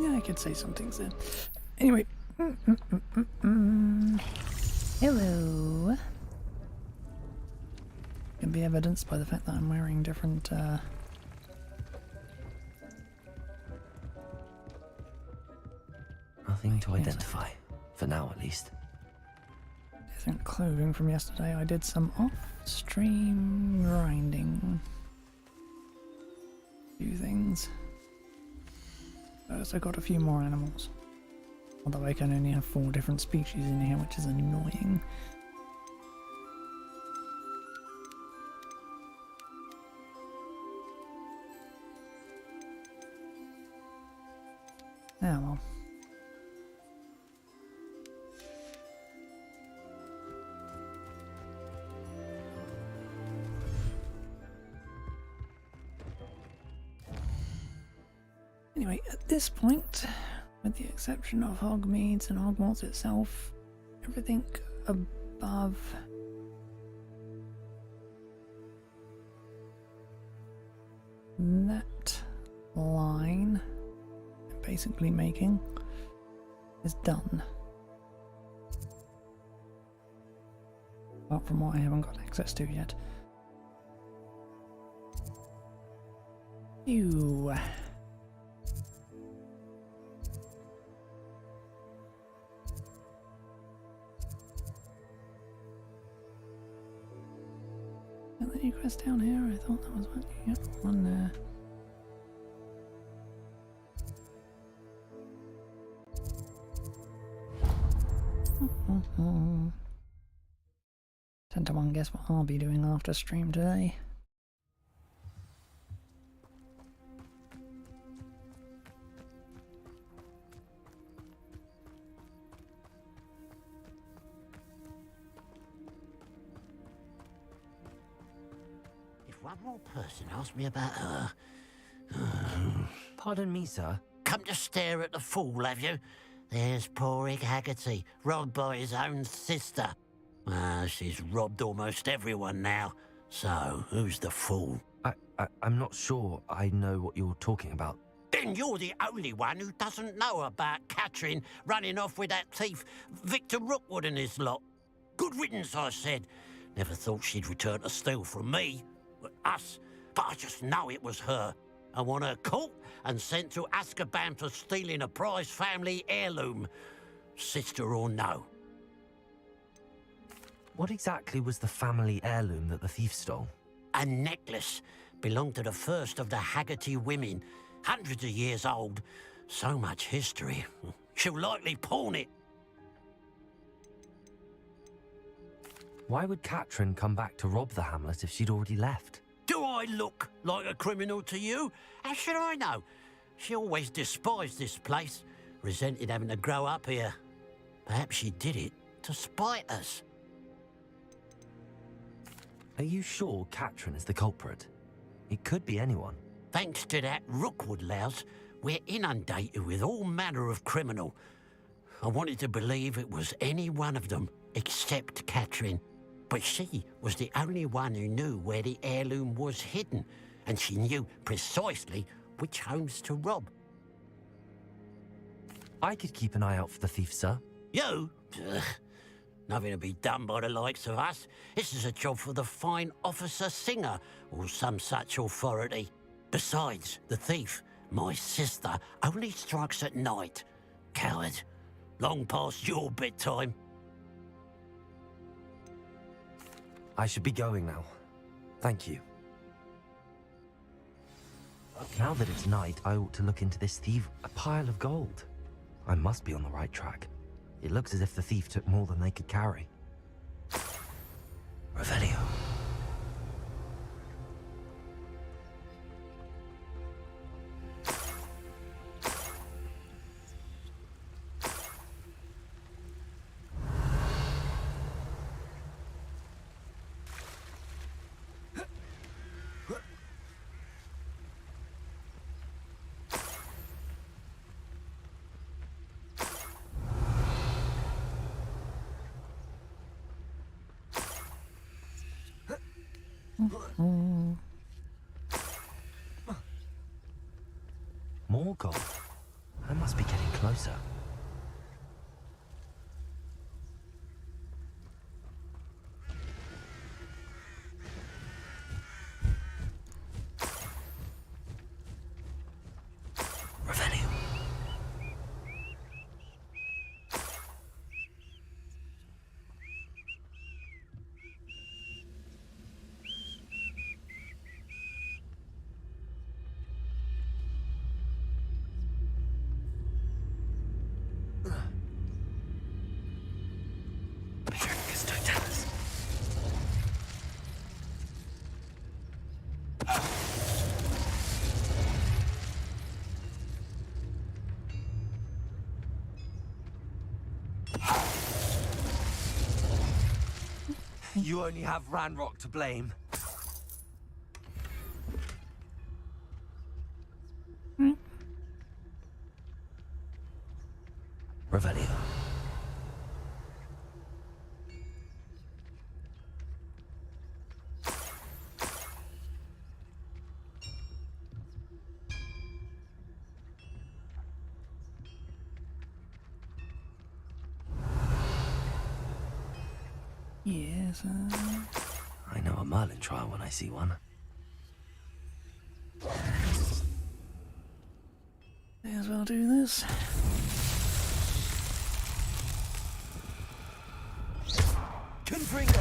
Yeah, I could say some things there. Anyway. Hello. Can be evidenced by the fact that I'm wearing different Nothing to identify, for now at least. different clothing from yesterday. I did some off-stream grinding. A few things. First I got a few more animals. Although I can only have 4 different species in here, which is annoying. Ah, well. Anyway, at this point, with the exception of Hogmeads and Hogwarts itself, everything above that line basically making is done. Apart from what I haven't got access to yet. Ew. Got the new quest down here? I thought that was one. Yep, one there. Tend to one guess what I'll be doing after stream today. If one more person asked me about her... Pardon me, sir. Come to stare at the fool, have you? There's poor Ig Haggerty, robbed by his own sister. She's robbed almost everyone now. So, who's the fool? I'm not sure I know what you're talking about. Then you're the only one who doesn't know about Catherine running off with that thief, Victor Rookwood and his lot. Good riddance, I said. Never thought she'd return to steal from me, us, but I just know it was her. I want her caught and sent to Azkaban for stealing a prized family heirloom, sister or no. What exactly was the family heirloom that the thief stole? A necklace belonged to the first of the Haggerty women, hundreds of years old. So much history. She'll likely pawn it. Why would Catherine come back to rob the hamlet if she'd already left? Do I look like a criminal to you? How should I know? She always despised this place, resented having to grow up here. Perhaps she did it to spite us. Are you sure Catherine is the culprit? It could be anyone. Thanks to that Rookwood louse, we're inundated with all manner of criminal. I wanted to believe it was any one of them, except Catherine. But she was the only one who knew where the heirloom was hidden, and she knew precisely which homes to rob. I could keep an eye out for the thief, sir. You? Ugh. Nothing to be done by the likes of us. This is a job for the fine officer Singer, or some such authority. Besides, the thief, my sister, only strikes at night. Coward. Long past your bedtime. I should be going now. Thank you. Now that it's night, I ought to look into this thief. A pile of gold. I must be on the right track. It looks as if the thief took more than they could carry. Revelio. More gold. I must be Leviosa. Revelio. Patricus Totalis. You only have Ranrock to blame. Revelio. Yes, I know a Merlin trial when I see one. may as well do this. Confringo!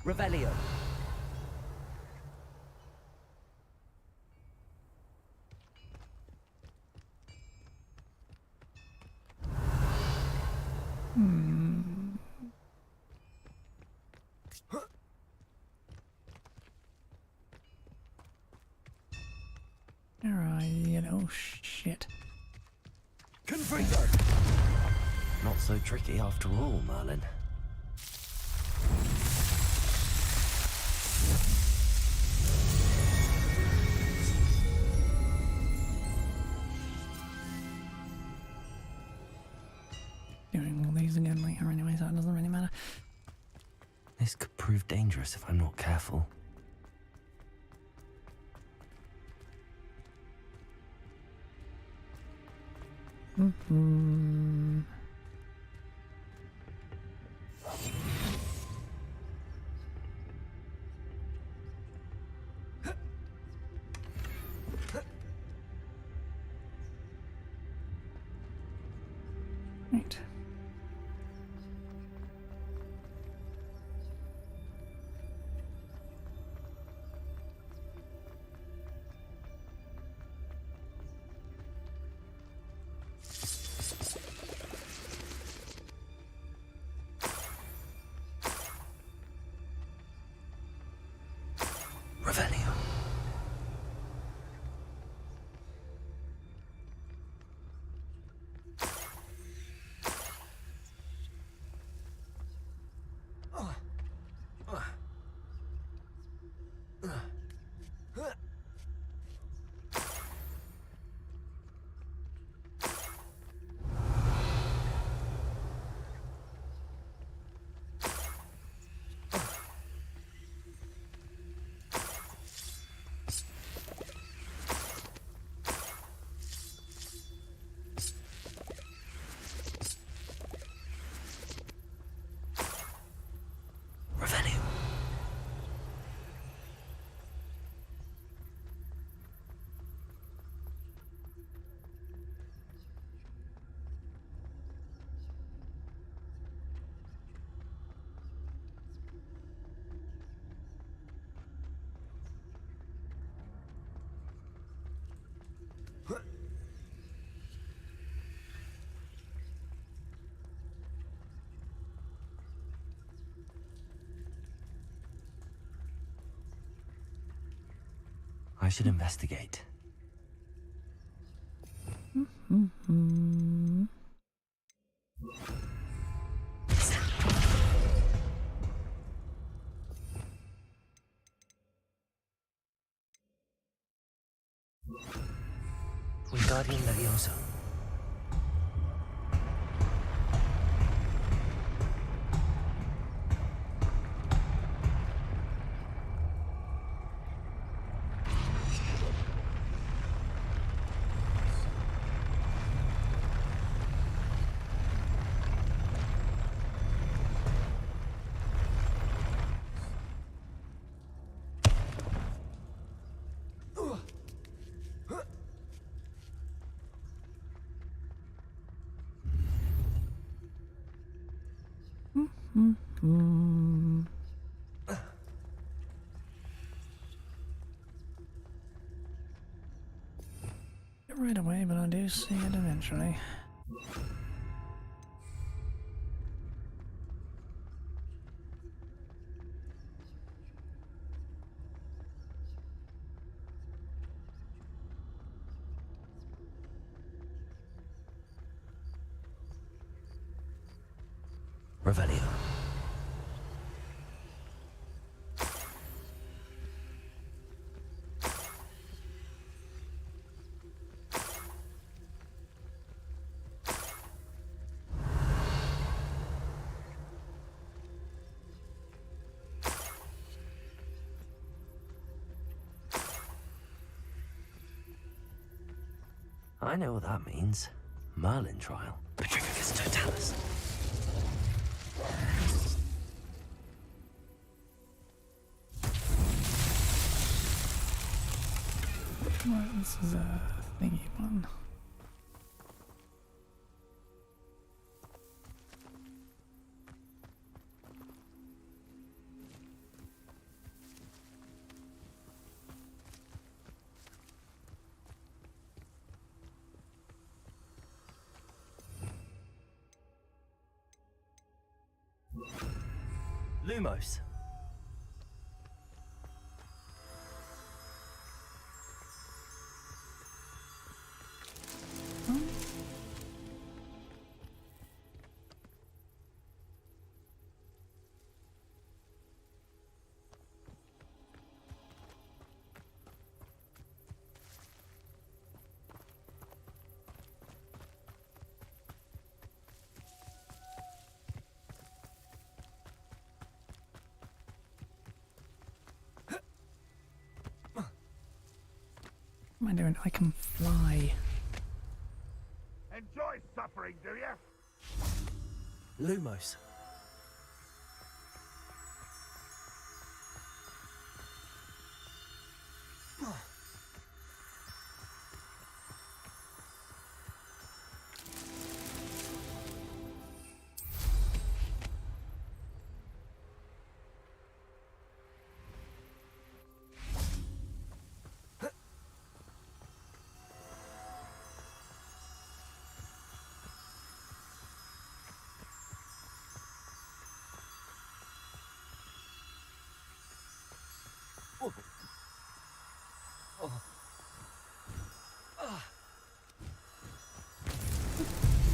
Revelio. Alright, you know, shit. Confringo! Not so tricky after all, Merlin. Doing all these again later anyway, so it doesn't really matter. This could prove dangerous if I'm not careful. Right. Revelio. Revelio. I should investigate. Wingardium Leviosa. Mm-hmm. Not right away, but I do see it eventually. Revelio. I know what that means. Merlin trial. Petrificus totalis. Right, this is a thingy one. Lumos. What am I doing? I can fly. Enjoy suffering, do you? Lumos.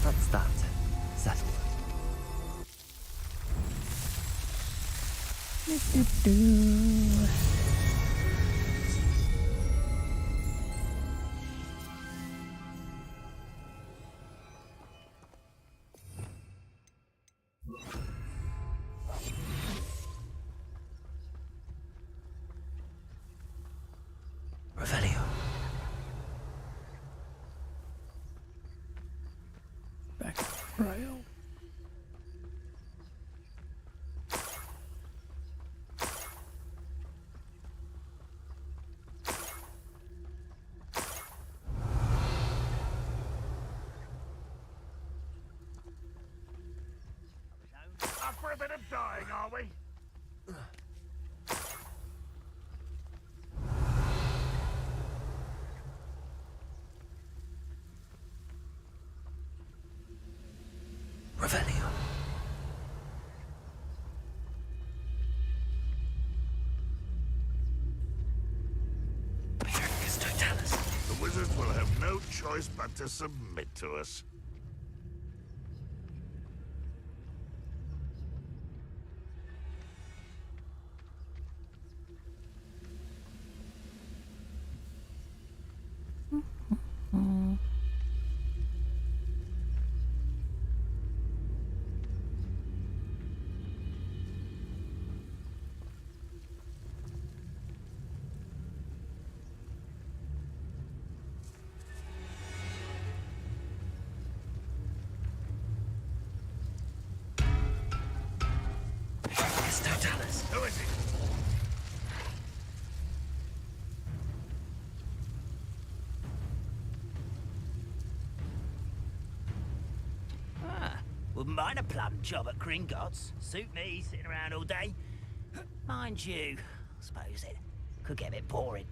That's that. Settled. Do-do-do. Revelio. Back rail. Up for a bit of dying, are we? Revelio. Petrificus totalis. The wizards will have no choice but to submit to us. Wouldn't mind a plum job at Gringotts. Suit me, sitting around all day. Mind you, I suppose it could get a bit boring.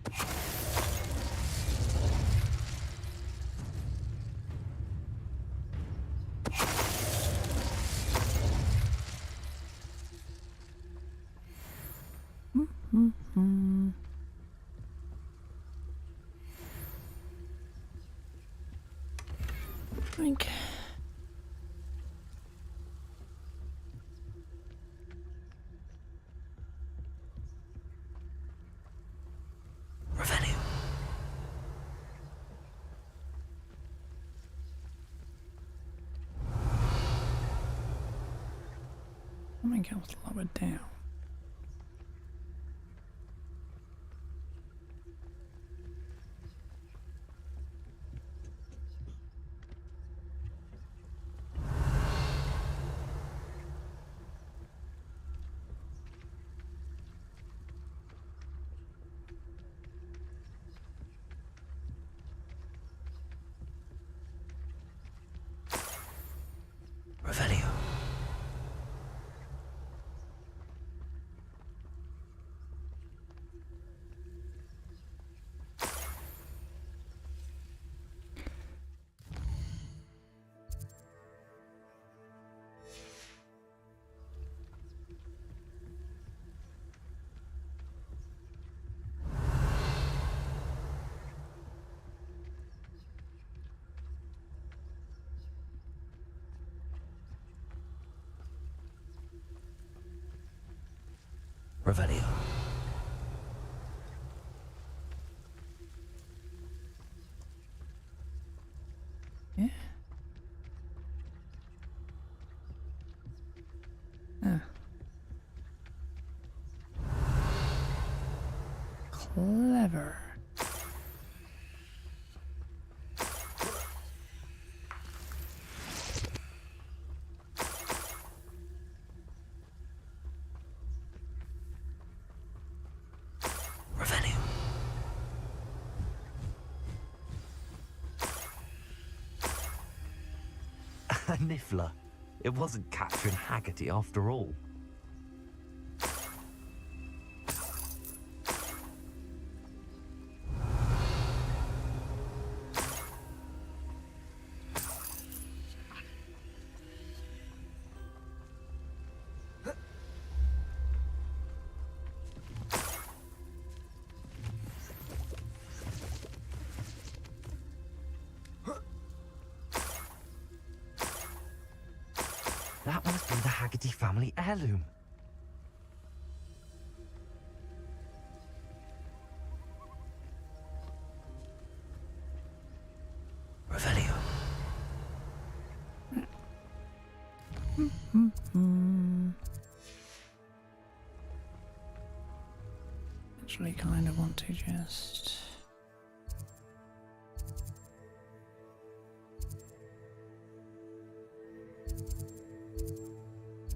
Drink. Revelio. Something else lowered down. Revelio. Revelio. Yeah. Ah. Clever. Revelio. A niffler. It wasn't Catherine Haggerty after all. That must be the Haggerty family heirloom. Revelio. Actually, kind of want to just.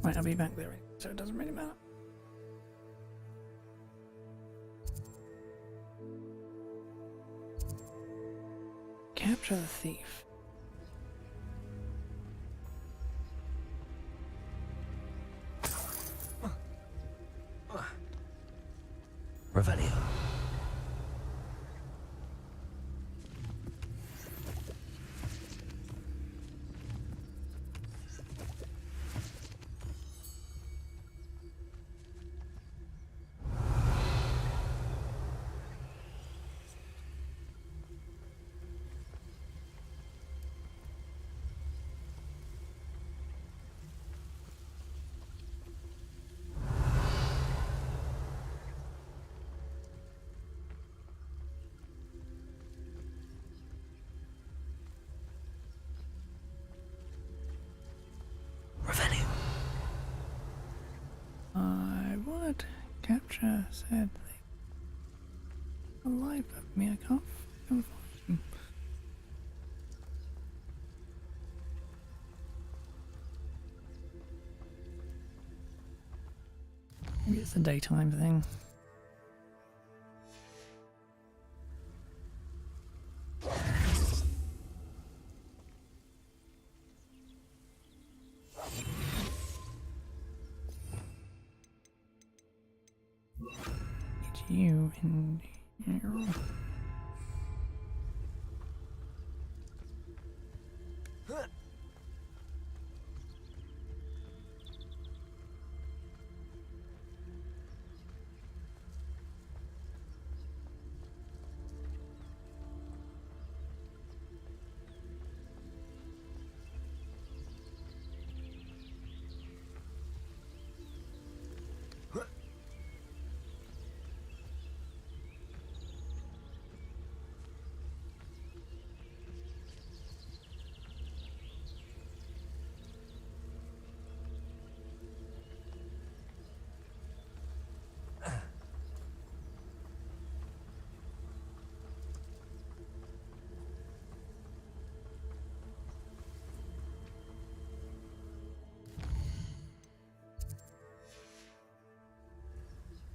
Right, I'll be back there, so it doesn't really matter. Capture the thief. Revelio. Revelio. I would capture said thing. Alive of me, I can't find him. Maybe it's a daytime thing. you in here.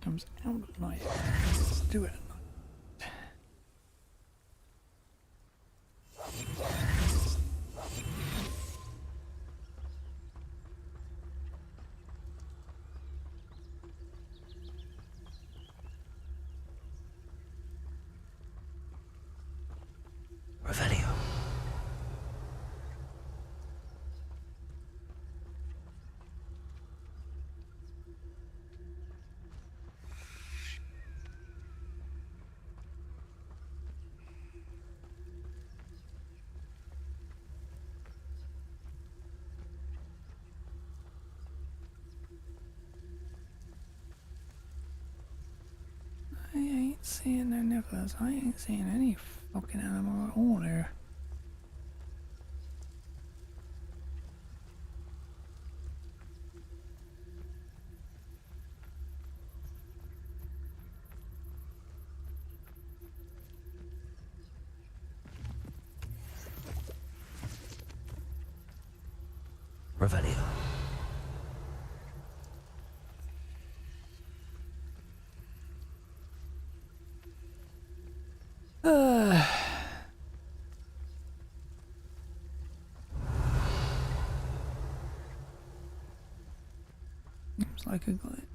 Comes out at night. Let's do it at night. Revelio. I ain't seeing no nippers. I ain't seeing any fucking animal at all here. Revelio. Seems like a glitch.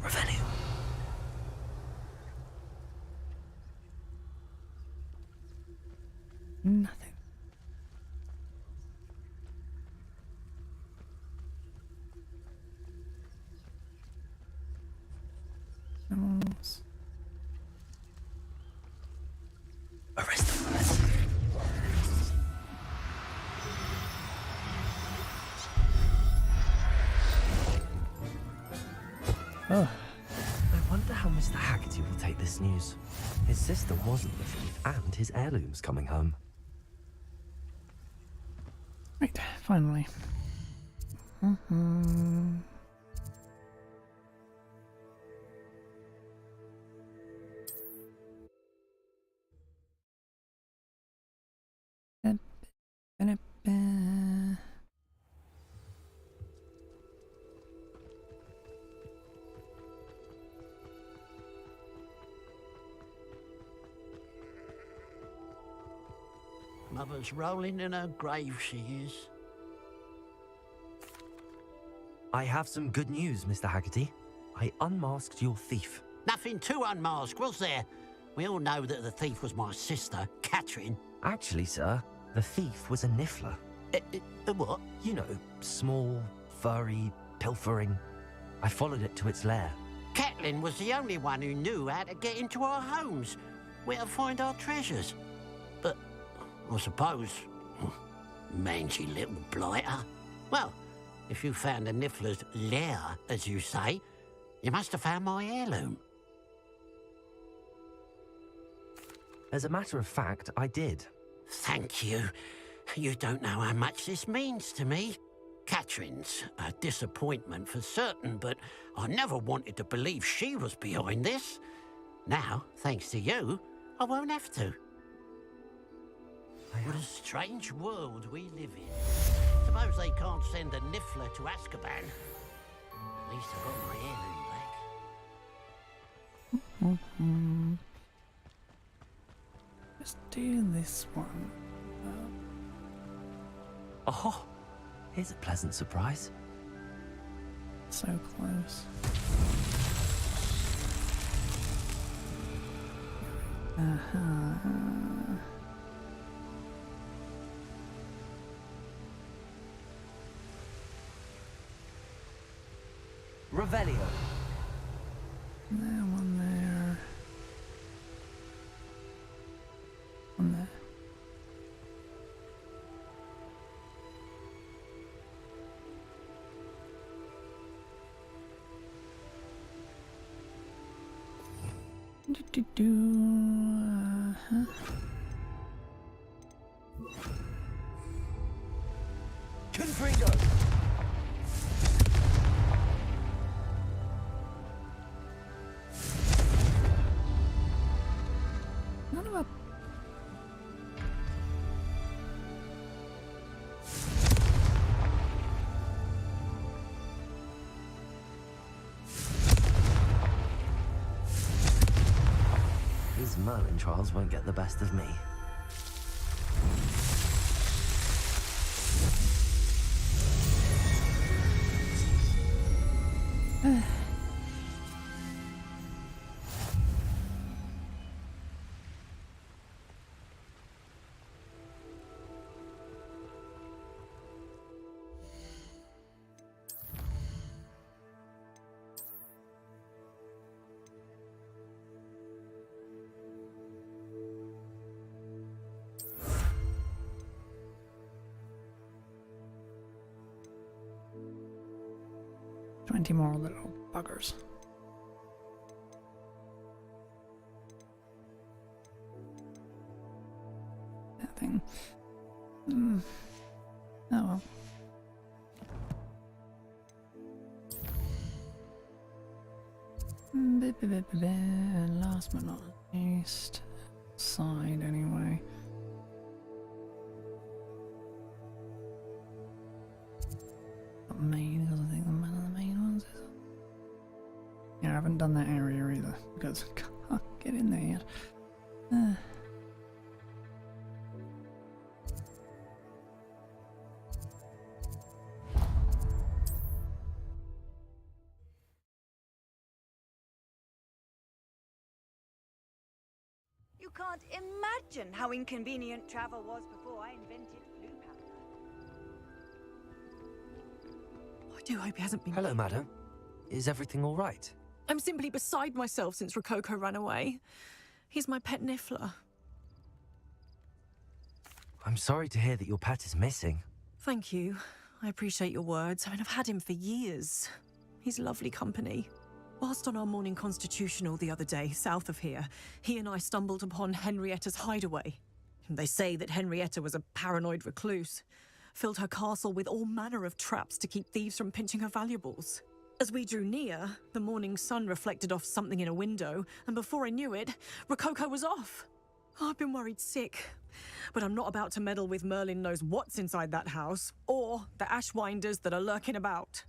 Revelio. Nothing. Animals. Arrest them. Oh, I wonder how Mr. Haggerty will take this news. His sister wasn't the thief, and his heirloom's coming home. right, finally. Mother's rolling in her grave, she is. I have some good news, Mr. Haggerty. I unmasked your thief. Nothing to unmask, was there? We all know that the thief was my sister, Catherine. Actually, sir, the thief was a niffler. What? You know, small, furry, pilfering. I followed it to its lair. Catelyn was the only one who knew how to get into our homes, where to find our treasures. But I suppose, mangy little blighter. Well, if you found the Niffler's lair, as you say, You must have found my heirloom. As a matter of fact, I did. Thank you. You don't know how much this means to me. Catherine's a disappointment for certain, but I never wanted to believe she was behind this. Now, thanks to you, I won't have to. What a strange world we live in. Suppose they can't send a Niffler to Azkaban. At least I got my heirloom back. Let's do this one. Oh, here's a pleasant surprise. So close. Revelio. There, one there. One there. Confringo. None of our... These Merlin trials won't get the best of me. More little buggers. That thing. Oh well. Last but not least, side anyway. Not main, because I think the man of the main ones is. Yeah, I haven't done that area either because I can't get in there yet. You can't imagine how inconvenient travel was before I invented blue powder. I do hope he hasn't been... Hello, madam. Is everything all right? I'm simply beside myself since Rococo ran away. He's my pet Niffler. I'm sorry to hear that your pet is missing. Thank you. I appreciate your words. I mean, I've had him for years. He's lovely company. Whilst on our morning constitutional the other day, south of here, he and I stumbled upon Henrietta's hideaway. They say that Henrietta was a paranoid recluse, filled her castle with all manner of traps to keep thieves from pinching her valuables. As we drew near, the morning sun reflected off something in a window, and before I knew it, Rococo was off. Oh, I've been worried sick, but I'm not about to meddle with Merlin knows what's inside that house, or the ashwinders that are lurking about.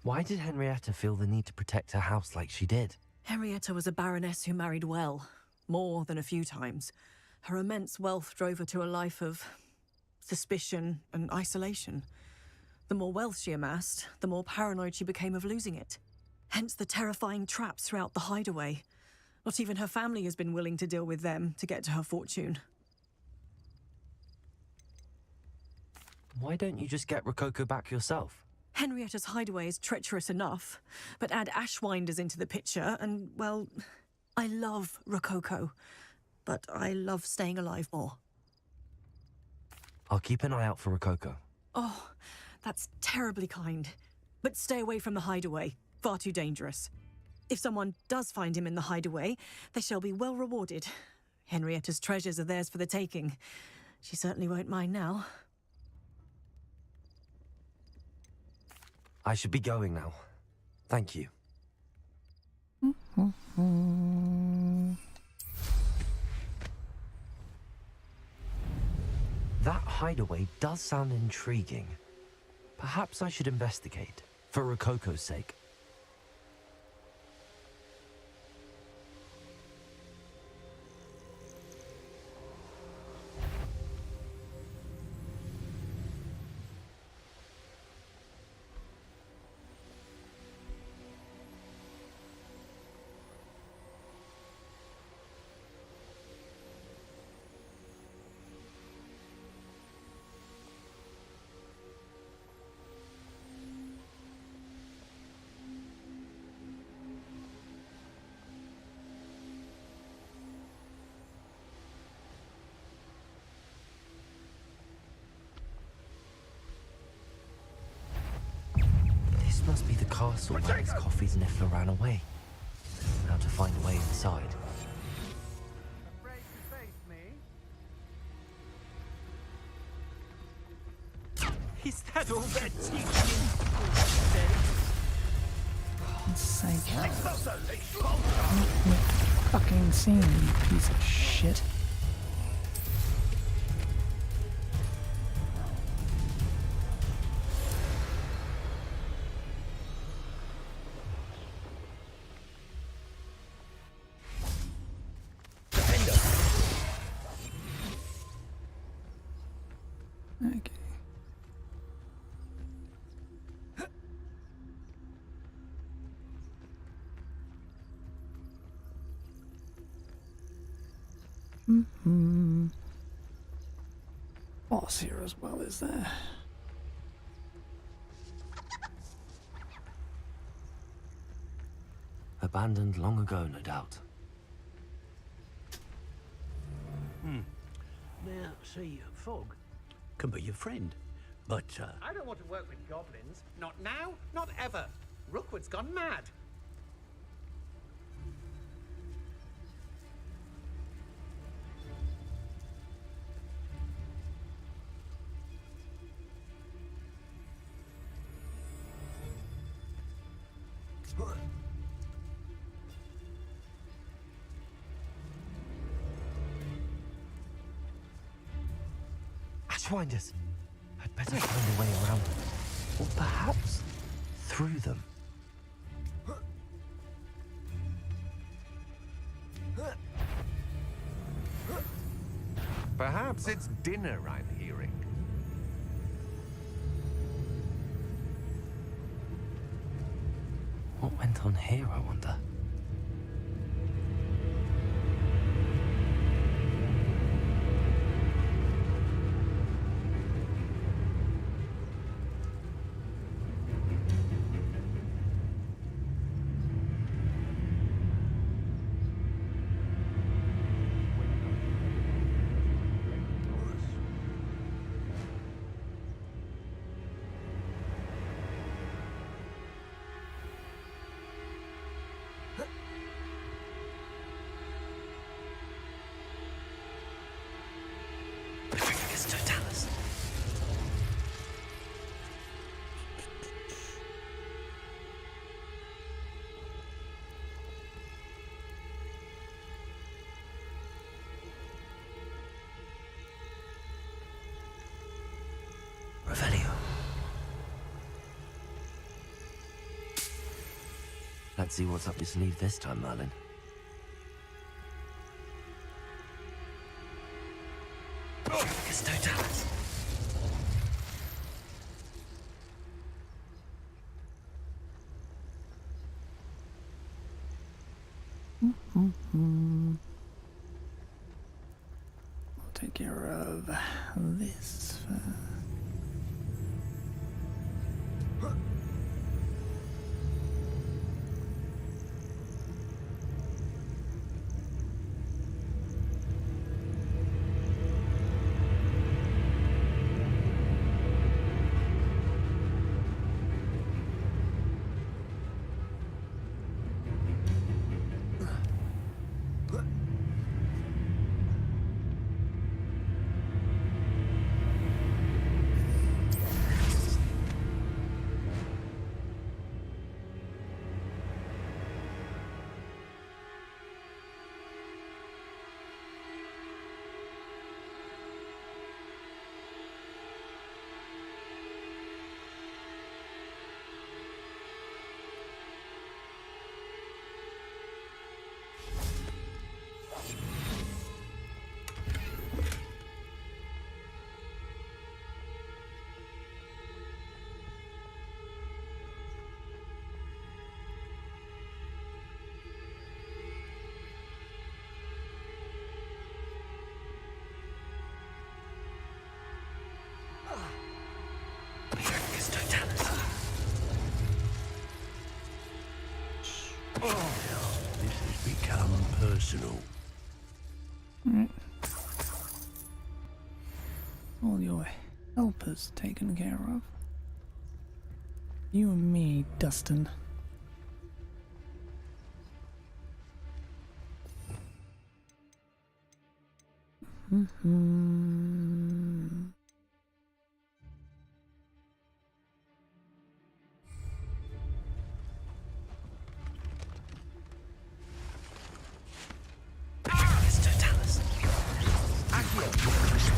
Why did Henrietta feel the need to protect her house like she did? Henrietta was a baroness who married well, more than a few times. Her immense wealth drove her to a life of suspicion and isolation. The more wealth she amassed, the more paranoid she became of losing it. Hence the terrifying traps throughout the hideaway. Not even her family has been willing to deal with them to get to her fortune. Why don't you just get Rococo back yourself? Henrietta's hideaway is treacherous enough, but add ashwinders into the picture and, well, I love Rococo, but I love staying alive more. I'll keep an eye out for Rococo. Oh, that's terribly kind. But stay away from the hideaway. Far too dangerous. If someone does find him in the hideaway, they shall be well rewarded. Henrietta's treasures are theirs for the taking. She certainly won't mind now. I should be going now. Thank you. That hideaway does sound intriguing. Perhaps I should investigate, for Rococo's sake. This must be the castle where his coffee's Niffler ran away. Now to find a way inside. Afraid to face me? Is that all they're teaching God's sake. Closer, leash. Fucking scene, you piece of shit. Okay. Boss here as well, is there? Abandoned long ago, no doubt. Now, see, Fog can be your friend, but, I don't want to work with goblins. Not now, not ever. Rookwood's gone mad. Ashwinders! I'd better find a way around them. Or perhaps through them. Perhaps it's dinner I'm hearing. What went on here, I wonder? Revelio. Let's see what's up your sleeve this time, Merlin. Totalis. I'll take care of this first. This has become personal. Right. All your helpers taken care of. You and me, Dustin.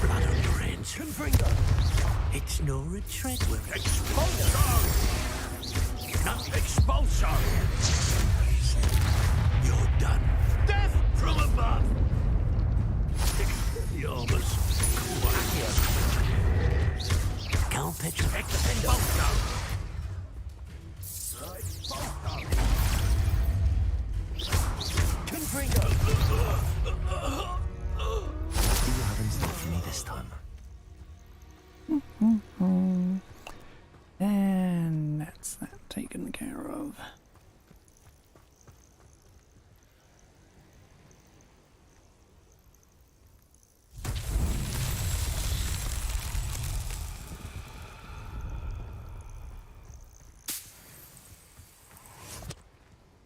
Blood on your hands. It's Nora Treadwell. Expulso! No, expulso! You're done. Death from above! The armor's Go on, Petra. Expulso! You haven't stopped for me this time. And that's that taken care of.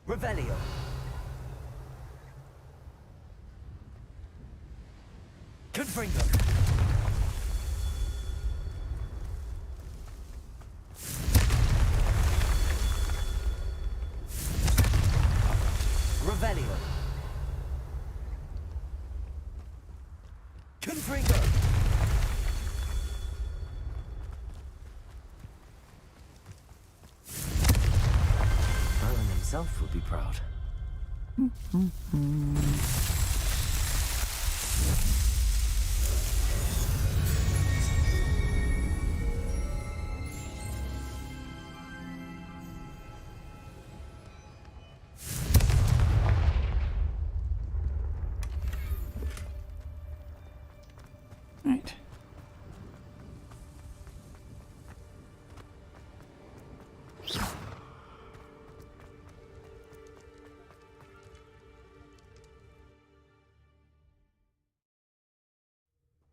Revelio. Confringo. Revelio. Confringo. Merlin himself would be proud. Right.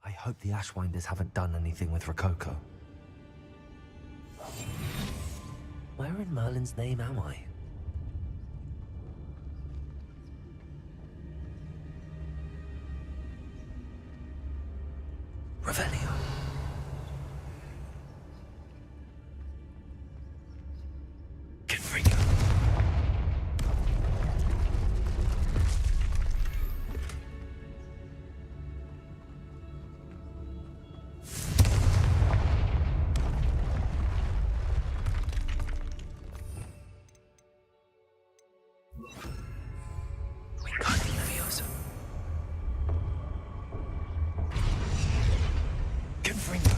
I hope the Ashwinders haven't done anything with Rococo. Where in Merlin's name am I? Revelio. Confringo. Wingardium Leviosa. Confringo.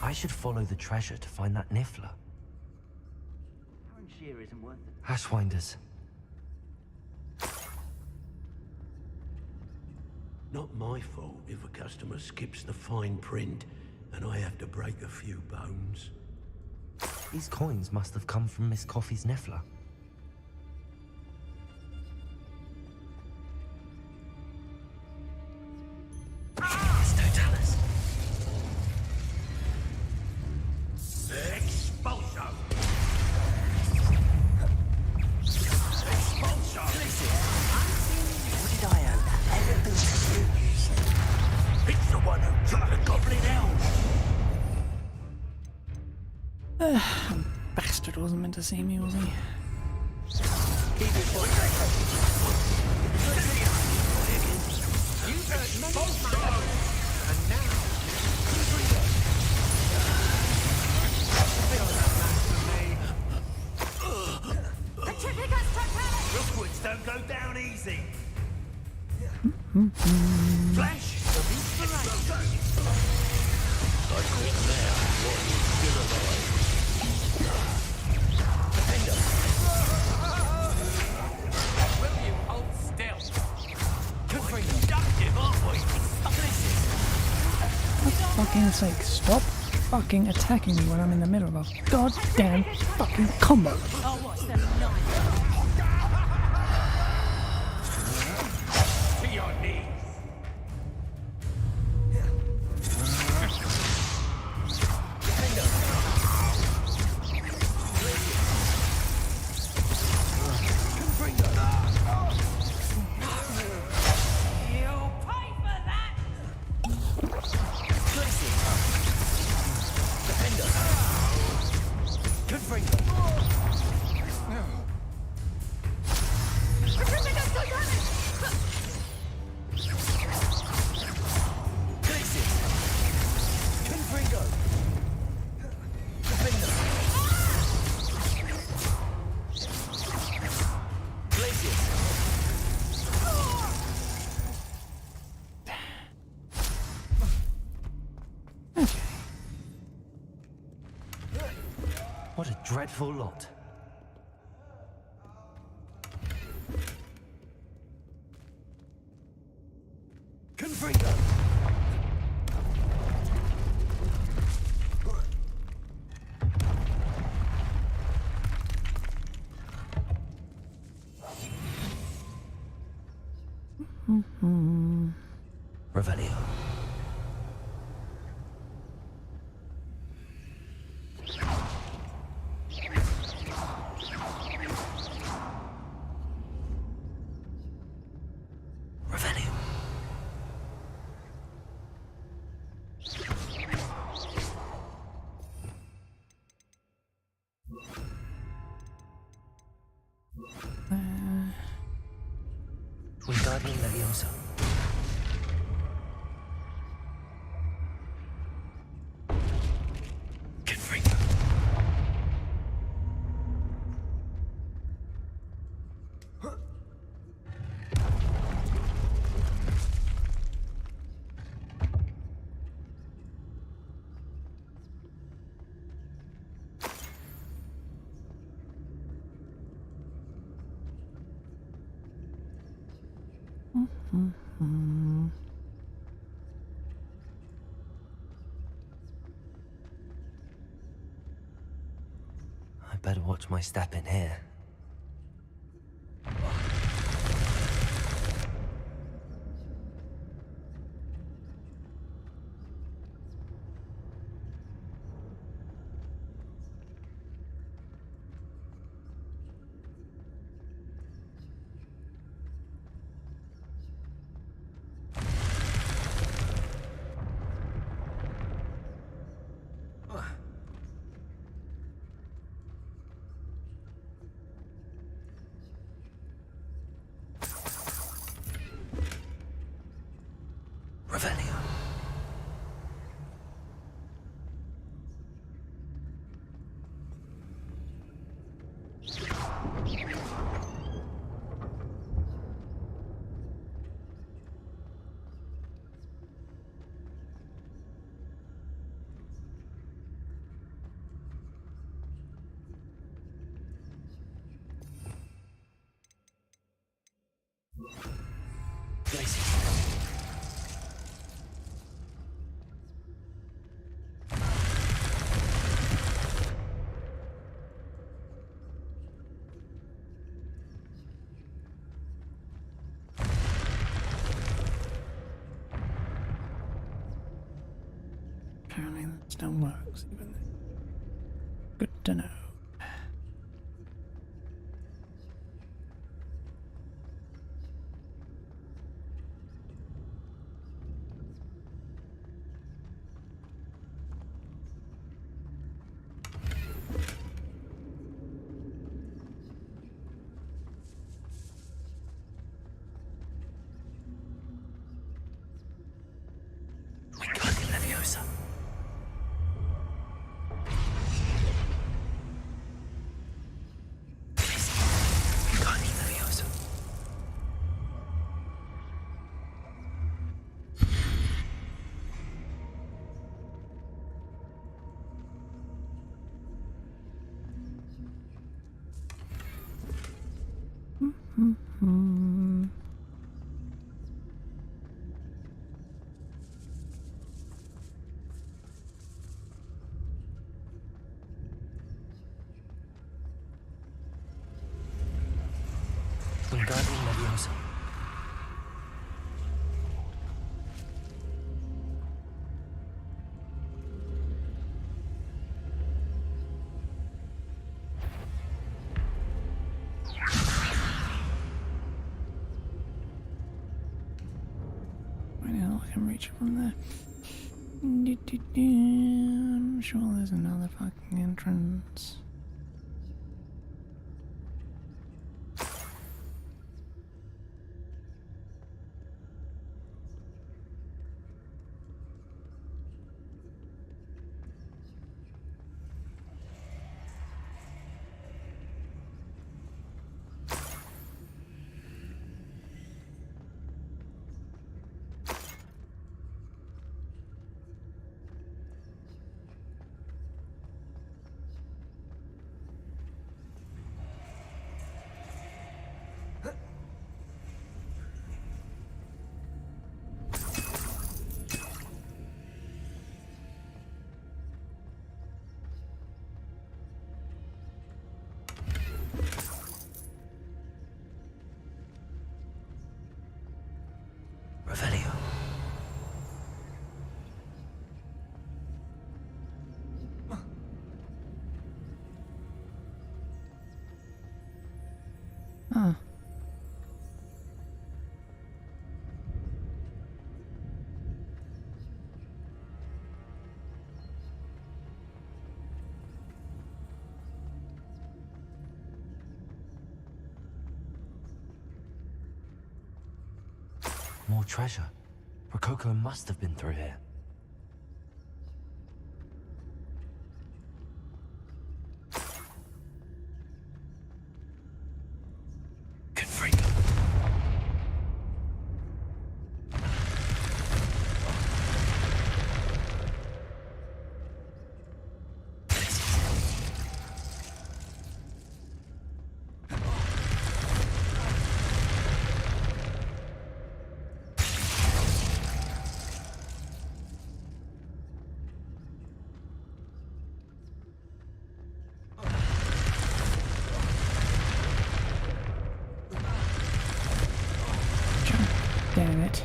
I should follow the treasure to find that Niffler. Aaron Shear isn't worth it. Ashwinders. Not my fault if a customer skips the fine print and I have to break a few bones. These coins must have come from Miss Coffey's Niffler. Totalis. Expulso! Expulso! What did I ever do to you? It's the one who took the goblin elf. Bastard wasn't meant to see me, was he? You've heard many times, and now Rookwoods don't go down easy! Flash! I caught now what is still alive. will you hold still? fucking sake, stop fucking attacking me when I'm in the middle of a goddamn fucking combo. I'll watch them nine. To your knees. What a dreadful lot. Confringo! Revelio. Revelio. Wingardium Leviosa. Confringo. I better watch my step in here. Revelio. Lazy. Apparently that still works, even though. Good to know. Wingardium Leviosa. Right now I can reach from there. I'm sure there's another fucking entrance. Revelio. Huh. More treasure. Rococo must have been through here. Confringo. Damn it.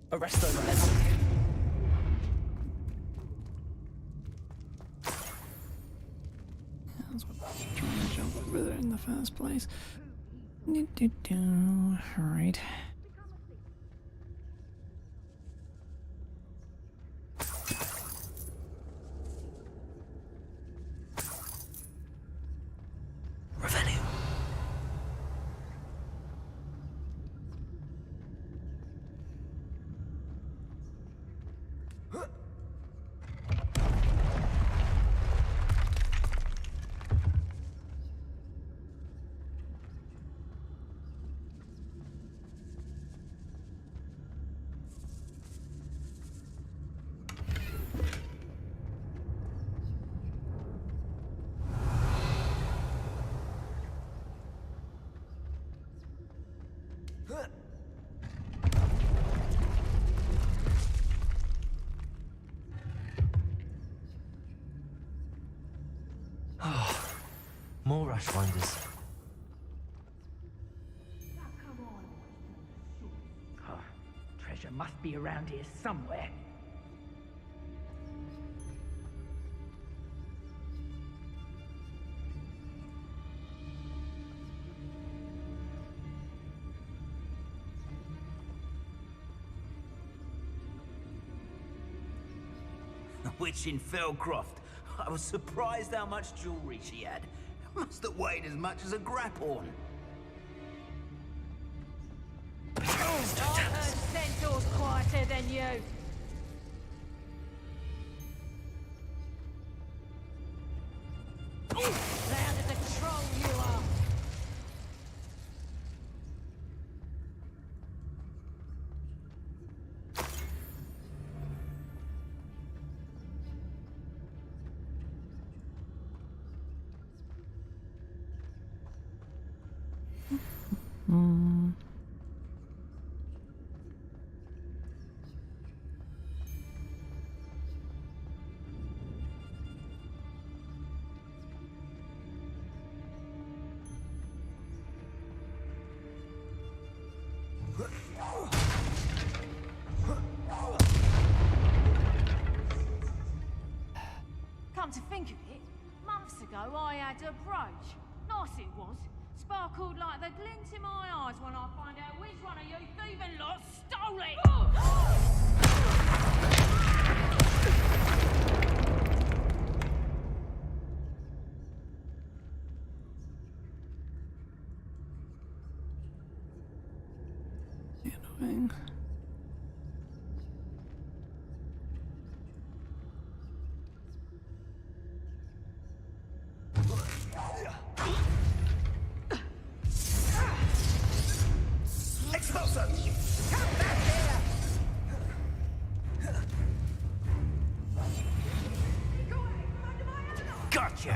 Arresto Malevo. That's what I was trying to jump over there in the first place. Alright. Revelio. More rush finders. Oh, treasure must be around here somewhere. A witch in Felcroft. I was surprised how much jewelry she had. Must have weighed as much as a grapphorn. Her centaur's quieter than you. Loud as a troll you are. Come to think of it, months ago I had a brooch. Nice it was. Sparkled like the glint in my eyes when I find out which one of you thieving lot stole it! Annoying. Expulso! Come back here! Gotcha!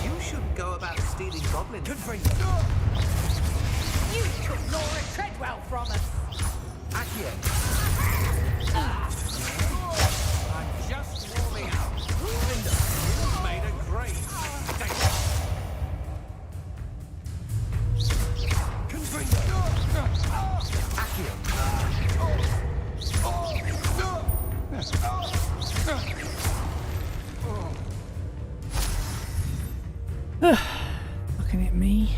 You shouldn't go about stealing goblins. You took Laura Treadwell from us! I'm just warming up. Linda, you made a great mistake. Looking at me.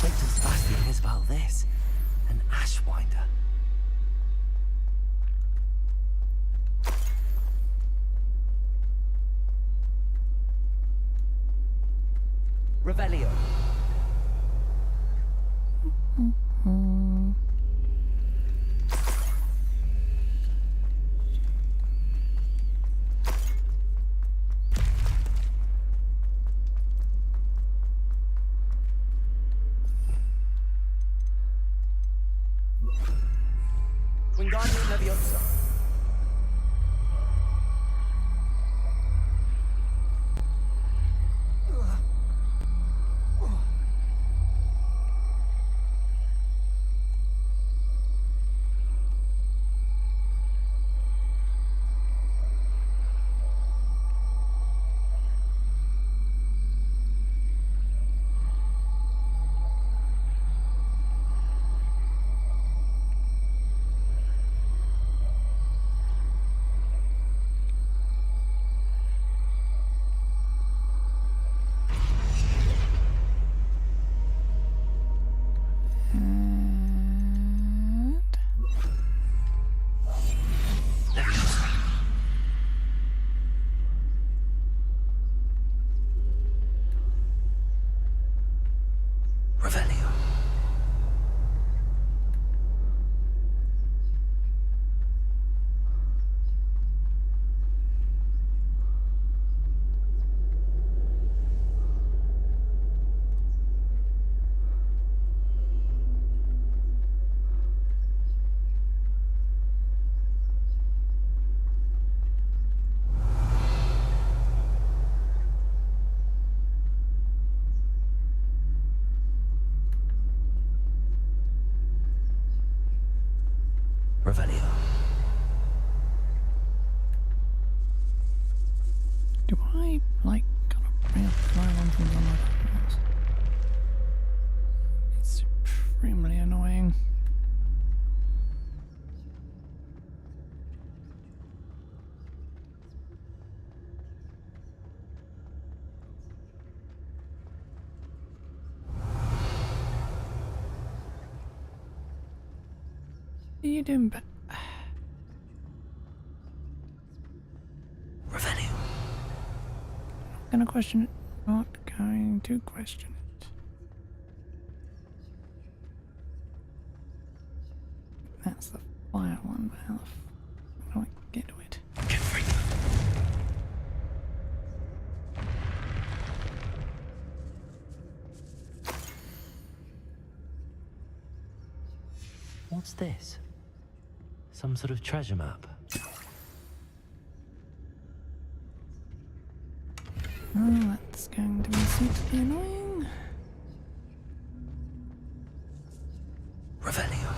Wait till Sebastian hears about this. An ashwinder. Revelio. Wingardium Leviosa. Revelio. Do I, like, kind of bring up Something's on my documents. It's supremely annoying. What are you doing back? Revelio. Not gonna question it. Not going to question it. That's the fire one, but how the f do I get to it? What's this? Some sort of treasure map. Oh, that's going to be suitably annoying. Revelio.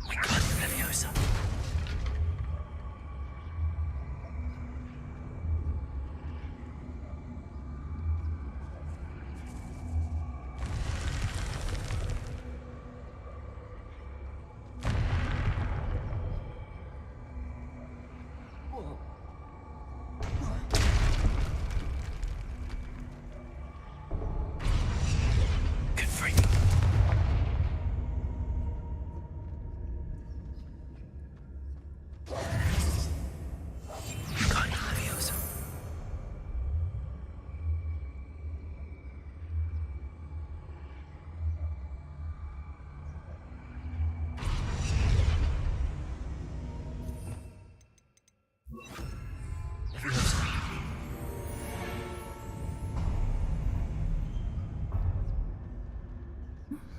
Wingardium Leviosa. Good freak. Wingardium Leviosa. Leviosa.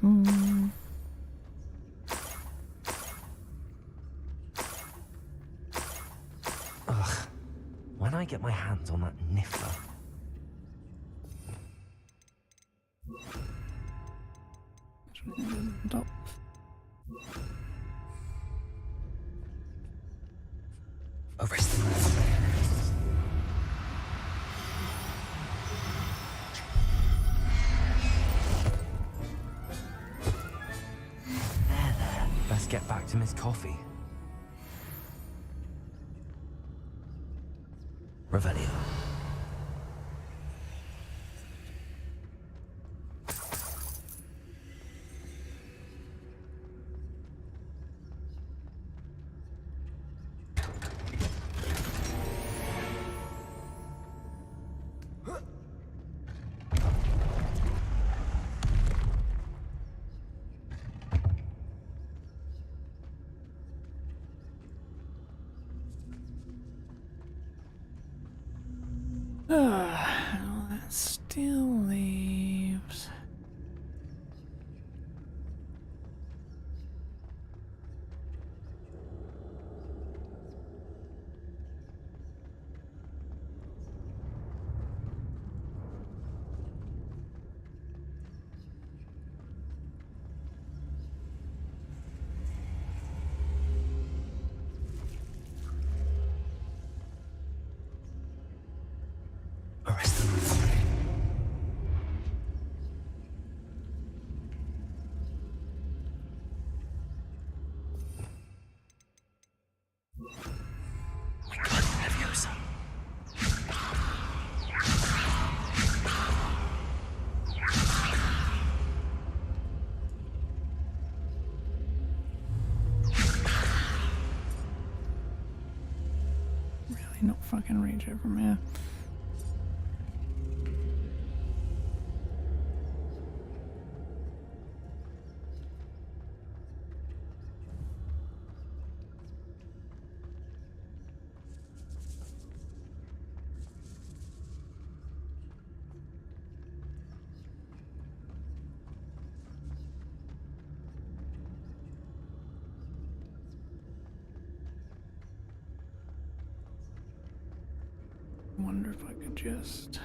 Hmm. Ugh. When I get my hands on that niffler. Top. Arrest them. There. Best get back to Miss Coffee. Revelio. Well, that still leaves. Arrest them. Wingardium Leviosa. Really not fucking reach it from here. Wonder if I could just.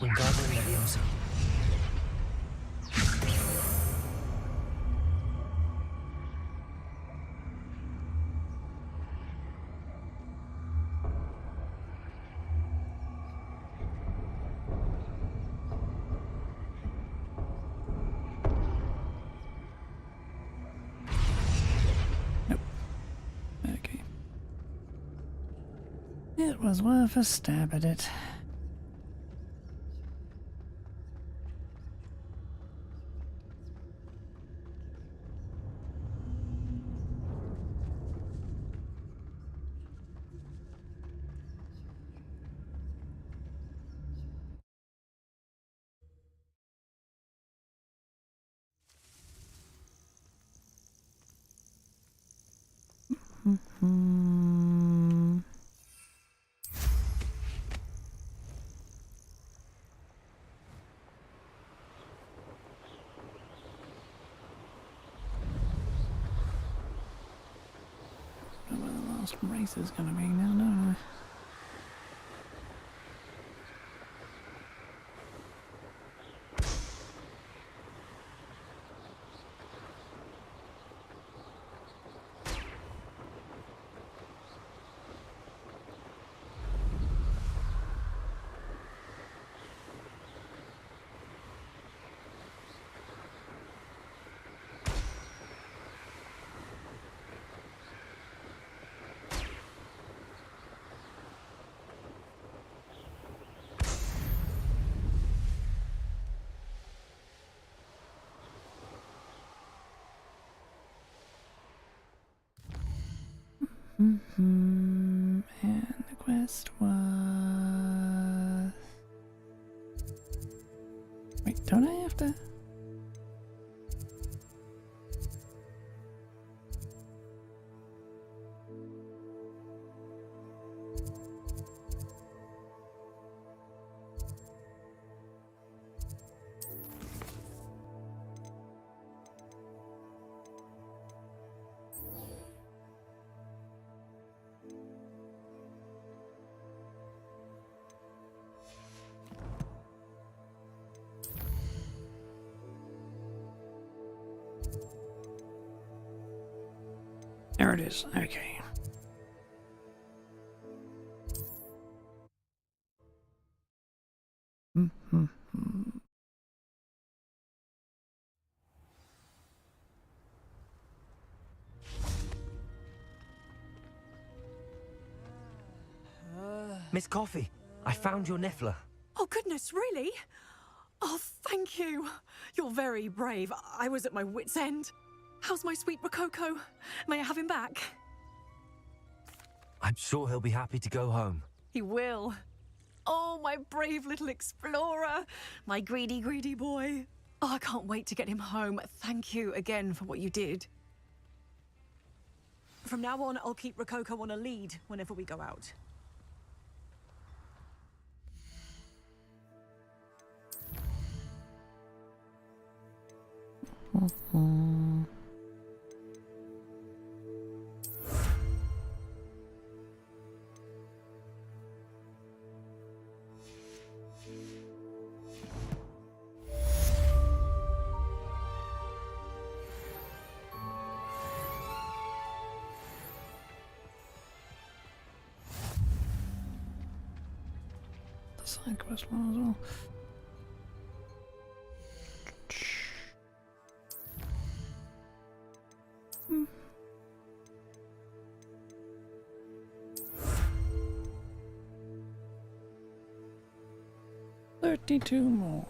Wingardium Leviosa. It was worth a stab at it. Hmm. I don't know where the last race is going to be now, don't I? And the quest was... Wait, don't I have to... There it is, okay. Miss Coffee, I found your Niffler. Oh, goodness, really? Oh, thank you. You're very brave. I was at my wit's end. How's my sweet Rococo? May I have him back? I'm sure he'll be happy to go home. He will. Oh, my brave little explorer. My greedy, greedy boy. Oh, I can't wait to get him home. Thank you again for what you did. From now on, I'll keep Rococo on a lead whenever we go out. The side quest one as well. $32 more.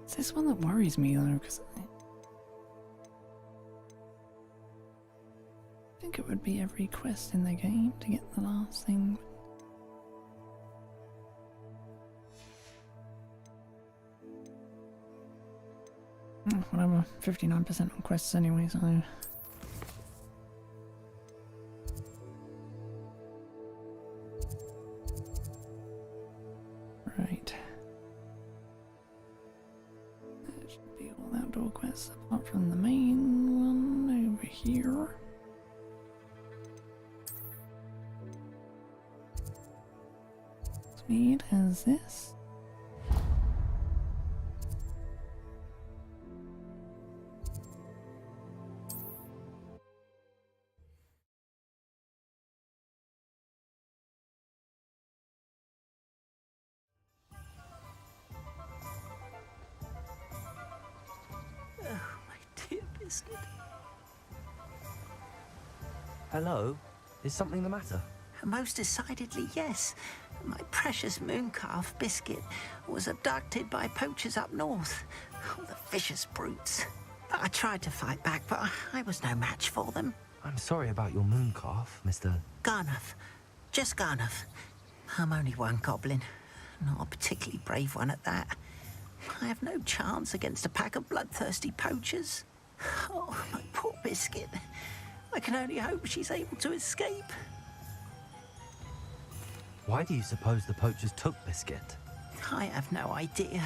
It's this one that worries me though, because I think it would be every quest in the game to get the last thing. Whatever, 59% on quests anyway, so... Right. That should be all outdoor quests apart from the main one over here. Sweet as this. Oh, my dear biscuit. Hello? Is something the matter? Most decidedly, yes. My precious mooncalf, Biscuit, was abducted by poachers up north. Oh, the vicious brutes. I tried to fight back, but I was no match for them. I'm sorry about your mooncalf, Mr. Garnuff. Just Garnuff. I'm only one goblin. Not a particularly brave one at that. I have no chance against a pack of bloodthirsty poachers. Oh, my poor Biscuit. I can only hope she's able to escape. Why do you suppose the poachers took Biscuit? I have no idea.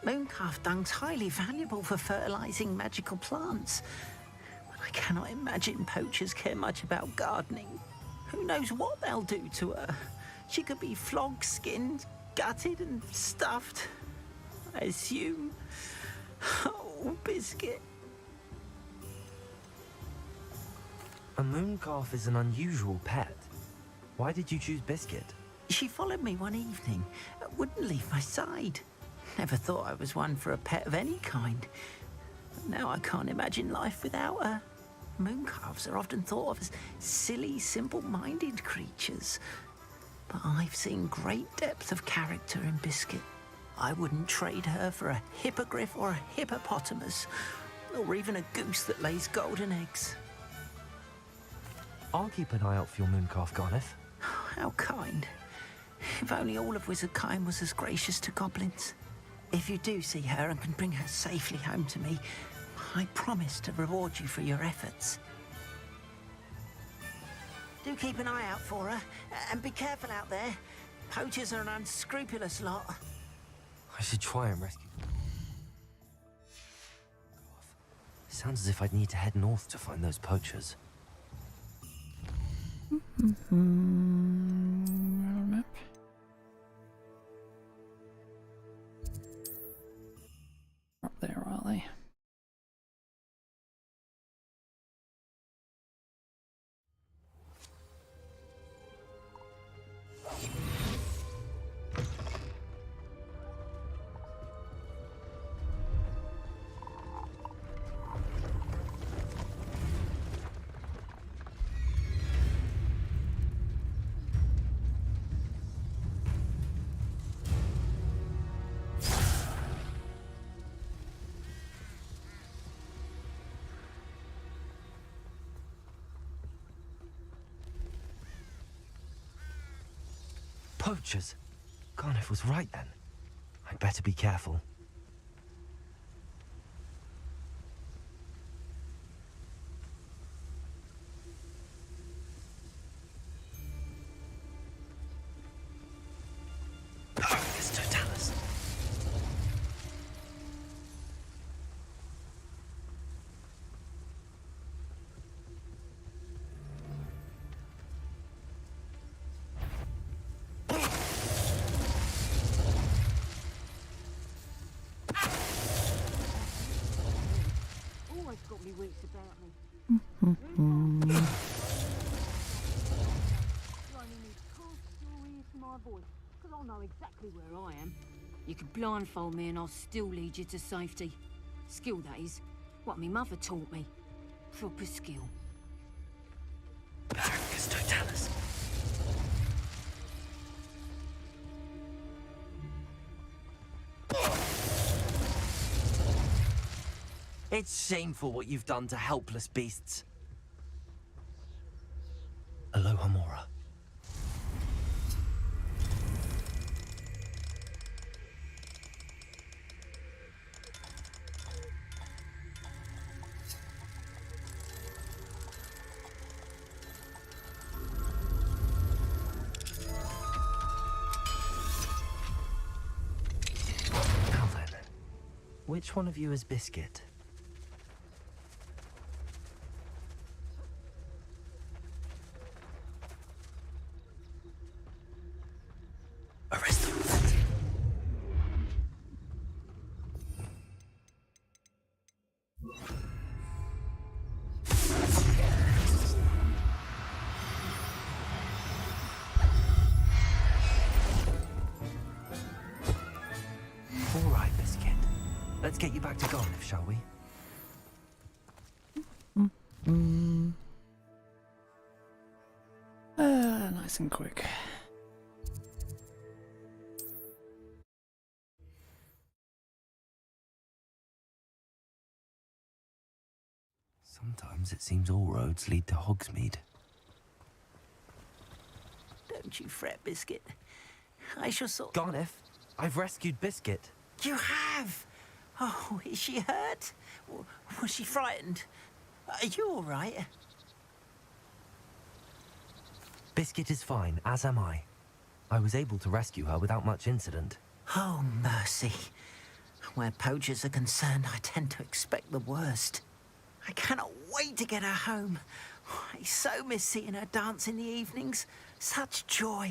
Mooncalf dung's highly valuable for fertilizing magical plants. But I cannot imagine poachers care much about gardening. Who knows what they'll do to her? She could be flogged, skinned, gutted and stuffed. I assume. Oh, Biscuit. A mooncalf is an unusual pet. Why did you choose Biscuit? She followed me one evening, wouldn't leave my side. Never thought I was one for a pet of any kind. Now I can't imagine life without her. Mooncalves are often thought of as silly, simple-minded creatures. But I've seen great depth of character in Biscuit. I wouldn't trade her for a hippogriff or a hippopotamus, or even a goose that lays golden eggs. I'll keep an eye out for your mooncalf, Garniff. How kind. If only all of Wizardkind was as gracious to goblins. If you do see her and can bring her safely home to me, I promise to reward you for your efforts. Do keep an eye out for her, and be careful out there. Poachers are an unscrupulous lot. I should try and rescue them. Sounds as if I'd need to head north to find those poachers. Map. Up there, are they? Poachers? Garniff was right then. I'd better be careful. Argus Totalis. Always got me wits about me. Mm-hmm. You only need close your ears to my voice, because I'll know exactly where I am. You can blindfold me and I'll still lead you to safety. Skill, that is. What me mother taught me. Proper skill. Argus Totalis. It's shameful what you've done to helpless beasts. Aloha Mora. Now then, which one of you is Biscuit? Arrest them. All right, Biscuit. Let's get you back to Garniff, shall we? nice and quick. Sometimes it seems all roads lead to Hogsmeade. Don't you fret, Biscuit. I shall sort... Garneth, I've rescued Biscuit. You have? Oh, is she hurt? Was she frightened? Are you all right? Biscuit is fine, as am I. I was able to rescue her without much incident. Oh, mercy. Where poachers are concerned, I tend to expect the worst. I cannot wait to get her home. I so miss seeing her dance in the evenings. Such joy.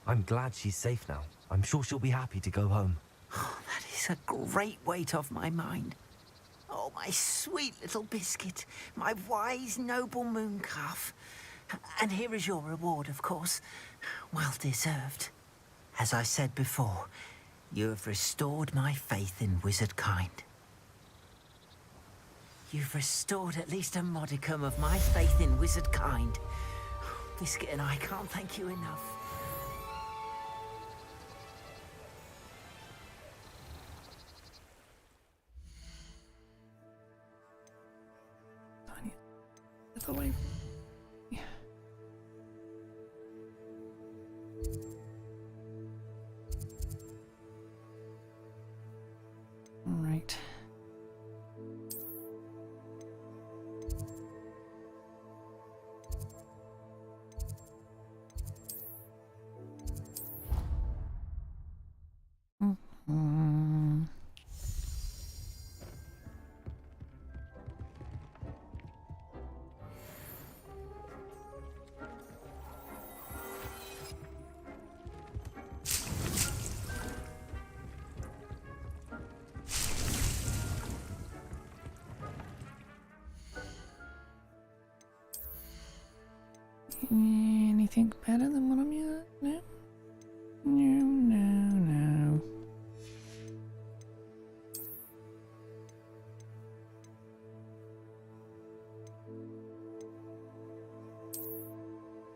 I'm glad she's safe now. I'm sure she'll be happy to go home. Oh, that is a great weight off my mind. Oh, my sweet little Biscuit, my wise, noble moon calf. And here is your reward, of course. Well deserved. As I said before, you have restored my faith in wizard kind. You've restored at least a modicum of my faith in wizard kind. Biscuit and I can't thank you enough. That's the way. Yeah. All right. Mm-hmm. Anything better than what I'm using? No? No.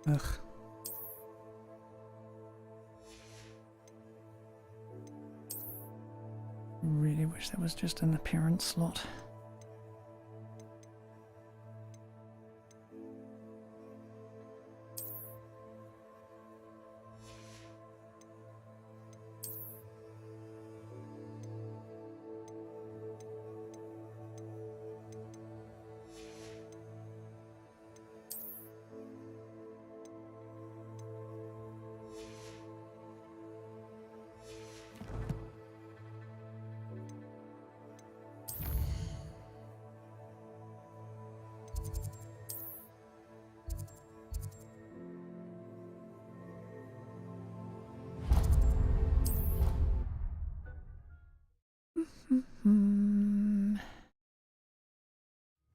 Ugh. Really wish there was just an appearance slot.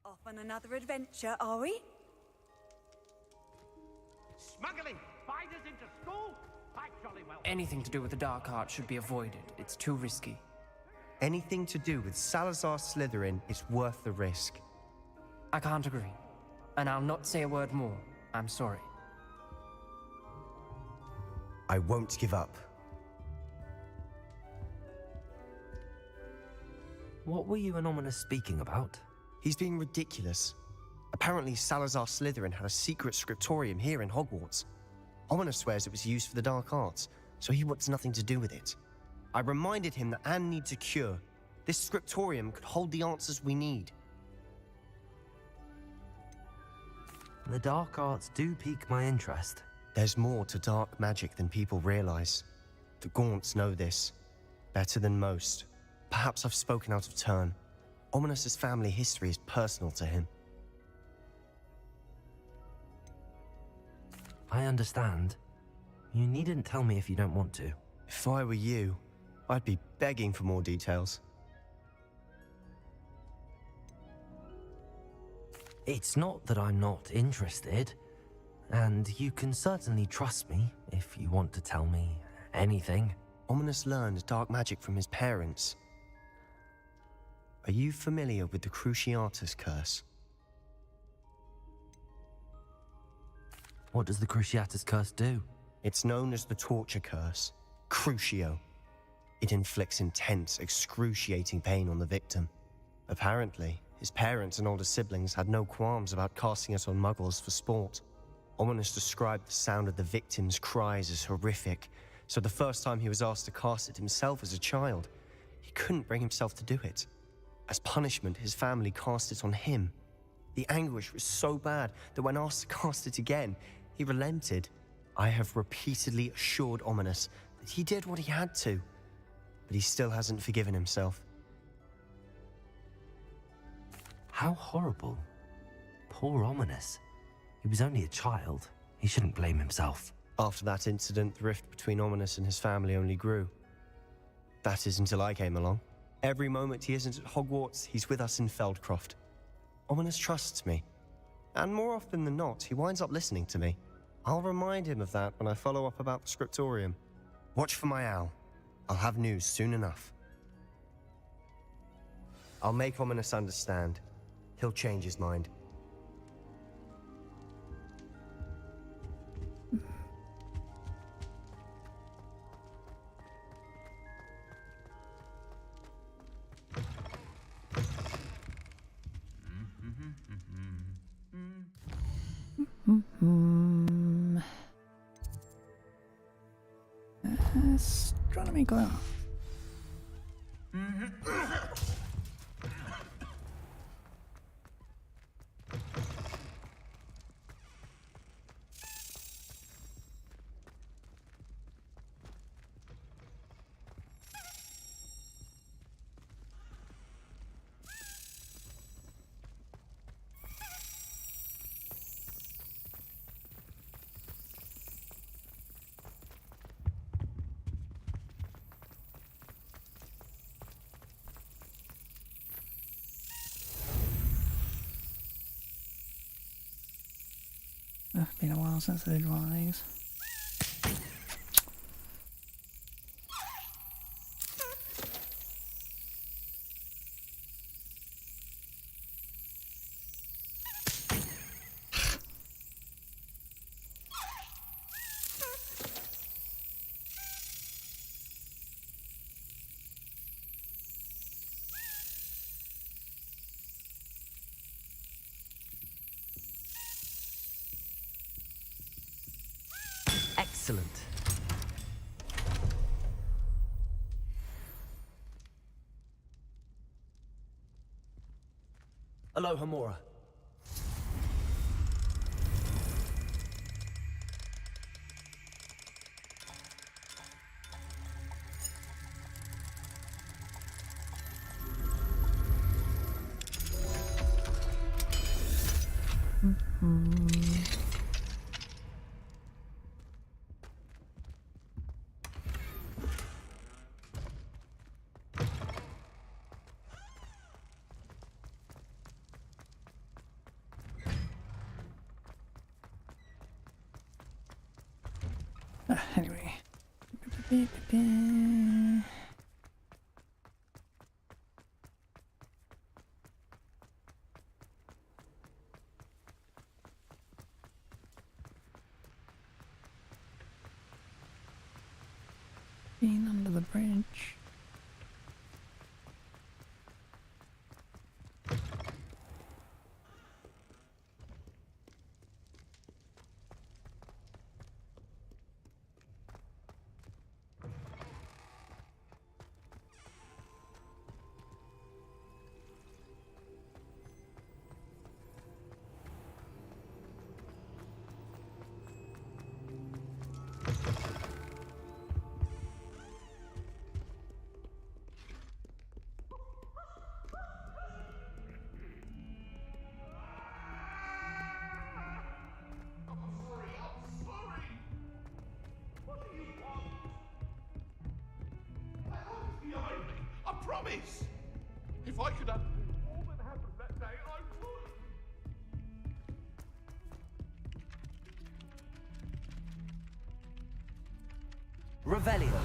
Off on another adventure, are we? Smuggling spiders into school? I jolly well. Anything to do with the dark art should be avoided. It's too risky. Anything to do with Salazar Slytherin is worth the risk. I can't agree. And I'll not say a word more. I'm sorry. I won't give up. What were you and Ominous speaking about? He's being ridiculous. Apparently Salazar Slytherin had a secret scriptorium here in Hogwarts. Ominous swears it was used for the dark arts, so he wants nothing to do with it. I reminded him that Anne needs a cure. This scriptorium could hold the answers we need. The dark arts do pique my interest. There's more to dark magic than people realize. The Gaunts know this better than most. Perhaps I've spoken out of turn. Ominous's family history is personal to him. I understand. You needn't tell me if you don't want to. If I were you, I'd be begging for more details. It's not that I'm not interested, and you can certainly trust me if you want to tell me anything. Ominous learned dark magic from his parents. Are you familiar with the Cruciatus curse? What does the Cruciatus curse do? It's known as the torture curse, Crucio. It inflicts intense, excruciating pain on the victim. Apparently, his parents and older siblings had no qualms about casting it on muggles for sport. Ominous described the sound of the victim's cries as horrific, so the first time he was asked to cast it himself as a child, he couldn't bring himself to do it. As punishment, his family cast it on him. The anguish was so bad that when asked to cast it again, he relented. I have repeatedly assured Ominous that he did what he had to, but he still hasn't forgiven himself. How horrible. Poor Ominous. He was only a child. He shouldn't blame himself. After that incident, the rift between Ominous and his family only grew. That is until I came along. Every moment he isn't at Hogwarts, he's with us in Feldcroft. Ominous trusts me. And more often than not, he winds up listening to me. I'll remind him of that when I follow up about the scriptorium. Watch for my owl. I'll have news soon enough. I'll make Ominous understand. He'll change his mind. Astronomy class. It's been a while since I did one of these. Excellent. Aloha, Mora. Anyway. Being under the bridge. I promise! If I could undo all that happened that day, I would! Revelio.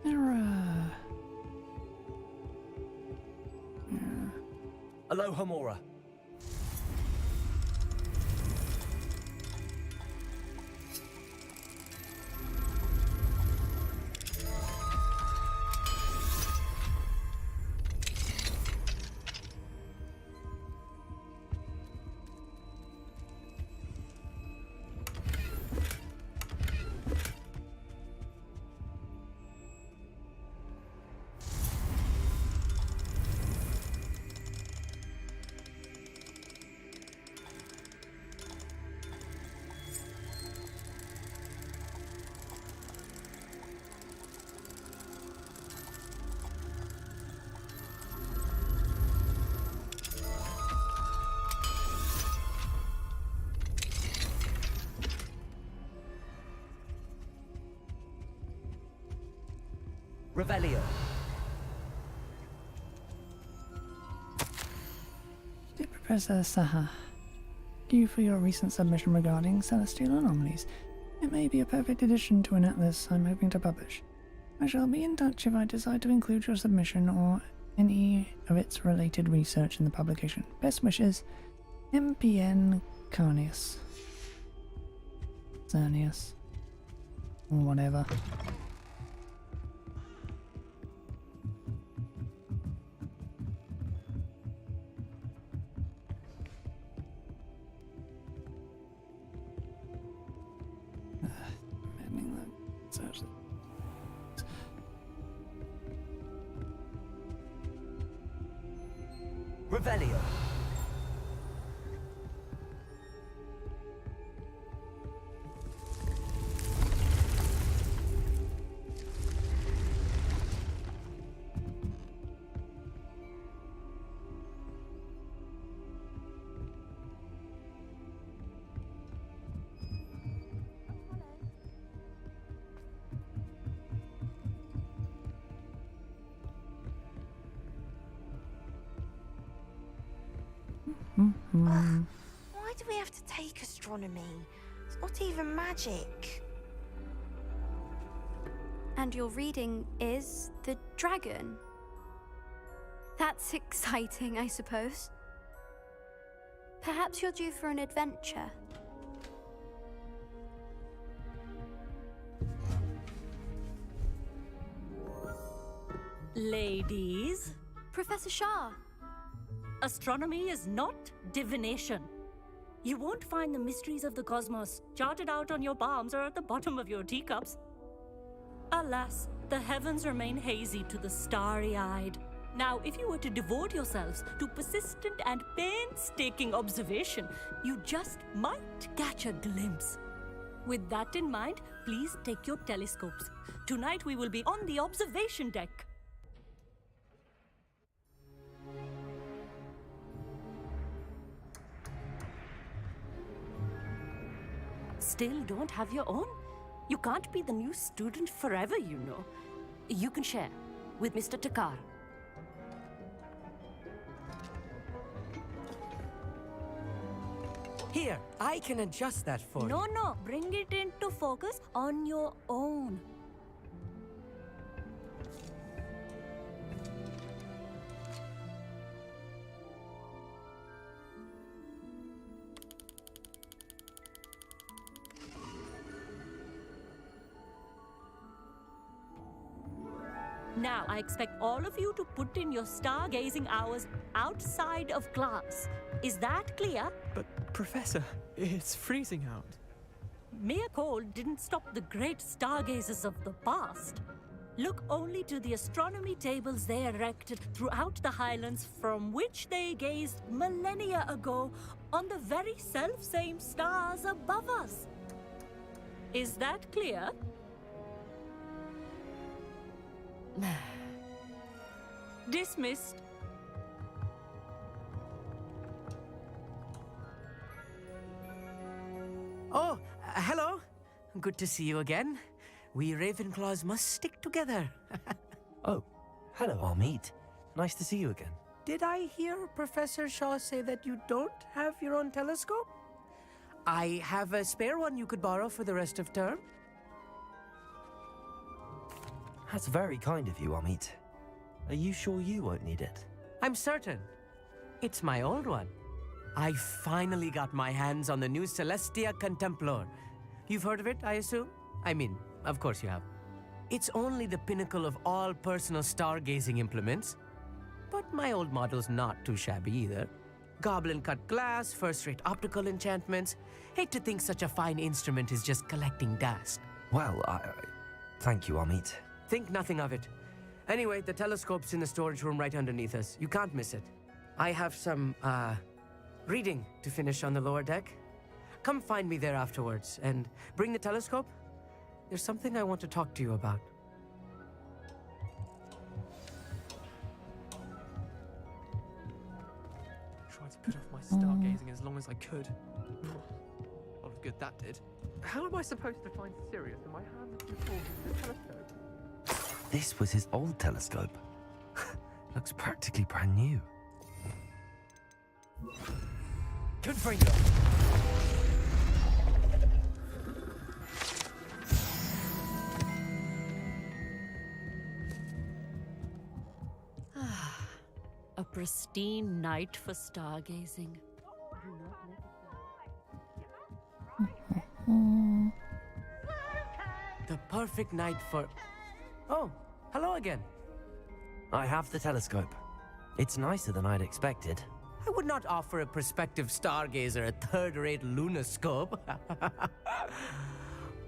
Error. Aloha, Mora. Revelio. Dear Professor Saha, thank you for your recent submission regarding celestial anomalies. It may be a perfect addition to an atlas I'm hoping to publish. I shall be in touch if I decide to include your submission or any of its related research in the publication. Best wishes, MPN Carnius. Cernius. Or whatever. Revelio. Why do we have to take astronomy? It's not even magic. And your reading is the dragon. That's exciting, I suppose. Perhaps you're due for an adventure. Ladies. Professor Shah. Astronomy is not divination. You won't find the mysteries of the cosmos charted out on your palms or at the bottom of your teacups. Alas, the heavens remain hazy to the starry-eyed. Now, if you were to devote yourselves to persistent and painstaking observation, you just might catch a glimpse. With that in mind, please take your telescopes. Tonight we will be on the observation deck. Still don't have your own? You can't be the new student forever, you know. You can share with Mr. Takar. Here, I can adjust that for you. No, bring it into focus on your own. Now, I expect all of you to put in your stargazing hours outside of class. Is that clear? But, Professor, it's freezing out. Mere cold didn't stop the great stargazers of the past. Look only to the astronomy tables they erected throughout the highlands from which they gazed millennia ago on the very self-same stars above us. Is that clear? Dismissed. Oh, hello. Good to see you again. We Ravenclaws must stick together. Oh, hello, Armeet. Nice to see you again. Did I hear Professor Shaw say that you don't have your own telescope? I have a spare one you could borrow for the rest of term. That's very kind of you, Amit. Are you sure you won't need it? I'm certain. It's my old one. I finally got my hands on the new Celestia Contemplar. You've heard of it, I assume? I mean, of course you have. It's only the pinnacle of all personal stargazing implements. But my old model's not too shabby either. Goblin-cut glass, first-rate optical enchantments. Hate to think such a fine instrument is just collecting dust. Well, thank you, Amit. Think nothing of it. Anyway, the telescope's in the storage room right underneath us. You can't miss it. I have some, reading to finish on the lower deck. Come find me there afterwards, and bring the telescope. There's something I want to talk to you about. Tried to put off my stargazing as long as I could. A lot of good that did. How am I supposed to find Sirius when my hands are too full with the telescope? This was his old telescope. Looks practically brand new. Confringo! A pristine night for stargazing. The perfect night for... Oh, hello again. I have the telescope. It's nicer than I'd expected. I would not offer a prospective stargazer a third-rate lunoscope.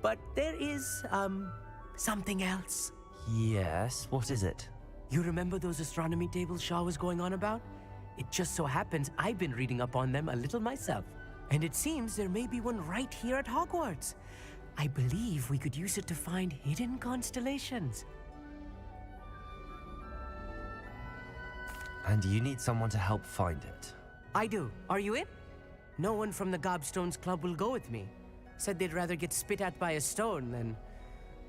But there is, something else. Yes, what is it? You remember those astronomy tables Shaw was going on about? It just so happens I've been reading up on them a little myself. And it seems there may be one right here at Hogwarts. I believe we could use it to find hidden constellations. And you need someone to help find it. I do. Are you in? No one from the Gobstones Club will go with me. Said they'd rather get spit at by a stone than...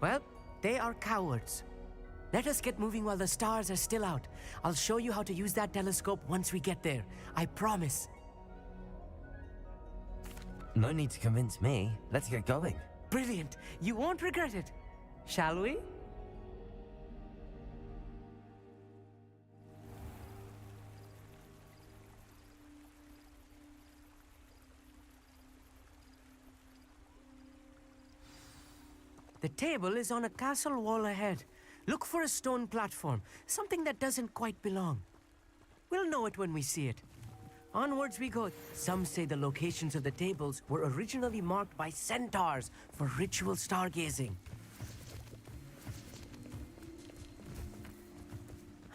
Well, they are cowards. Let us get moving while the stars are still out. I'll show you how to use that telescope once we get there. I promise. No need to convince me. Let's get going. Brilliant. You won't regret it. Shall we? The table is on a castle wall ahead. Look for a stone platform, something that doesn't quite belong. We'll know it when we see it. Onwards we go. Some say the locations of the tables were originally marked by centaurs for ritual stargazing.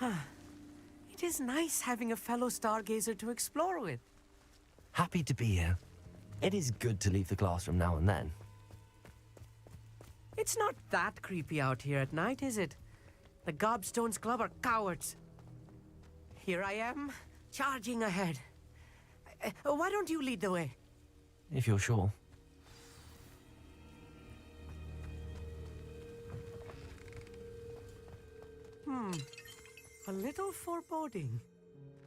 It is nice having a fellow stargazer to explore with. Happy to be here. It is good to leave the classroom now and then. It's not that creepy out here at night, is it? The Gobstones Club are cowards. Here I am, charging ahead. Why don't you lead the way? If you're sure. A little foreboding.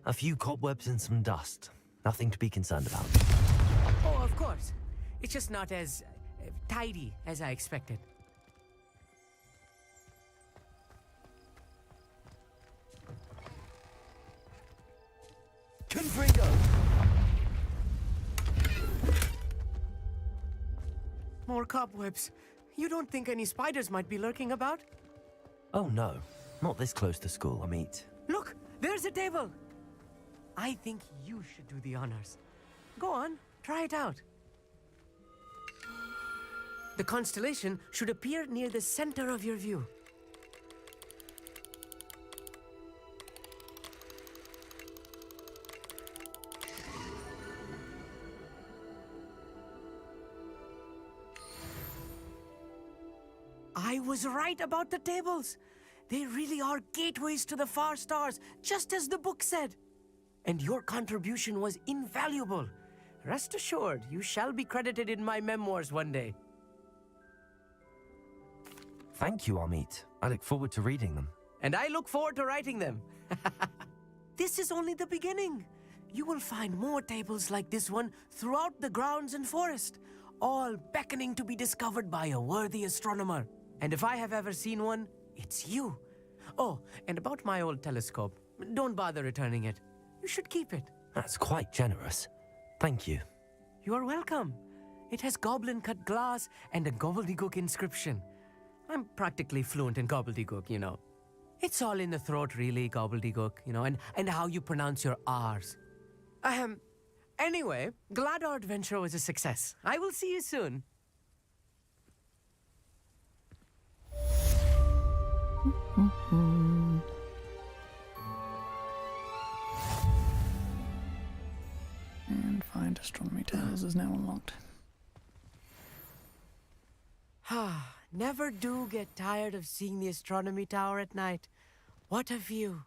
A few cobwebs and some dust. Nothing to be concerned about. Oh, of course. It's just not as tidy as I expected. Confringo! More cobwebs. You don't think any spiders might be lurking about? Oh no, not this close to school, Amit. Look, there's a table. I think you should do the honors. Go on, try it out. The constellation should appear near the center of your view. I was right about the tables. They really are gateways to the far stars, just as the book said. And your contribution was invaluable. Rest assured, you shall be credited in my memoirs one day. Thank you, Amit. I look forward to reading them. And I look forward to writing them. This is only the beginning. you will find more tables like this one throughout the grounds and forest, all beckoning to be discovered by a worthy astronomer. And if I have ever seen one, it's you. Oh, and about my old telescope, don't bother returning it. You should keep it. That's quite generous. Thank you. You are welcome. It has goblin-cut glass and a gobbledygook inscription. I'm practically fluent in gobbledygook, you know. It's all in the throat, really, gobbledygook, you know, and how you pronounce your R's. Anyway, glad our adventure was a success. I will see you soon. And find astronomy tales is now unlocked. Never do get tired of seeing the astronomy tower at night. What a view.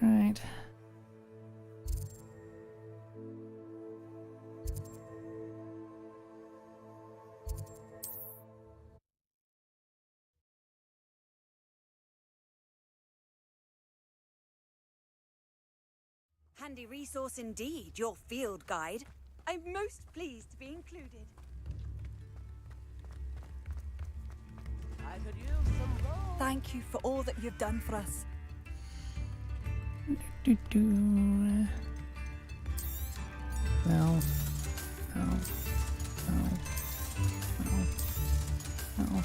Right. Handy resource indeed, your field guide. I'm most pleased to be included. I could use some rope. Thank you for all that you've done for us. No. No. No. No. No.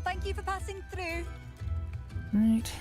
Thank you for passing through. Right.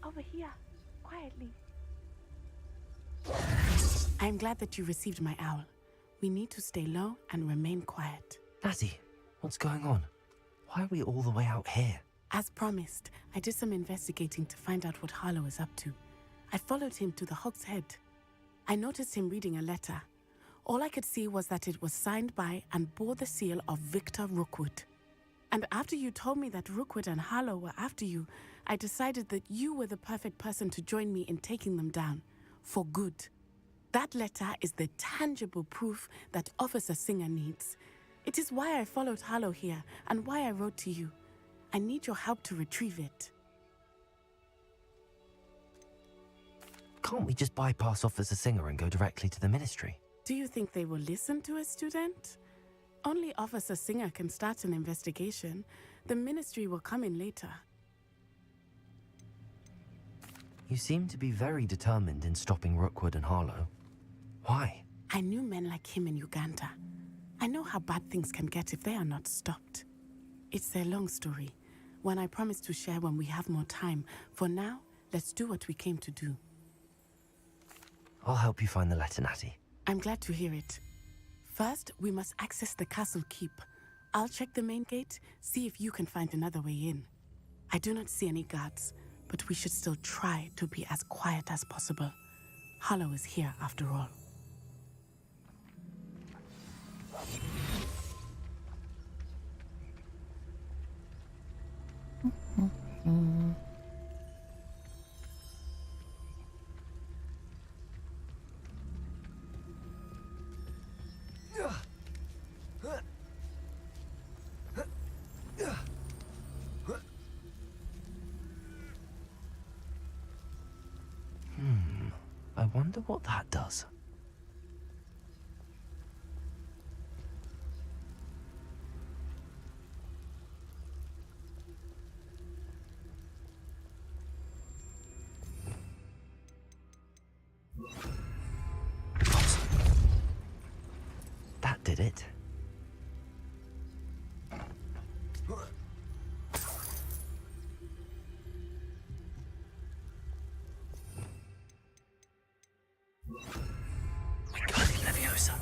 Over here, quietly. I'm glad that you received my owl. We need to stay low and remain quiet. Natty, what's going on? Why are we all the way out here? As promised, I did some investigating to find out what Harlow is up to. I followed him to the Hog's Head. I noticed him reading a letter. All I could see was that it was signed by and bore the seal of Victor Rookwood. And after you told me that Rookwood and Harlow were after you, I decided that you were the perfect person to join me in taking them down. For good. That letter is the tangible proof that Officer Singer needs. It is why I followed Harlow here and why I wrote to you. I need your help to retrieve it. Can't we just bypass Officer Singer and go directly to the Ministry? Do you think they will listen to a student? Only Officer Singer can start an investigation. The Ministry will come in later. You seem to be very determined in stopping Rookwood and Harlow. Why? I knew men like him in Uganda. I know how bad things can get if they are not stopped. It's a long story, one I promise to share when we have more time. For now, let's do what we came to do. I'll help you find the letter, Natty. I'm glad to hear it. First, we must access the castle keep. I'll check the main gate, see if you can find another way in. I do not see any guards, but we should still try to be as quiet as possible. Harlow is here after all. Wonder what that does. That did it. Wingardium Leviosa.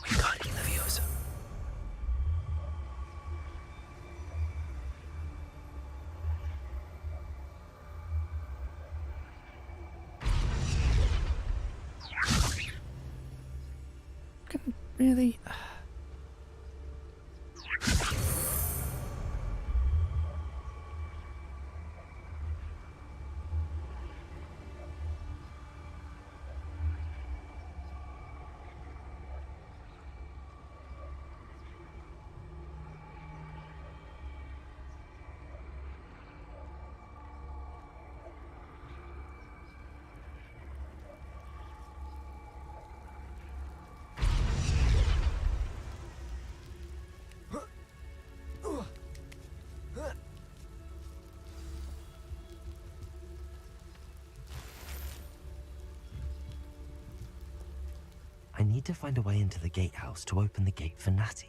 Wingardium Leviosa. Can really. I need to find a way into the gatehouse to open the gate for Natty.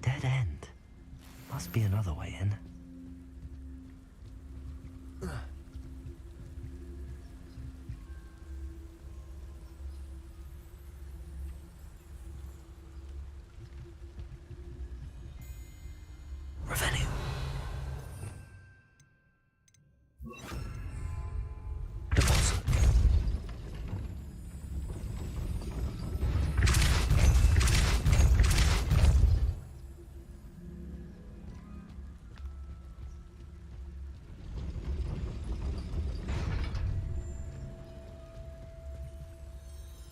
Dead end. Must be another way in. Revenue. Deposit.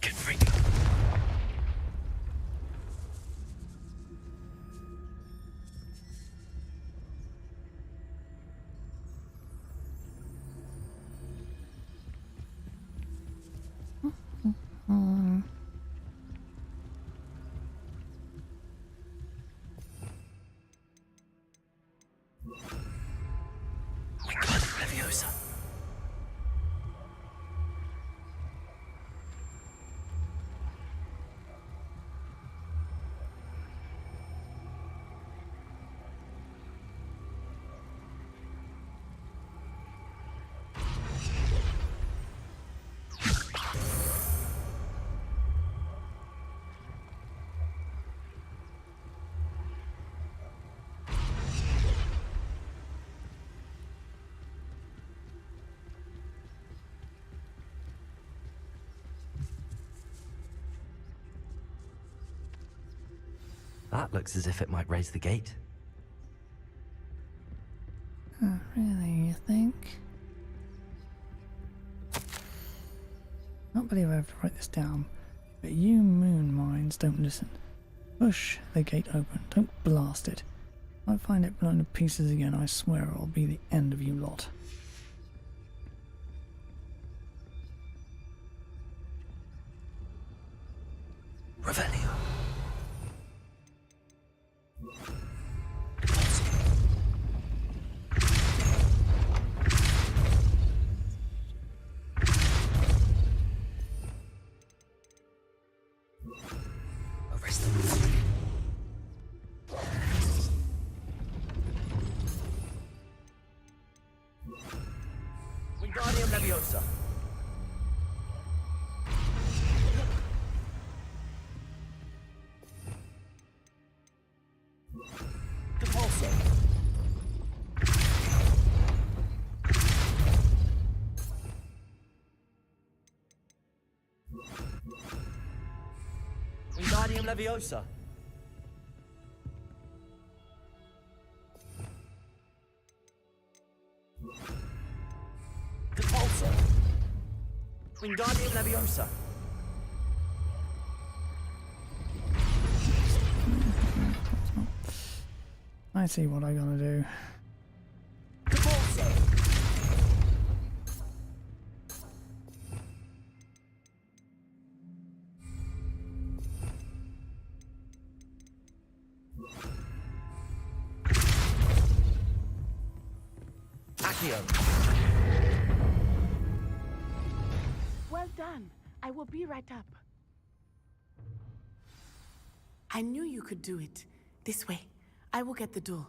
Configure. Wingardium Leviosa. That looks as if it might raise the gate. Really, you think? Can't believe I have to write this down, but you moon minds don't listen. Push the gate open, don't blast it. If I find it blown to pieces again, I swear it'll be the end of you lot. Revenue. Arrest them. Leviosa. Depulso. Wingardium Leviosa. Depulso. Wingardium Leviosa. I see what I gotta do. Depulso. Accio. Well done. I will be right up. I knew you could do it. This way. I will get the door.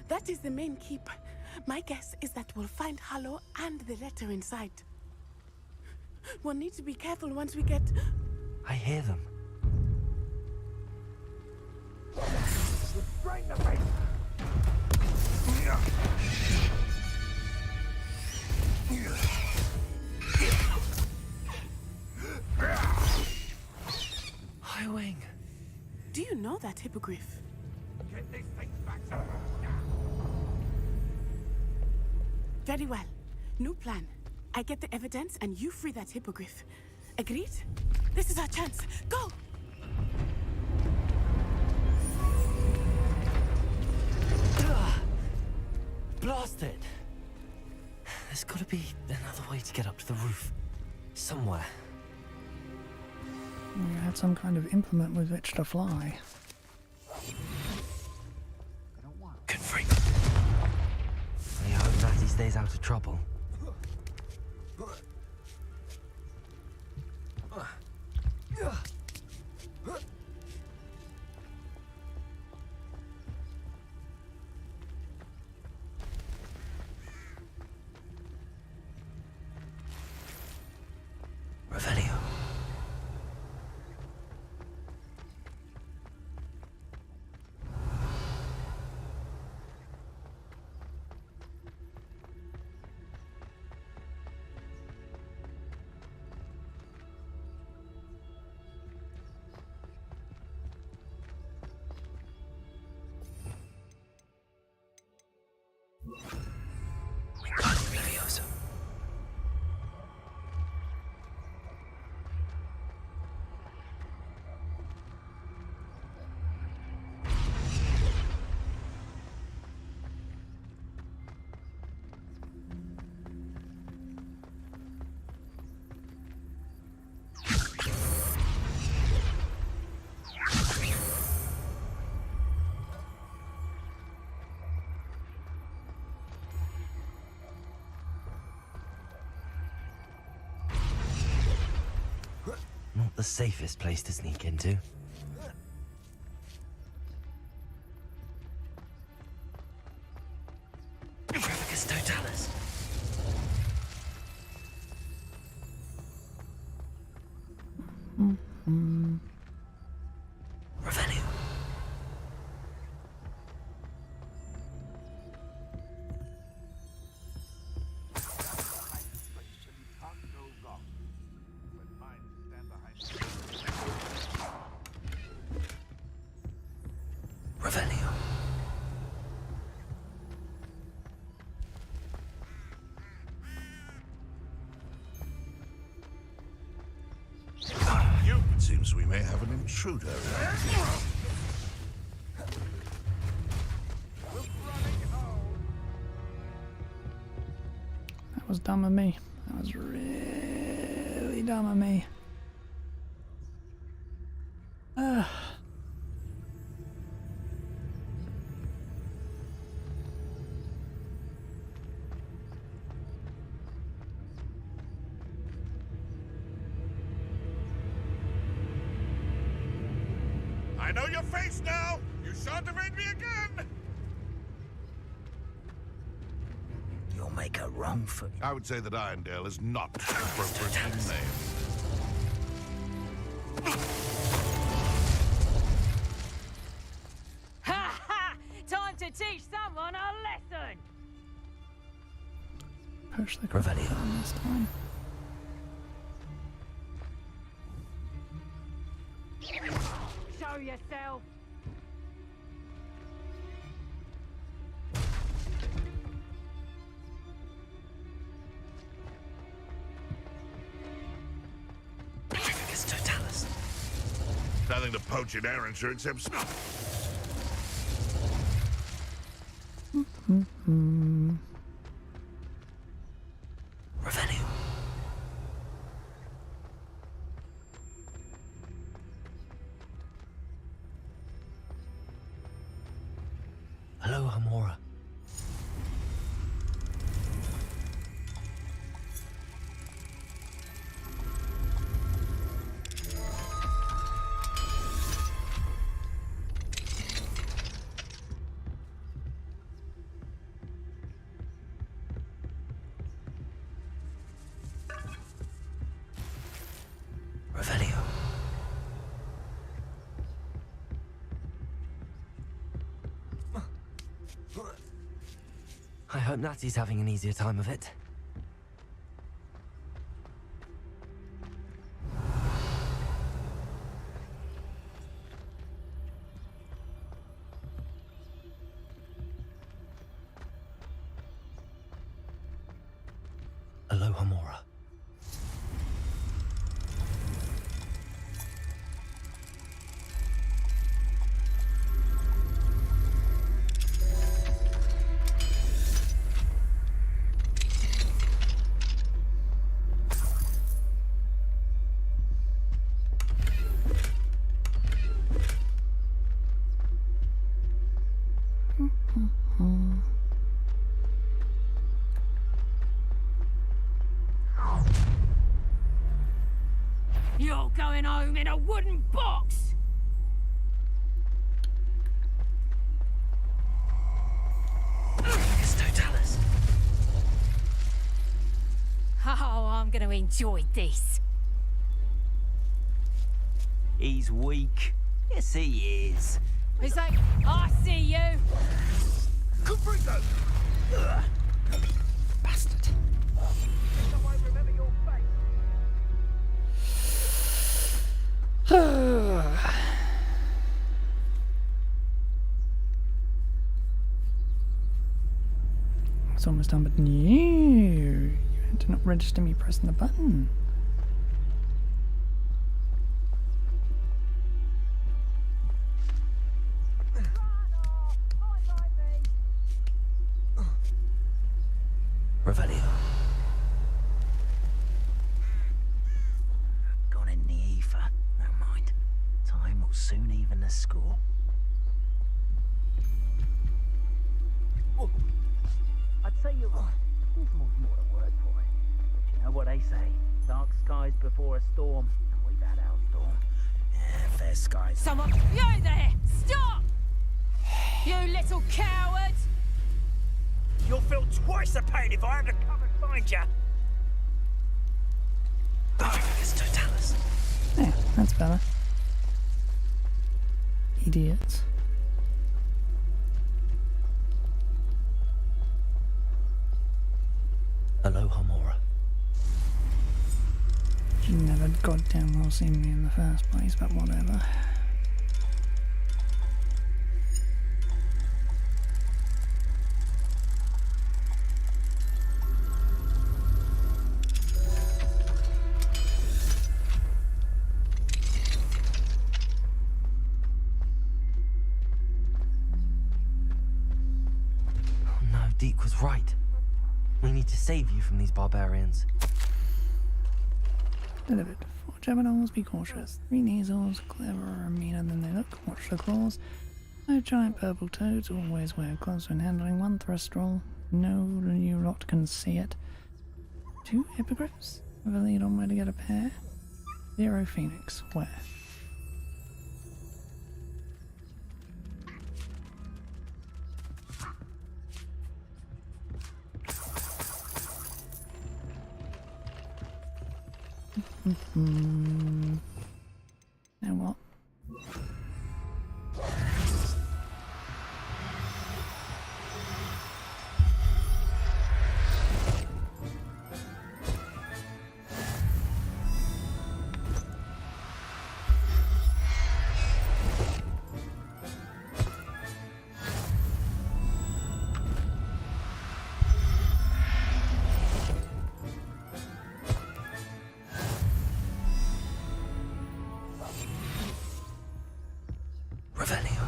That is the main keep. My guess is that we'll find Harlow and the letter inside. We'll need to be careful once we get... I hear them. Restrain the beast! Highwing. Do you know that hippogriff? Get these things back to Very well. New plan. I get the evidence and you free that hippogriff. Agreed? This is our chance. Go! Blasted! There's gotta be another way to get up to the roof. Somewhere. You had some kind of implement with which to fly. Good freak. I hope Natty stays out of trouble. Revelio. Wingardium Leviosa. Not the safest place to sneak into. Revicus Totalis. Revelio. Revelio. It seems we may have an intruder. That was dumb of me. That was really dumb of me. I know your face now! You shan't evade me again! You'll make a wrong for... I would say that Irondale is not appropriately named. Ha ha! Time to teach someone a lesson! Push the Revelio. button this time. Show yourself! Totalis. Nothing to poach in Arrowshire except snuff. Revelio. Hello, Hamora. Revelio. I hope Natty's having an easier time of it. Aloha Mora. You're going home in a wooden box! Totalis. Oh, I'm gonna enjoy this. He's weak. Yes, he is. He's like, I see you! Caprito! Bastard. It's almost done, but you had to not register me pressing the button. Revelio. Gone in the ether. Never mind. Time will soon even the score. Oh. I'd say you're right. Dismal's more a word for it. But you know what they say? Dark skies before a storm. And we've had our storm. Yeah, fair skies. Someone, you there! Stop! You little coward! You'll feel twice the pain if I have to come and find you. Totalis. Yeah, that's better. Idiots. Aloha Mora. You never goddamn well seen me in the first place, but whatever. Deke was right. We need to save you from these barbarians. Delivered. 4 Geminoles, be cautious. 3 Neasels, cleverer and meaner than they look. Watch the claws. 5 giant purple toads, always wear gloves when handling. 1 Thrustrel. No new lot can see it. 2 Hippogriffs. Have a lead on where to get a pair. 0 Phoenix. Where? Now what? Revelio.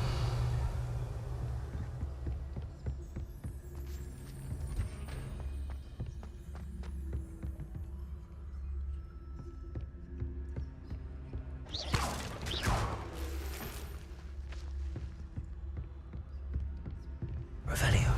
Revelio.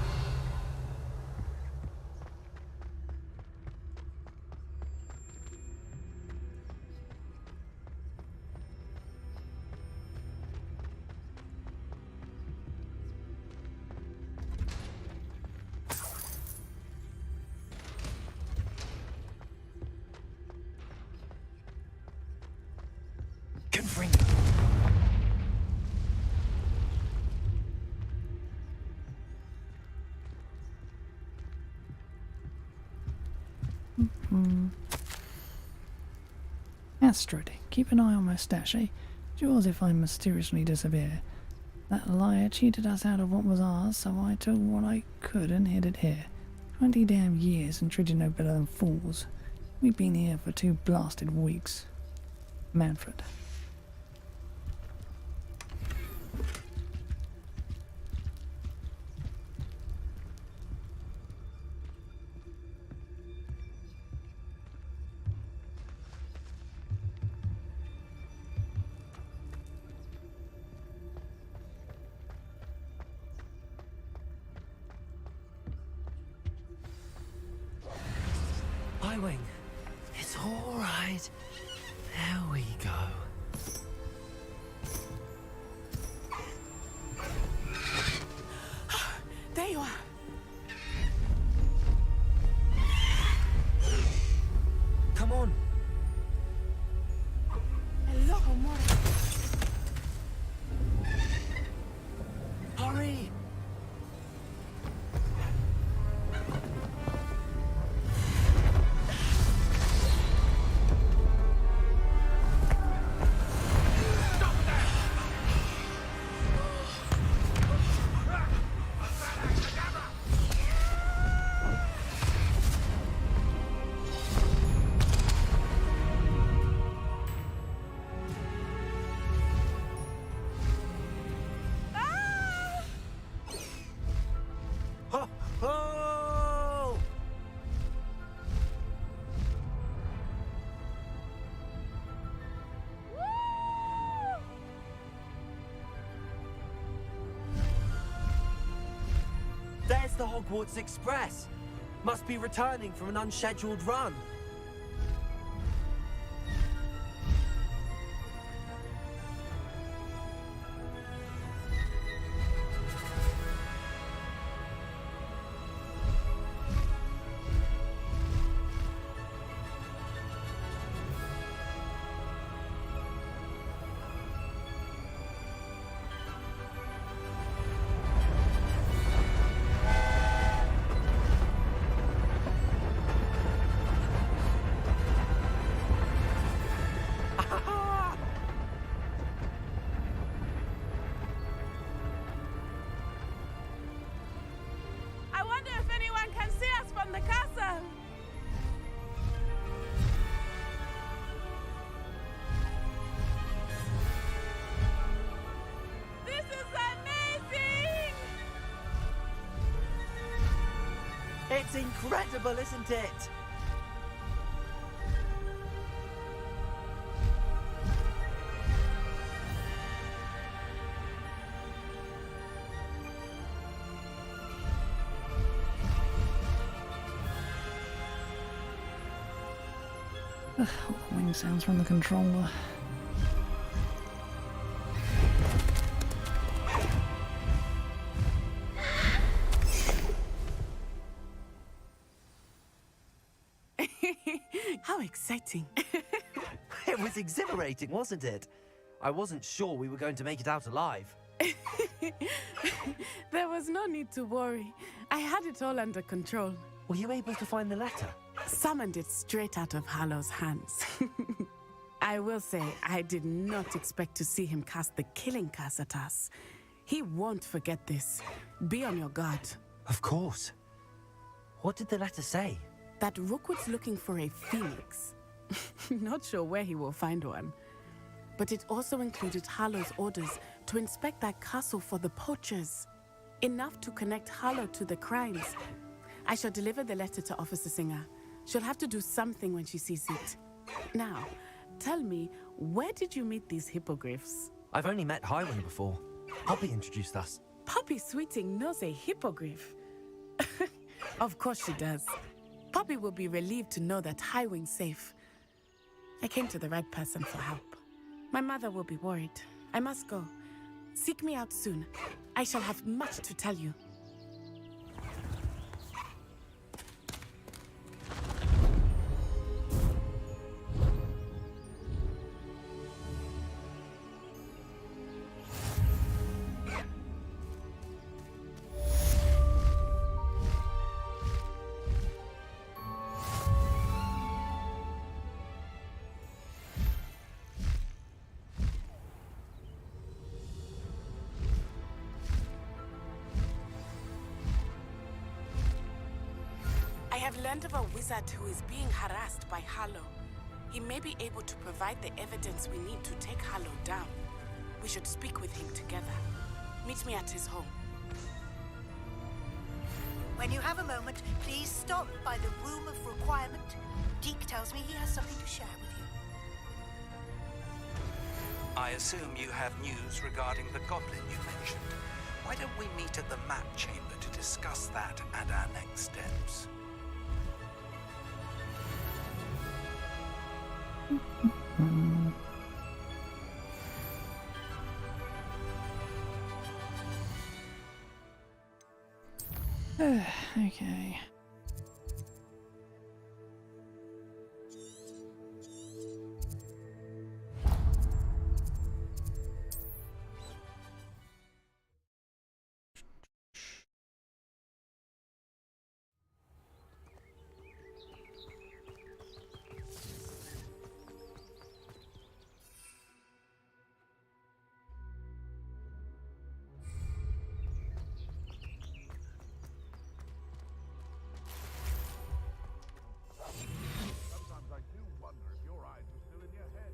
Confringo. Astrid, keep an eye on my stash, eh? Yours if I mysteriously disappear. That liar cheated us out of what was ours, so I took what I could and hid it here. 20 damn years and treated no better than fools. We've been here for 2 blasted weeks. Manfred. Wing. It's all right. There we go. There you are. Come on. Hello, amore. Hurry. There's the Hogwarts Express. Must be returning from an unscheduled run. I wonder if anyone can see us from the castle. This is amazing! It's incredible, isn't it? All the wing sounds from the controller. How exciting. was exhilarating, wasn't it? I wasn't sure we were going to make it out alive. There was no need to worry. I had it all under control. Were you able to find the letter? Summoned it straight out of Harlow's hands. I will say, I did not expect to see him cast the killing curse at us. He won't forget this. Be on your guard. Of course. What did the letter say? That Rookwood's looking for a phoenix. Not sure where he will find one. But it also included Harlow's orders to inspect that castle for the poachers. Enough to connect Harlow to the crimes. I shall deliver the letter to Officer Singer. She'll have to do something when she sees it. Now, tell me, where did you meet these hippogriffs? I've only met Highwing before. Poppy introduced us. Poppy Sweeting knows a hippogriff. Of course she does. Poppy will be relieved to know that Highwing's safe. I came to the right person for help. My mother will be worried. I must go. Seek me out soon. I shall have much to tell you. I have learned of a wizard who is being harassed by Harlow. He may be able to provide the evidence we need to take Harlow down. We should speak with him together. Meet me at his home. When you have a moment, please stop by the Room of Requirement. Deke tells me he has something to share with you. I assume you have news regarding the goblin you mentioned. Why don't we meet at the map chamber to discuss that and our next steps? Okay. Sometimes I do wonder if your eyes are still in your head.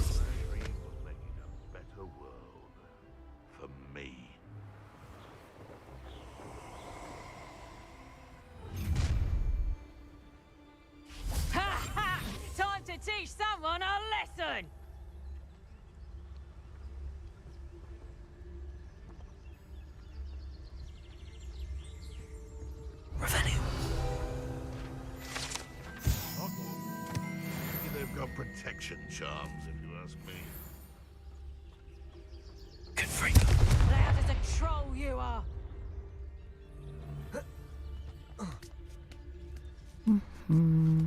My dream was making a better world for me. Ha ha! Time to teach someone a lesson! Maybe they've got protection charms, if you ask me. Loud as a troll you are! Hmm.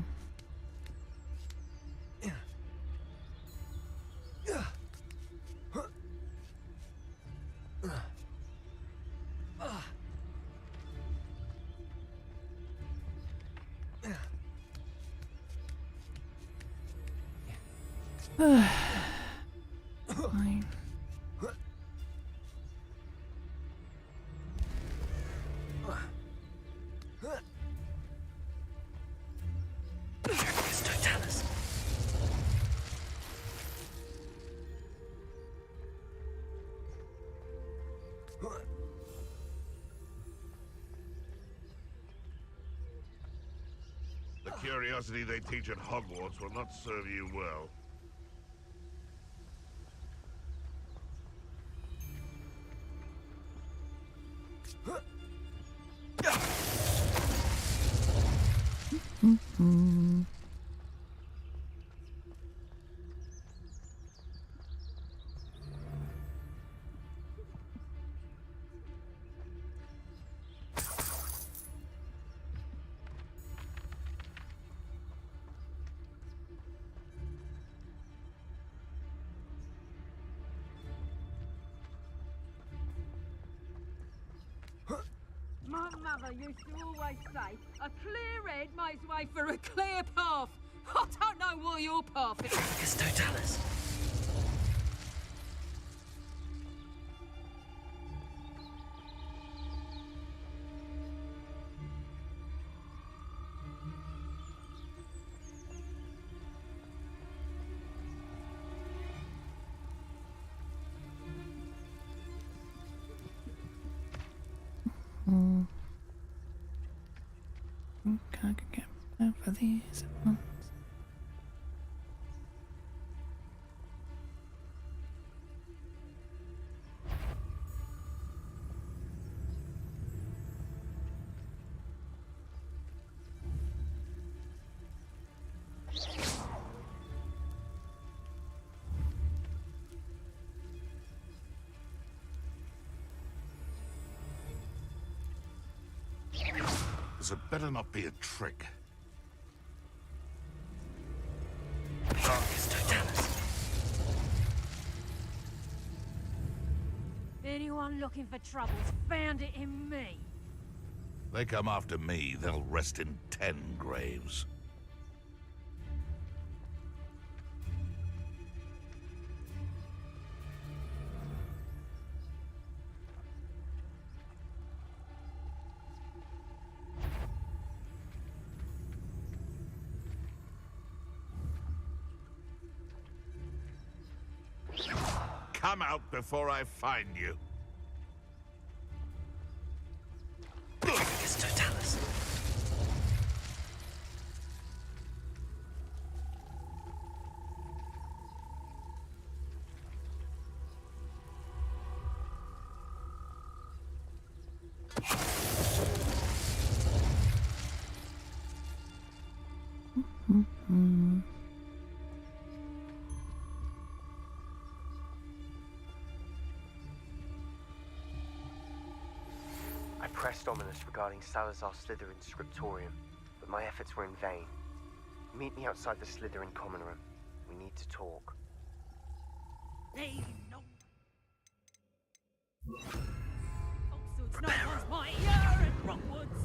Fine. The curiosity they teach at Hogwarts will not serve you well. Mm-hmm. My mother used to always say, a clear head makes way for a clear path. I don't know what your path is. Tracus totalis. Okay, I can get over these at once. This had better not be a trick. Tracus totalis. Anyone looking for troubles found it in me. They come after me, they'll rest in 10 graves. Come out before I find you. Tracus totalis. Mm-hmm. I pressed ominous regarding Salazar Slytherin's scriptorium, but my efforts were in vain. Meet me outside the Slytherin common room. We need to talk. They know. Oxford's not one's mightier and Rockwood's.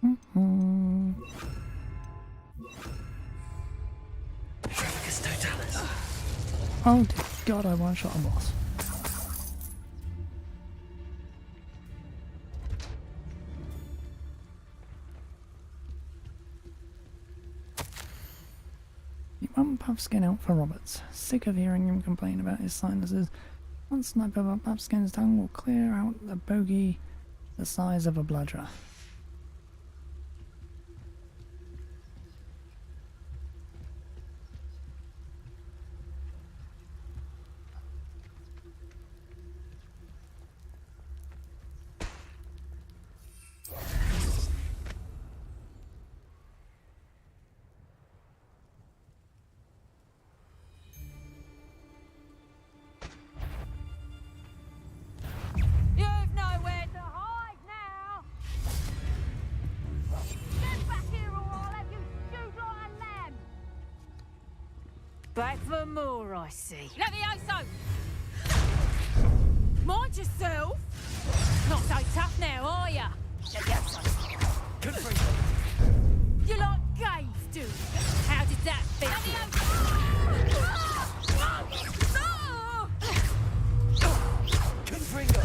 Mm-hmm. Tracus totalis. Oh dear God, I one-shot a boss. You want Puffskin out for Roberts. Sick of hearing him complain about his sinuses. One snipe of a Puffskin's tongue will clear out the bogey the size of a bludger. You've nowhere to hide now. Get back here or I'll have you stewed like a lamb. Back for more, I see. Levioso! Mind yourself! Not so tough now, are ya? Levioso. Good for you. You like gays, do you? How did that feel? Confringo.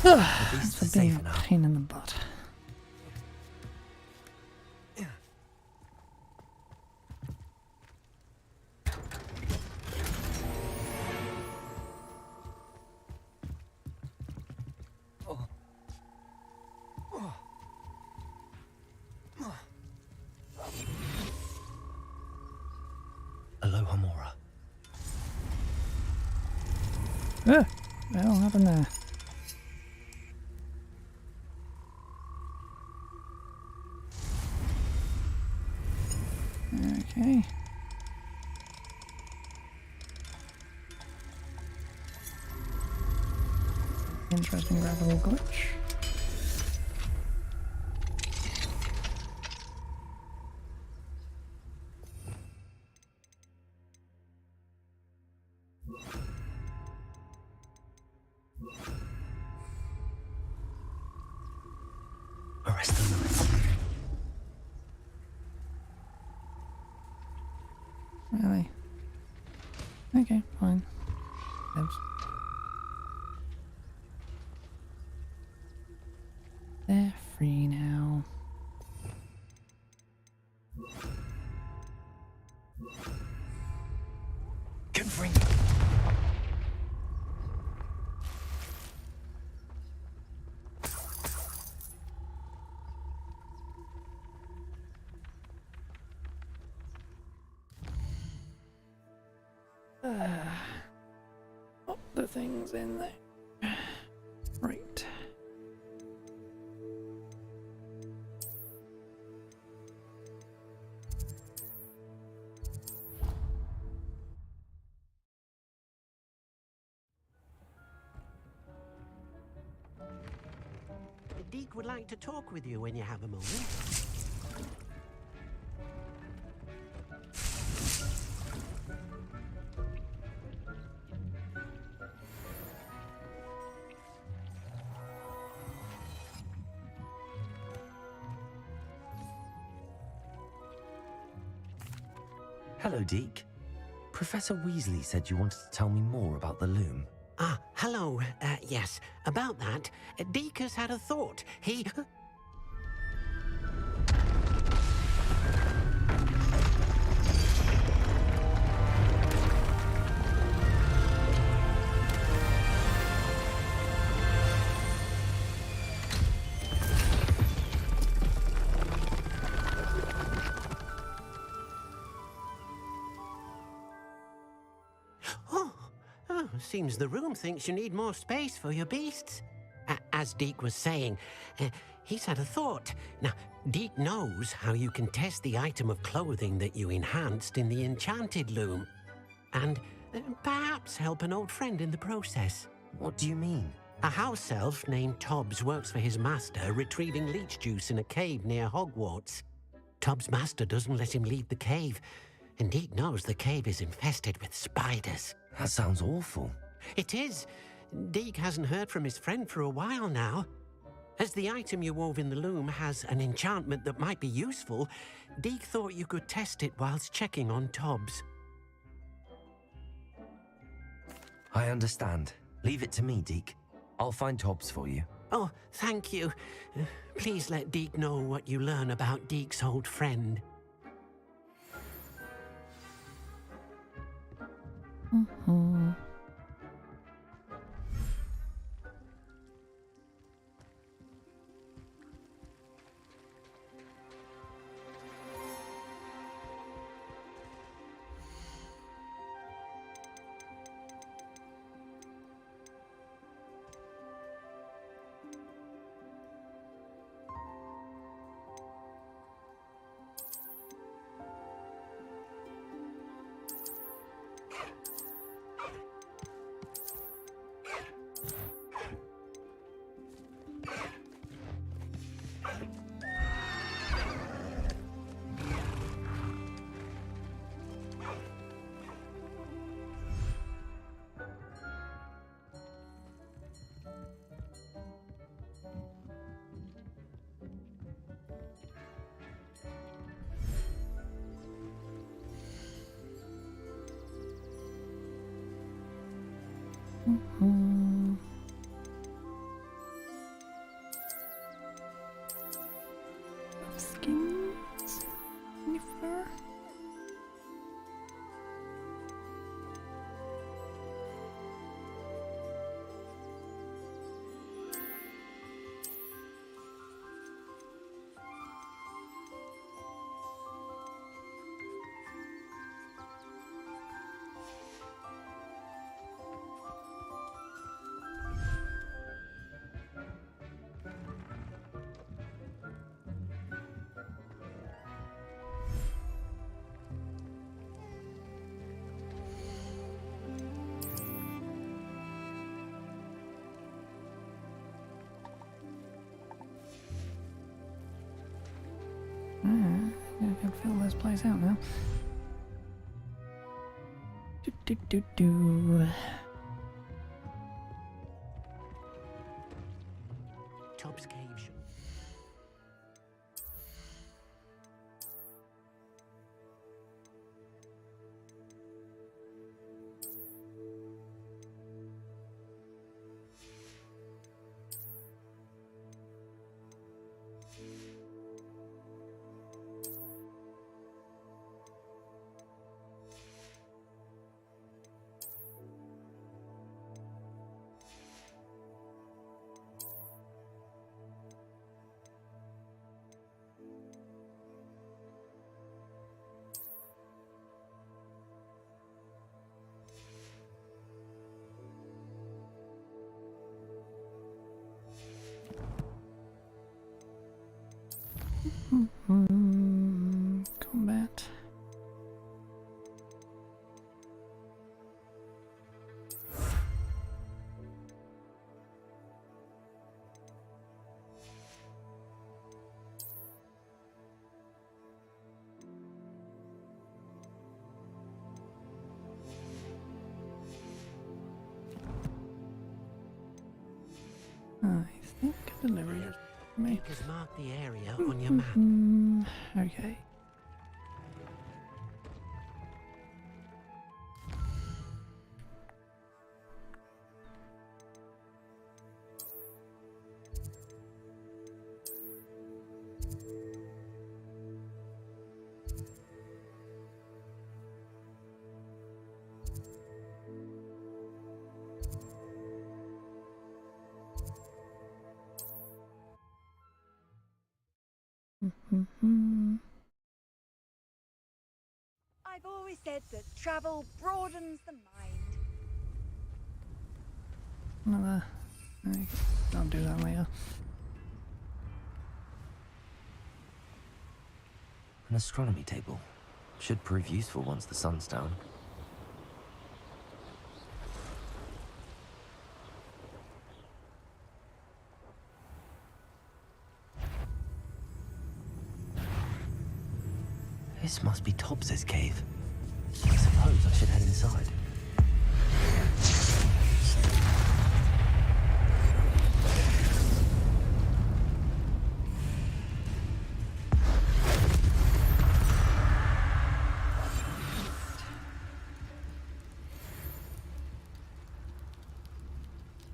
At least For we're being safe a now. pain in the butt. Aloha Mora. What the hell happened there? Okay. Interesting graphical glitch. Arrest the Lewis. Really? Okay, fine. Oops. They're free now. Confring. Put the things in there. Right. Deke would like to talk with you when you have a moment. Hello, Deke. Professor Weasley said you wanted to tell me more about the loom. Ah, hello. Yes, about that. Deke has had a thought. He... Oh, seems the room thinks you need more space for your beasts. As Deke was saying, he's had a thought. Now, Deke knows how you can test the item of clothing that you enhanced in the enchanted loom. And perhaps help an old friend in the process. What do you mean? A house elf named Tobbs works for his master, retrieving leech juice in a cave near Hogwarts. Tobbs' master doesn't let him leave the cave, and Deke knows the cave is infested with spiders. That sounds awful. It is. Deke hasn't heard from his friend for a while now. As the item you wove in the loom has an enchantment that might be useful, Deke thought you could test it whilst checking on Tobbs. I understand. Leave it to me, Deke. I'll find Tobbs for you. Oh, thank you. Please let Deke know what you learn about Deke's old friend. Mm-hmm. this place out now. Do. Top's cave. Combat. I think delivery is me. Just mark the area on your map. Okay. I've always said that travel broadens the mind. Another. I'll do that later. An astronomy table. Should prove useful once the sun's down. This must be Tobbs's cave. I suppose I should head inside.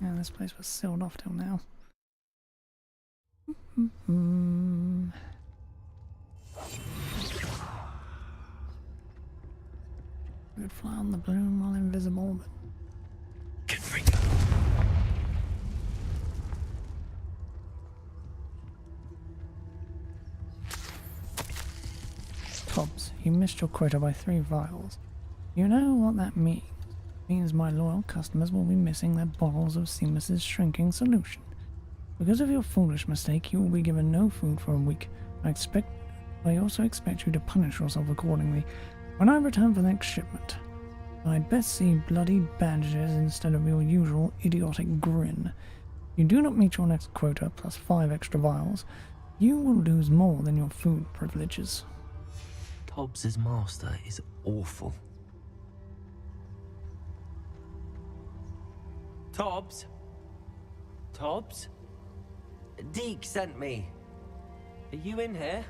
Yeah, this place was sealed off till now. We could fly on the balloon while invisible, but... Tobbs, you missed your quota by 3 vials. You know what that means. It means my loyal customers will be missing their bottles of Seamus's shrinking solution. Because of your foolish mistake, you will be given no food for a week. I also expect you to punish yourself accordingly when I return for the next shipment. I'd best see bloody bandages instead of your usual idiotic grin. If you do not meet your next quota plus 5 extra vials, you will lose more than your food privileges. Tobbs's master is awful. Tobbs? Tobbs? Deke sent me. Are you in here?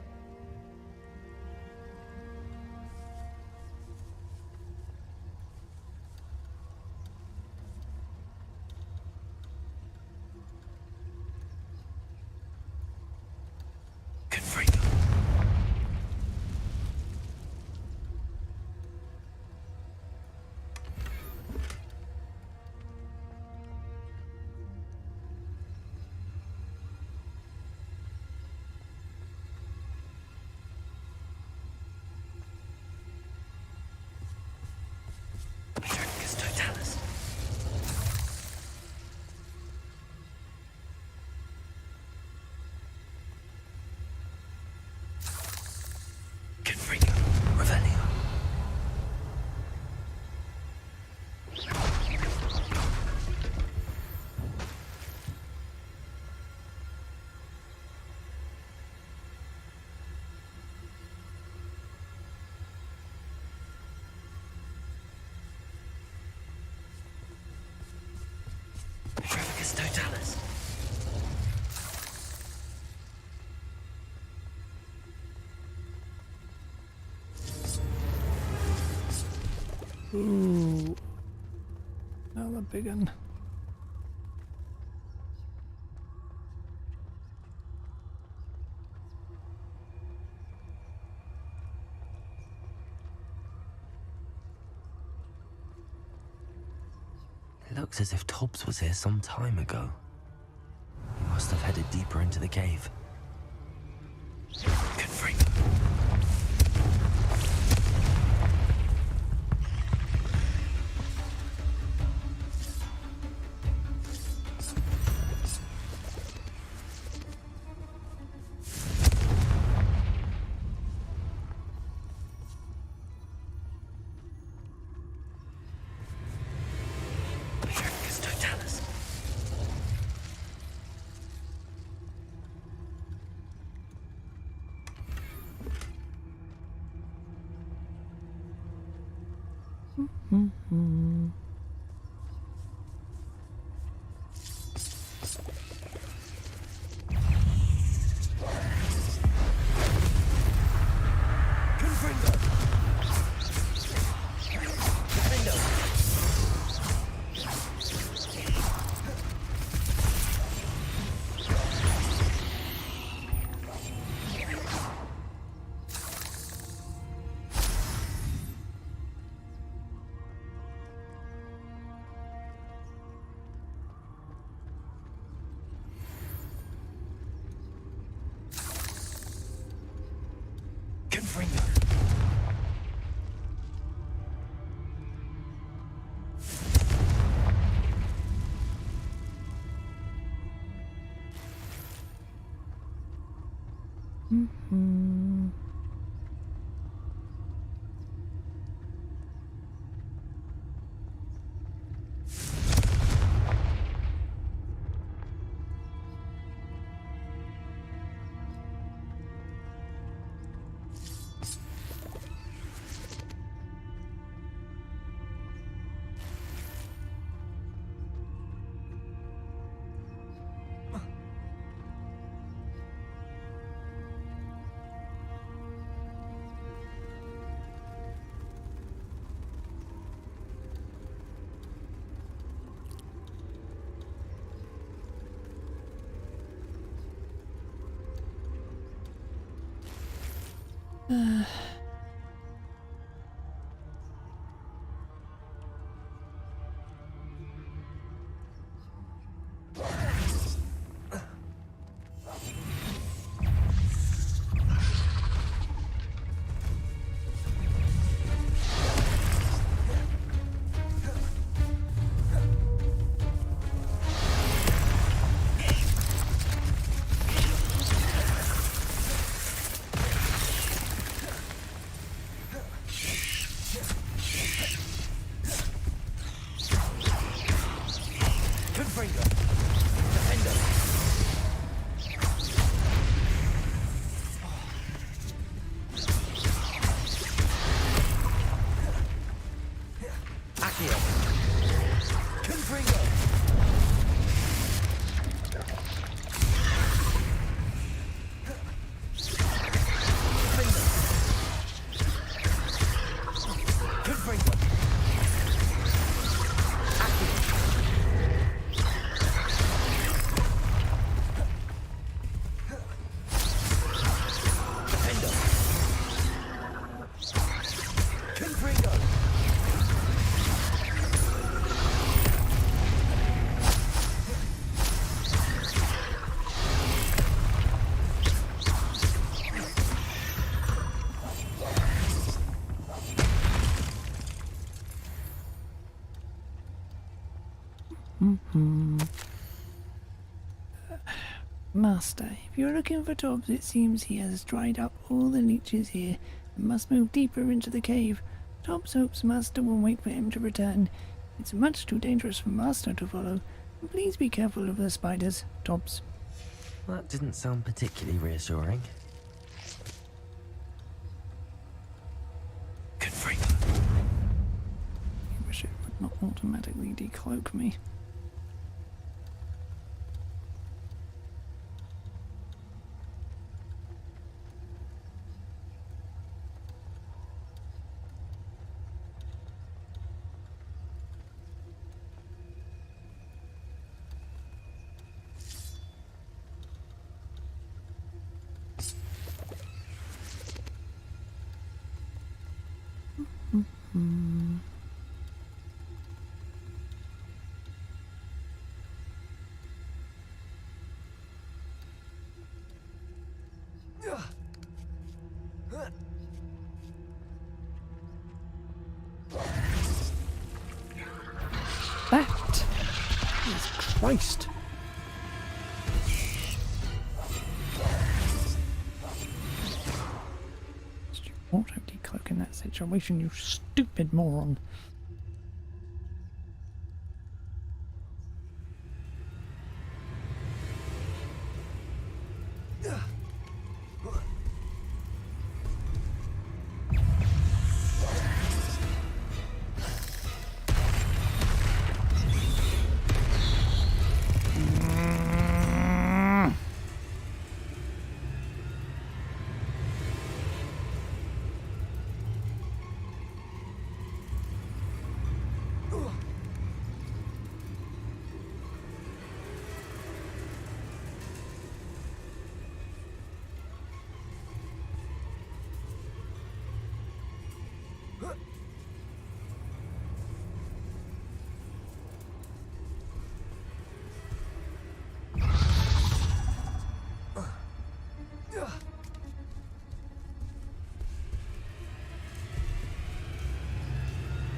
a big un. It looks as if Tobbs was here some time ago. He must have headed deeper into the cave. Confringo. Mm-hmm. Mm-hmm. Mm-hmm. Master, if you're looking for Tobbs, it seems he has dried up all the leeches here and must move deeper into the cave. Tobbs hopes Master will wait for him to return. It's much too dangerous for Master to follow. Please be careful of the spiders, Tobbs. That didn't sound particularly reassuring. Confringo. I wish it would not automatically decloak me. That! Jesus Christ! Auto decloak in that situation, you stupid moron.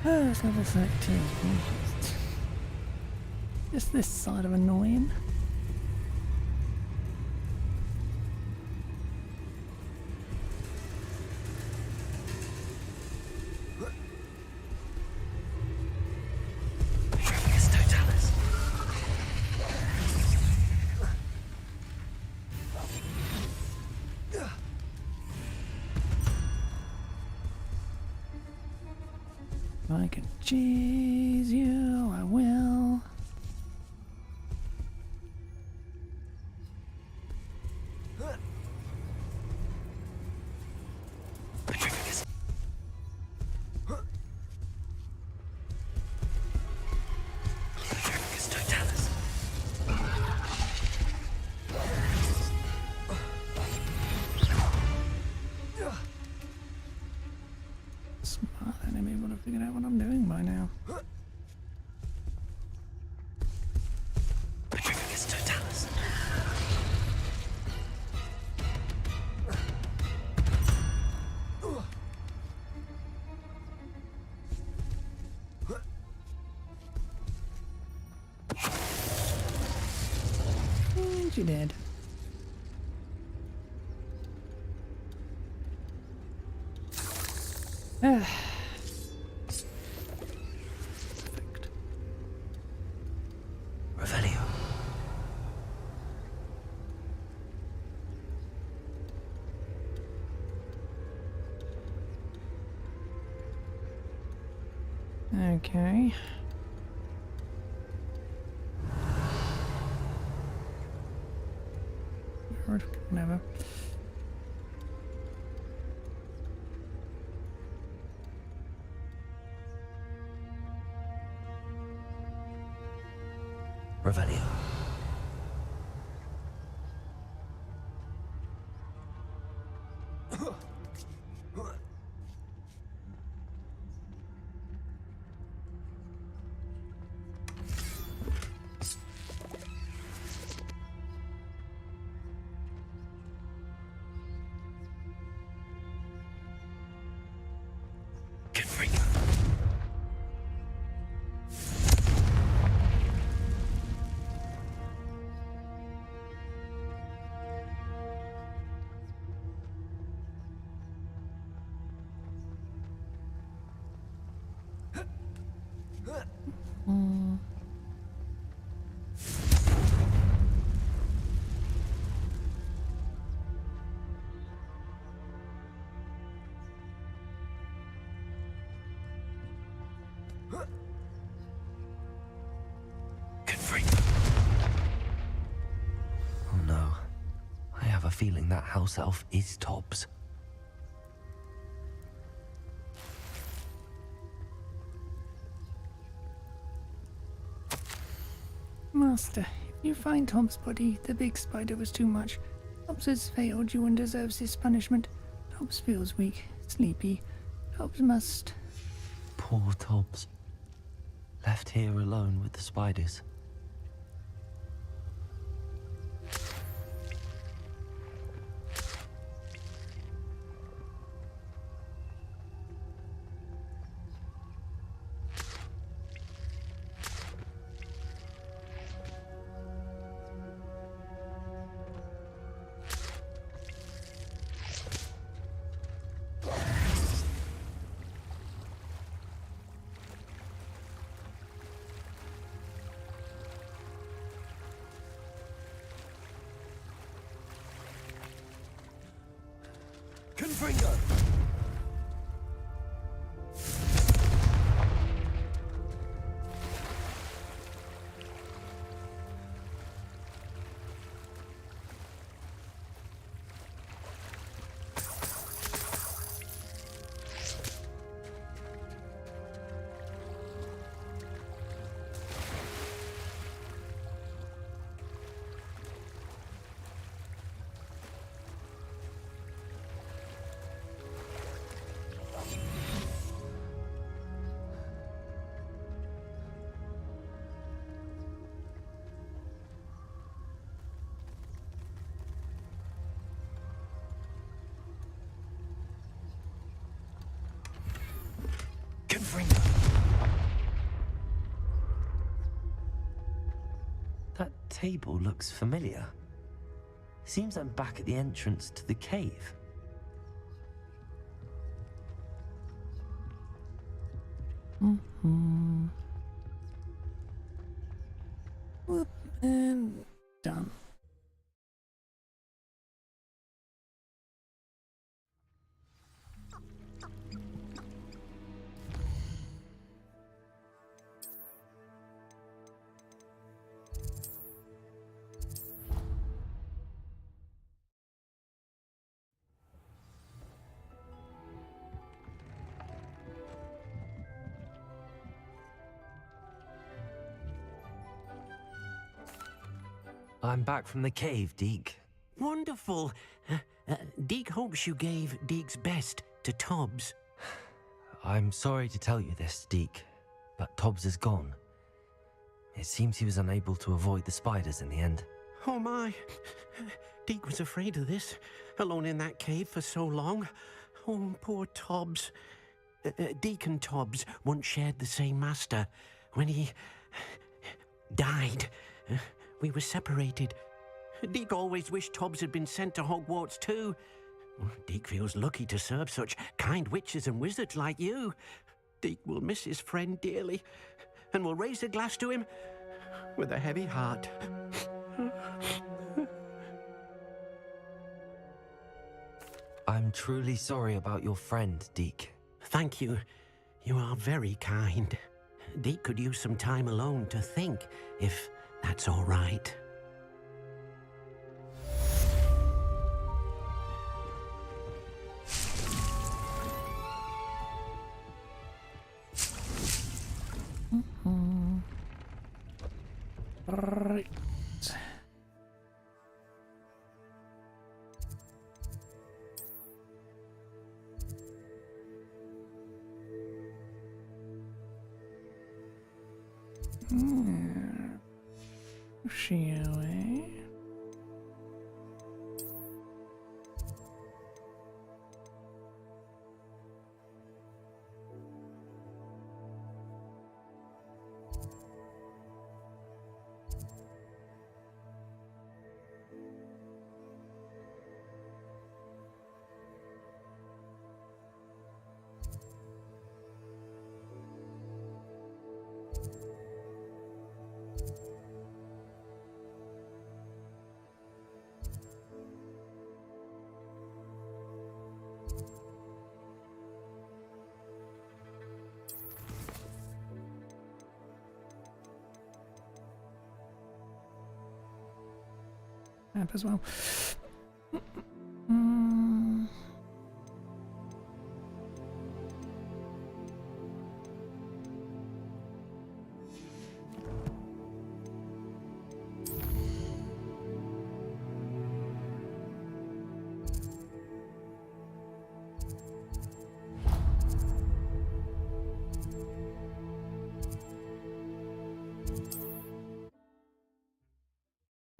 Oh, it's level 13. Just this side of annoying. I can cheese you, I will. Smart enemy would have figured out what I'm doing by now. And you did. Perfect. Revelio. Okay. Whatever. Revelio. Oh no. I have a feeling that house elf is Tobbs. Master, if you find Tom's body, the big spider was too much. Tobbs has failed you and deserves his punishment. Tobbs feels weak, sleepy. Tobbs must... Poor Tobbs. Left here alone with the spiders. Confringo! That table looks familiar. Seems I'm back at the entrance to the cave. Whoop, and done. I'm back from the cave, Deke. Wonderful. Deke hopes you gave Deke's best to Tobbs. I'm sorry to tell you this, Deke, but Tobbs is gone. It seems he was unable to avoid the spiders in the end. Oh my. Deke was afraid of this, alone in that cave for so long. Oh, poor Tobbs. Deke and Tobbs once shared the same master. When he died, we were separated. Deke always wished Tobbs had been sent to Hogwarts too. Deke feels lucky to serve such kind witches and wizards like you. Deke will miss his friend dearly, and will raise a glass to him with a heavy heart. I'm truly sorry about your friend, Deke. Thank you. You are very kind. Deke could use some time alone to think, if that's all right. Right. Shall we? Map as well.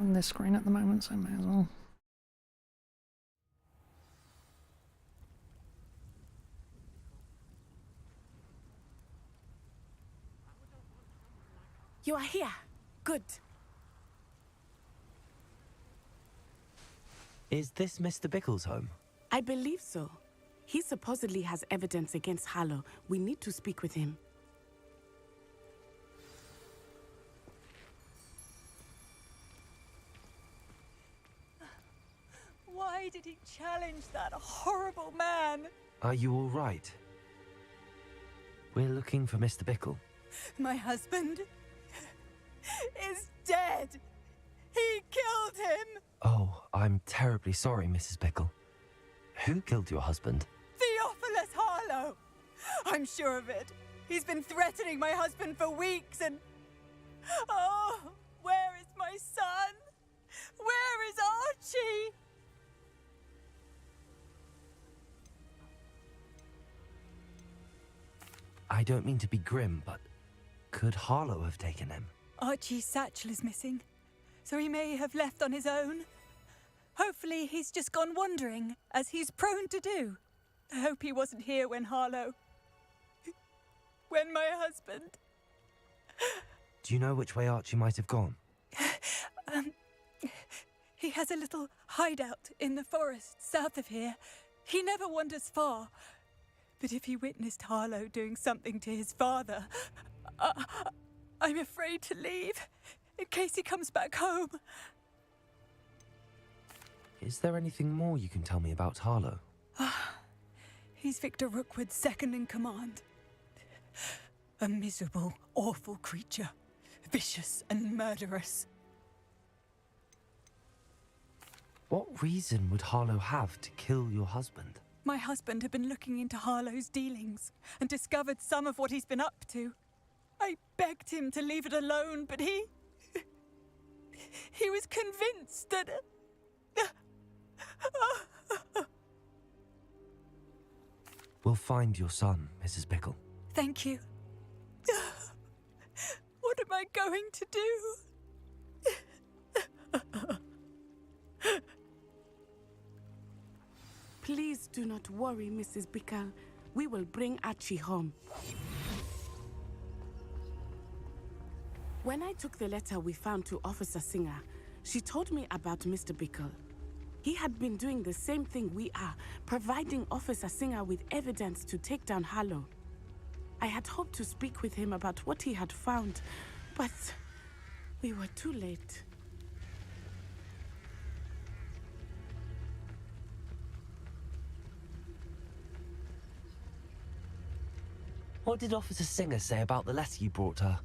on this screen at the moment, so I may as well. You are here. Good. Is this Mr. Bickle's home? I believe so. He supposedly has evidence against Harlow. We need to speak with him. Why did he challenge that horrible man? Are you all right? We're looking for Mr. Bickle. My husband is dead. He killed him. Oh, I'm terribly sorry, Mrs. Bickle. Who killed your husband? Theophilus Harlow. I'm sure of it. He's been threatening my husband for weeks and... Oh, where is my son? Where is Archie? I don't mean to be grim, but could Harlow have taken him? Archie's satchel is missing, so he may have left on his own. Hopefully he's just gone wandering, as he's prone to do. I hope he wasn't here when when my husband... Do you know which way Archie might have gone? He has a little hideout in the forest south of here. He never wanders far. But if he witnessed Harlow doing something to his father, I'm afraid to leave, in case he comes back home. Is there anything more you can tell me about Harlow? He's Victor Rookwood's second in command. A miserable, awful creature. Vicious and murderous. What reason would Harlow have to kill your husband? My husband had been looking into Harlow's dealings and discovered some of what he's been up to. I begged him to leave it alone, but he was convinced that... We'll find your son, Mrs. Bickle. Thank you. What am I going to do? Please do not worry, Mrs. Bickle. We will bring Archie home. When I took the letter we found to Officer Singer, she told me about Mr. Bickle. He had been doing the same thing we are, providing Officer Singer with evidence to take down Harlow. I had hoped to speak with him about what he had found, but we were too late. What did Officer Singer say about the letter you brought her?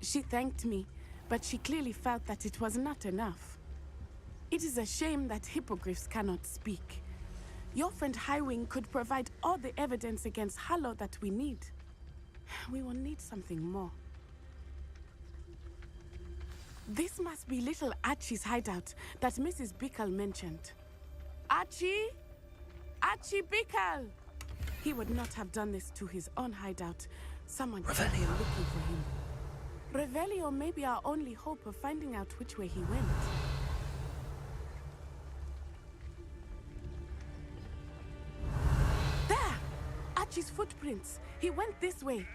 She thanked me, but she clearly felt that it was not enough. It is a shame that hippogriffs cannot speak. Your friend Highwing could provide all the evidence against Harlow that we need. We will need something more. This must be little Archie's hideout that Mrs. Bickle mentioned. Archie? Archie Bickle! He would not have done this to his own hideout. Someone could be looking for him. Revelio may be our only hope of finding out which way he went. There! Archie's footprints. He went this way.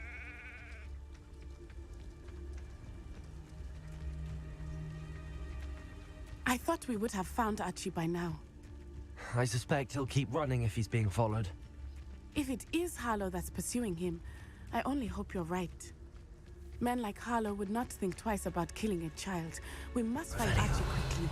I thought we would have found Archie by now. I suspect he'll keep running if he's being followed. If it is Harlow that's pursuing him, I only hope you're right. Men like Harlow would not think twice about killing a child. We must find Archie quickly.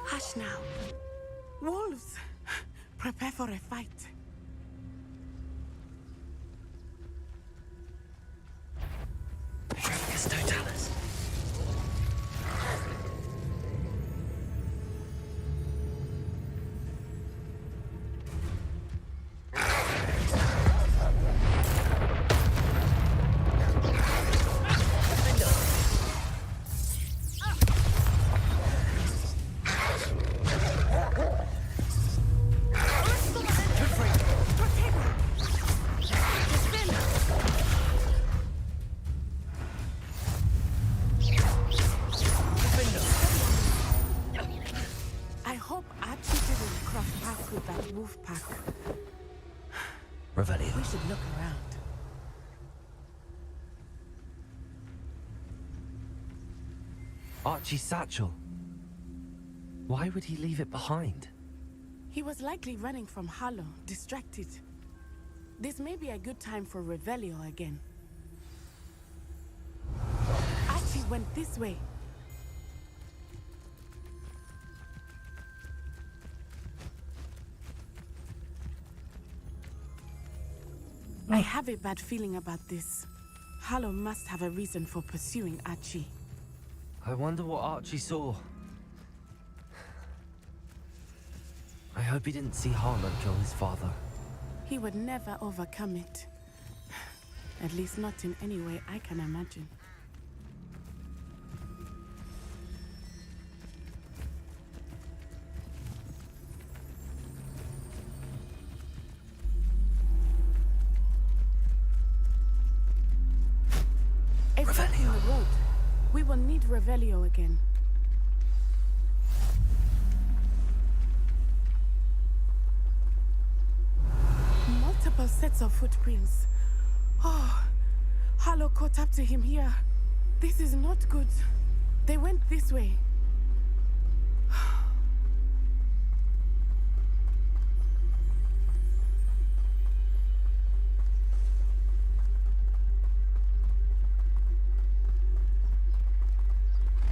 Hush now. Wolves! Prepare for a fight. Totalis. with that wolf pack. Revelio. We should look around. Archie's satchel. Why would he leave it behind? He was likely running from Harlow, distracted. This may be a good time for Revelio again. Archie went this way. I have a bad feeling about this. Harlow must have a reason for pursuing Archie. I wonder what Archie saw. I hope he didn't see Harlow kill his father. He would never overcome it. At least not in any way I can imagine. It's blocking the road. We will need Revelio again. Multiple sets of footprints. Oh, Harlow caught up to him here. This is not good. They went this way.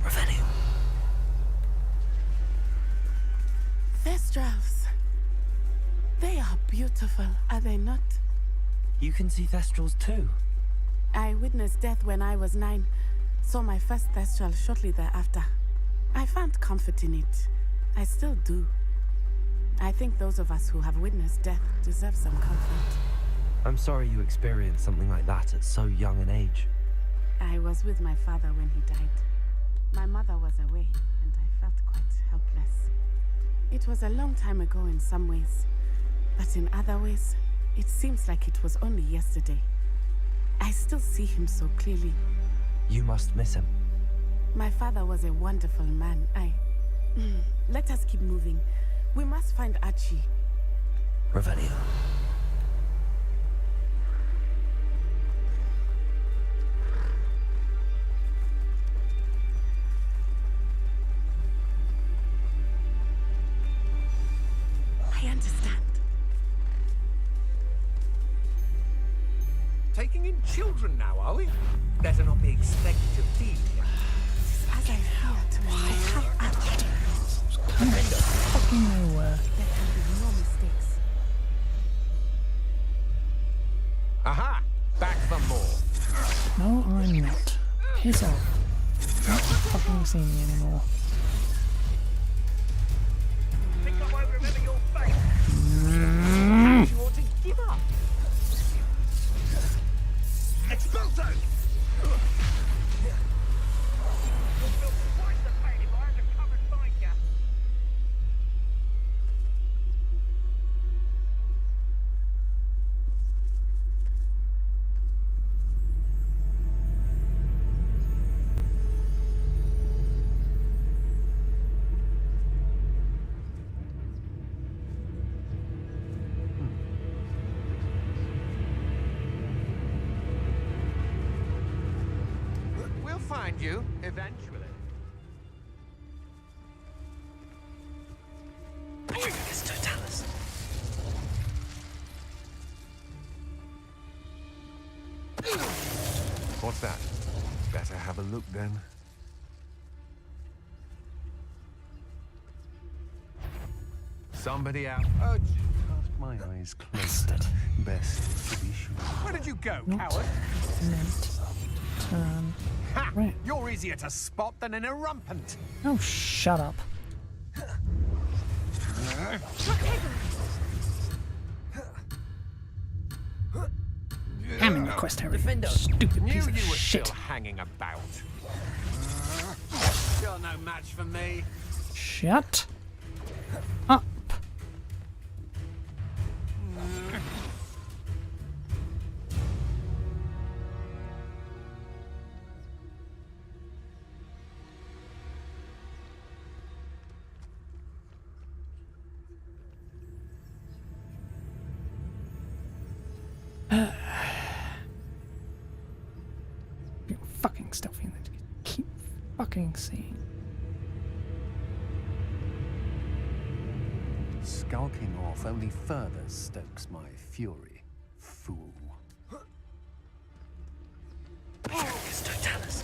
Revelio. Thestrals. They are beautiful, are they not? You can see Thestrals too. I witnessed death when I was 9. Saw my first Thestral shortly thereafter. I found comfort in it. I still do. I think those of us who have witnessed death deserve some comfort. I'm sorry you experienced something like that at so young an age. I was with my father when he died. My mother was away, and I felt quite helpless. It was a long time ago in some ways, but in other ways, it seems like it was only yesterday. I still see him so clearly. You must miss him. My father was a wonderful man. Let us keep moving. We must find Archie. Revelio. I understand. Taking in children now, are we? Better not be expected to feed here. As I feared, I have Archie. Come fucking nowhere. There can be no mistakes. Aha! Back for more. No, I'm not. Piss off. Don't fucking see me anymore. Think I won't remember your face. You ought to give up. Expulso! We'll find you eventually. What's that? Better have a look then. Somebody out. Oh, cast my eyes closer. Best to be sure. Where did you go, coward? Turn. Ha! Right. You're easier to spot than an irrumpant. Oh, shut up. I'm in the quest area. Stupid Knew piece of you were shit. still hanging about. You're no match for me. Shut up. still feeling to keep fucking seeing. Skulking off only further stokes my fury, fool. Totalis.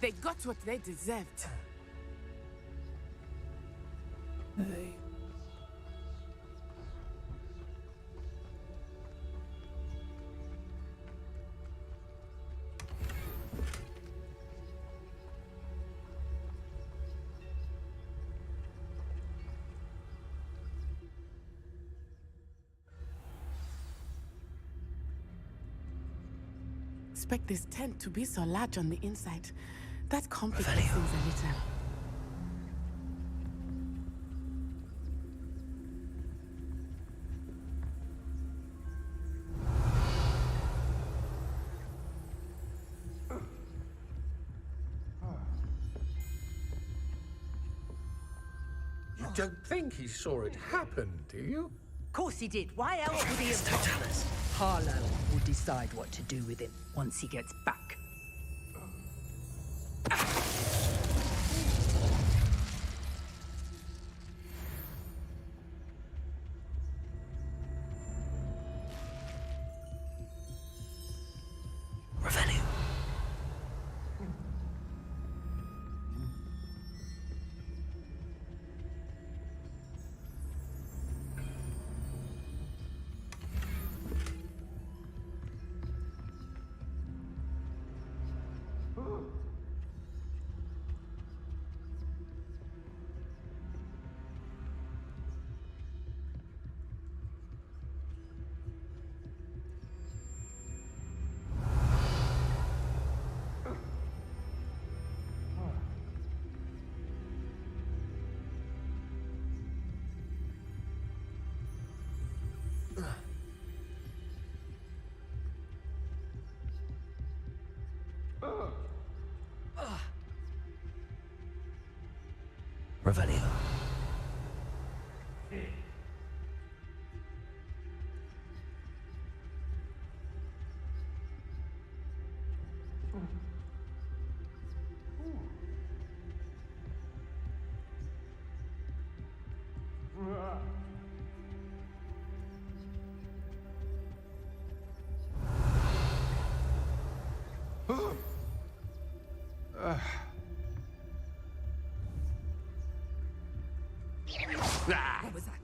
They got what they deserved. Hey. Expect this tent to be so large on the inside. That complicates things a little. You don't think he saw it happen, do you? Of course he did. Why else would he have told? Harlow will decide what to do with him once he gets back. Revelio. What was that?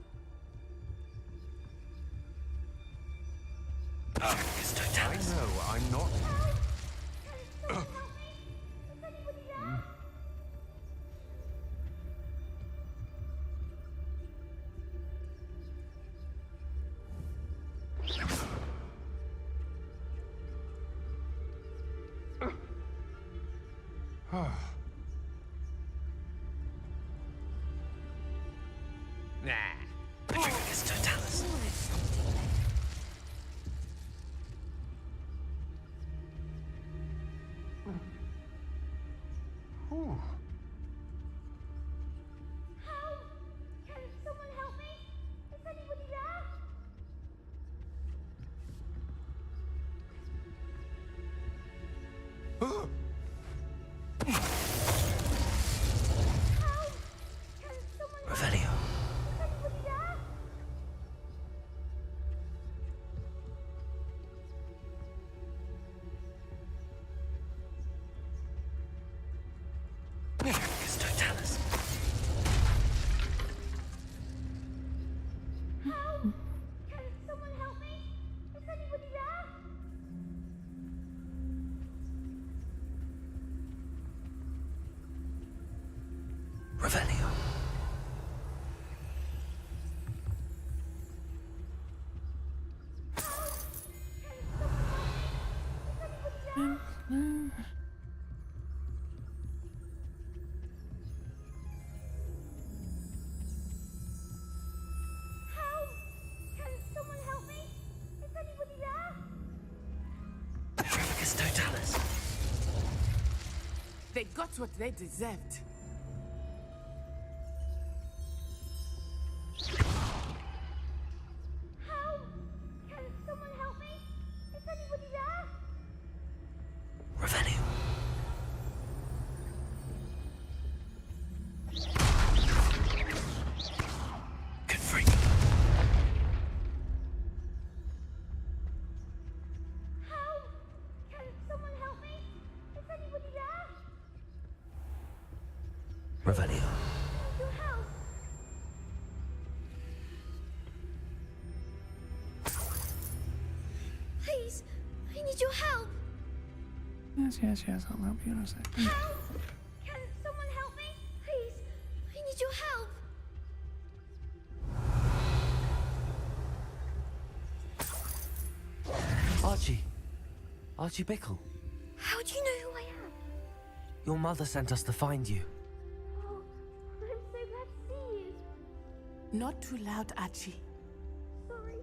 I know, I'm not. It's Totalis. Can someone help me? Is anybody there? Revelio. It's Totalis. Can someone help me? Is anybody there? Revelio. Can someone help me? Is anybody there? They got what they deserved. Help! Can someone help me? Is anybody there? Revenue. Confringo. Help! Can someone help me? Is anybody there? Revenue. Need your help. Please, I need your help. Yes, I'll help you in a second. Help! Can someone help me? Please, I need your help. Archie Bickle. How do you know who I am? Your mother sent us to find you. Oh, I'm so glad to see you. Not too loud, Archie. Sorry.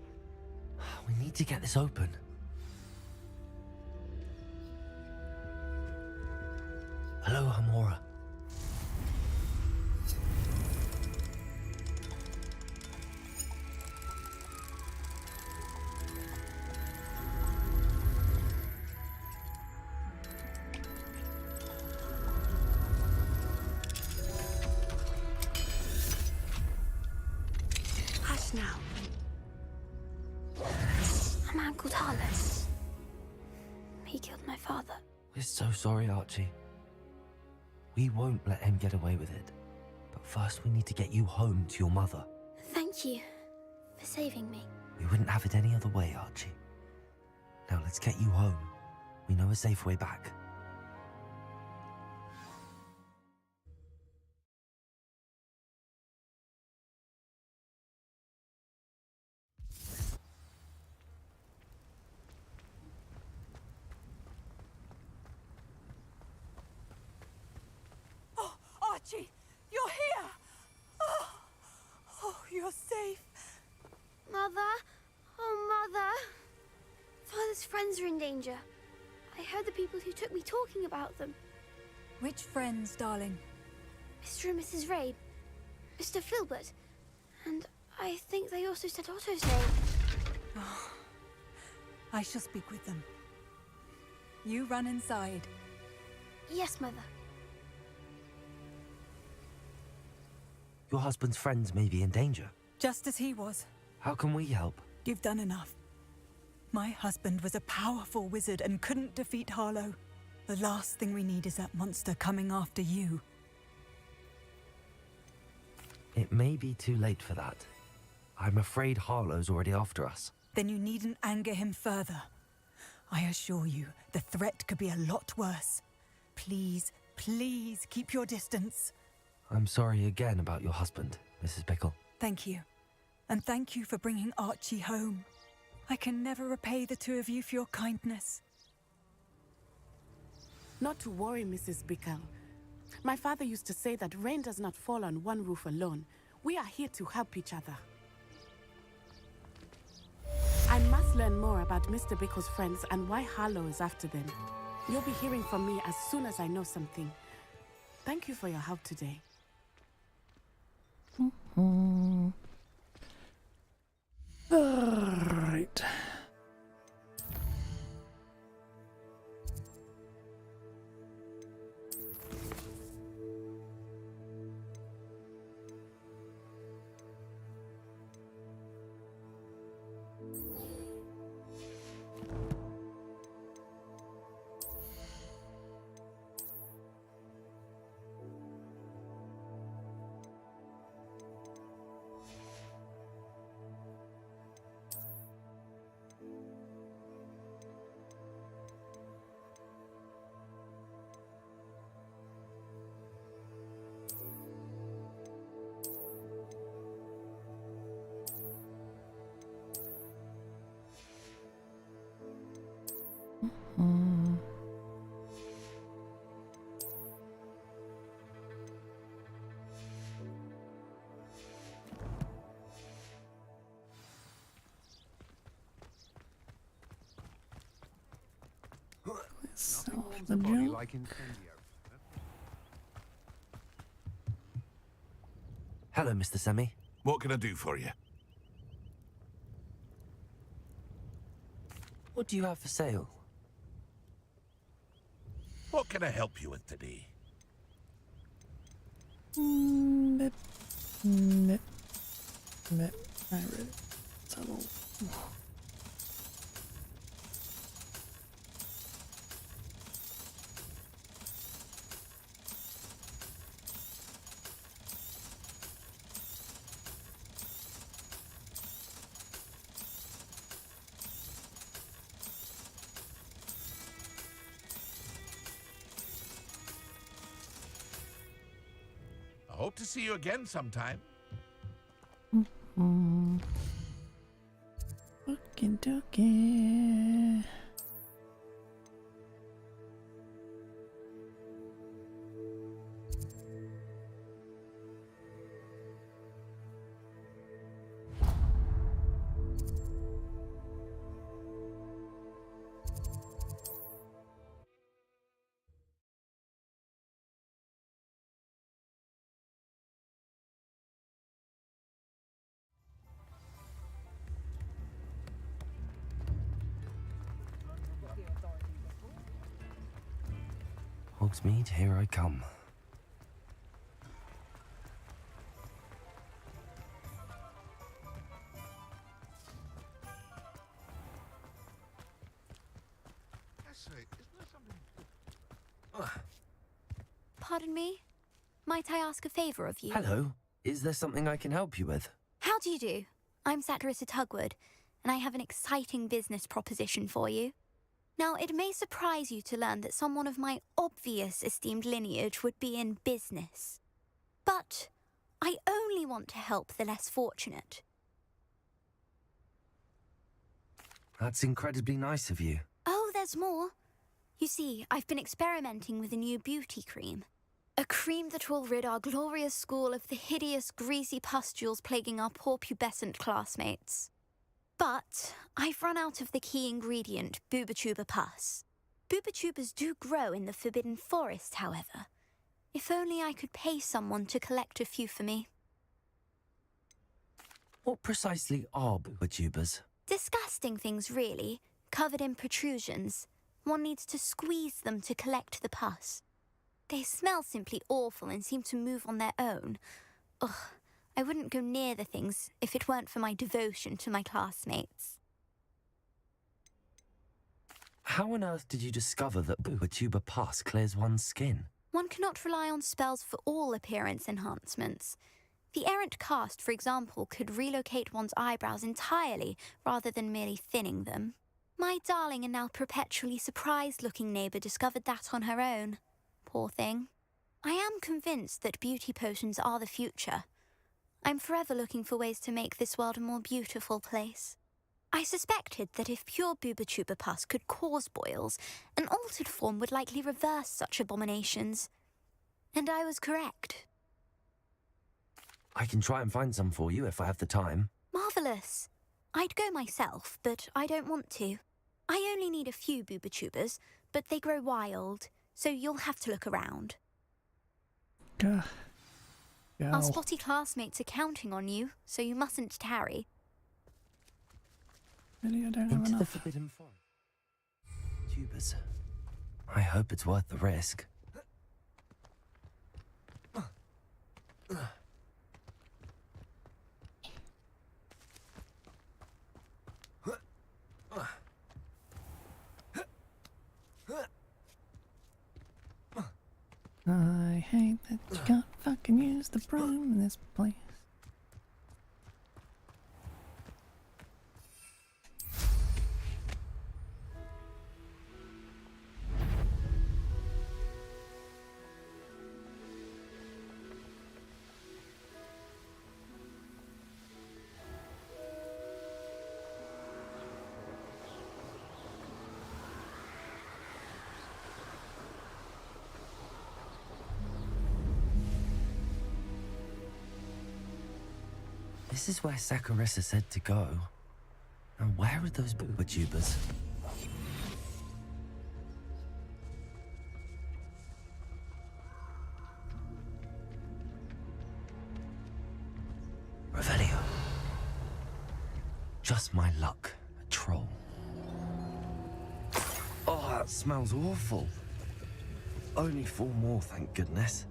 We need to get this open. Hello, Hamora. Hush now. A man called Harlow. He killed my father. We're so sorry, Archie. We won't let him get away with it. But first we need to get you home to your mother. Thank you for saving me. We wouldn't have it any other way, Archie. Now let's get you home. We know a safe way back. Oh, Archie, you're here! Oh, you're safe. Mother? Oh, Mother. Father's friends are in danger. I heard the people who took me talking about them. Which friends, darling? Mr. and Mrs. Ray, Mr. Filbert, and I think they also said Otto's name. Oh, I shall speak with them. You run inside. Yes, Mother. Your husband's friends may be in danger. Just as he was. How can we help? You've done enough. My husband was a powerful wizard and couldn't defeat Harlow. The last thing we need is that monster coming after you. It may be too late for that. I'm afraid Harlow's already after us. Then you needn't anger him further. I assure you, the threat could be a lot worse. Please, please keep your distance. I'm sorry again about your husband, Mrs. Bickle. Thank you. And thank you for bringing Archie home. I can never repay the two of you for your kindness. Not to worry, Mrs. Bickle. My father used to say that rain does not fall on one roof alone. We are here to help each other. I must learn more about Mr. Bickle's friends and why Harlow is after them. You'll be hearing from me as soon as I know something. Thank you for your help today. Right. So, the Body Joe. like incendio. Hello, Mr. Semi. What can I do for you? What do you have for sale? What can I help you with today? Mip. Mip. Mip. I read it. Subtle. I hope to see you again sometime. Okie dokie. Hogsmeade, here I come. Pardon me? Might I ask a favour of you? Hello. Is there something I can help you with? How do you do? I'm Satirissa Tugwood, and I have an exciting business proposition for you. Now, it may surprise you to learn that someone of my obvious esteemed lineage would be in business. But I only want to help the less fortunate. That's incredibly nice of you. Oh, there's more. You see, I've been experimenting with a new beauty cream. A cream that will rid our glorious school of the hideous, greasy pustules plaguing our poor pubescent classmates. But I've run out of the key ingredient, boobotuber pus. Boobotubers do grow in the Forbidden Forest, however. If only I could pay someone to collect a few for me. What precisely are boobotubers? Disgusting things, really, covered in protrusions. One needs to squeeze them to collect the pus. They smell simply awful and seem to move on their own. Ugh, I wouldn't go near the things if it weren't for my devotion to my classmates. How on earth did you discover that boobotuber pus clears one's skin? One cannot rely on spells for all appearance enhancements. The errant cast, for example, could relocate one's eyebrows entirely rather than merely thinning them. My darling and now perpetually surprised-looking neighbour discovered that on her own. Poor thing. I am convinced that beauty potions are the future. I'm forever looking for ways to make this world a more beautiful place. I suspected that if pure boobotuber pus could cause boils, an altered form would likely reverse such abominations. And I was correct. I can try and find some for you if I have the time. Marvellous. I'd go myself, but I don't want to. I only need a few boobotubers, but they grow wild, so you'll have to look around. Gah. Our spotty classmates are counting on you, so you mustn't tarry. Really, I don't have Into the enough. Forbidden Forest. Tubers. I hope it's worth the risk. I hate that you can't fucking use the broom in this place. This is where Saccharissa said to go. Now where are those boobotubers? Just my luck. A troll. Oh, that smells awful. Only 4 more, thank goodness.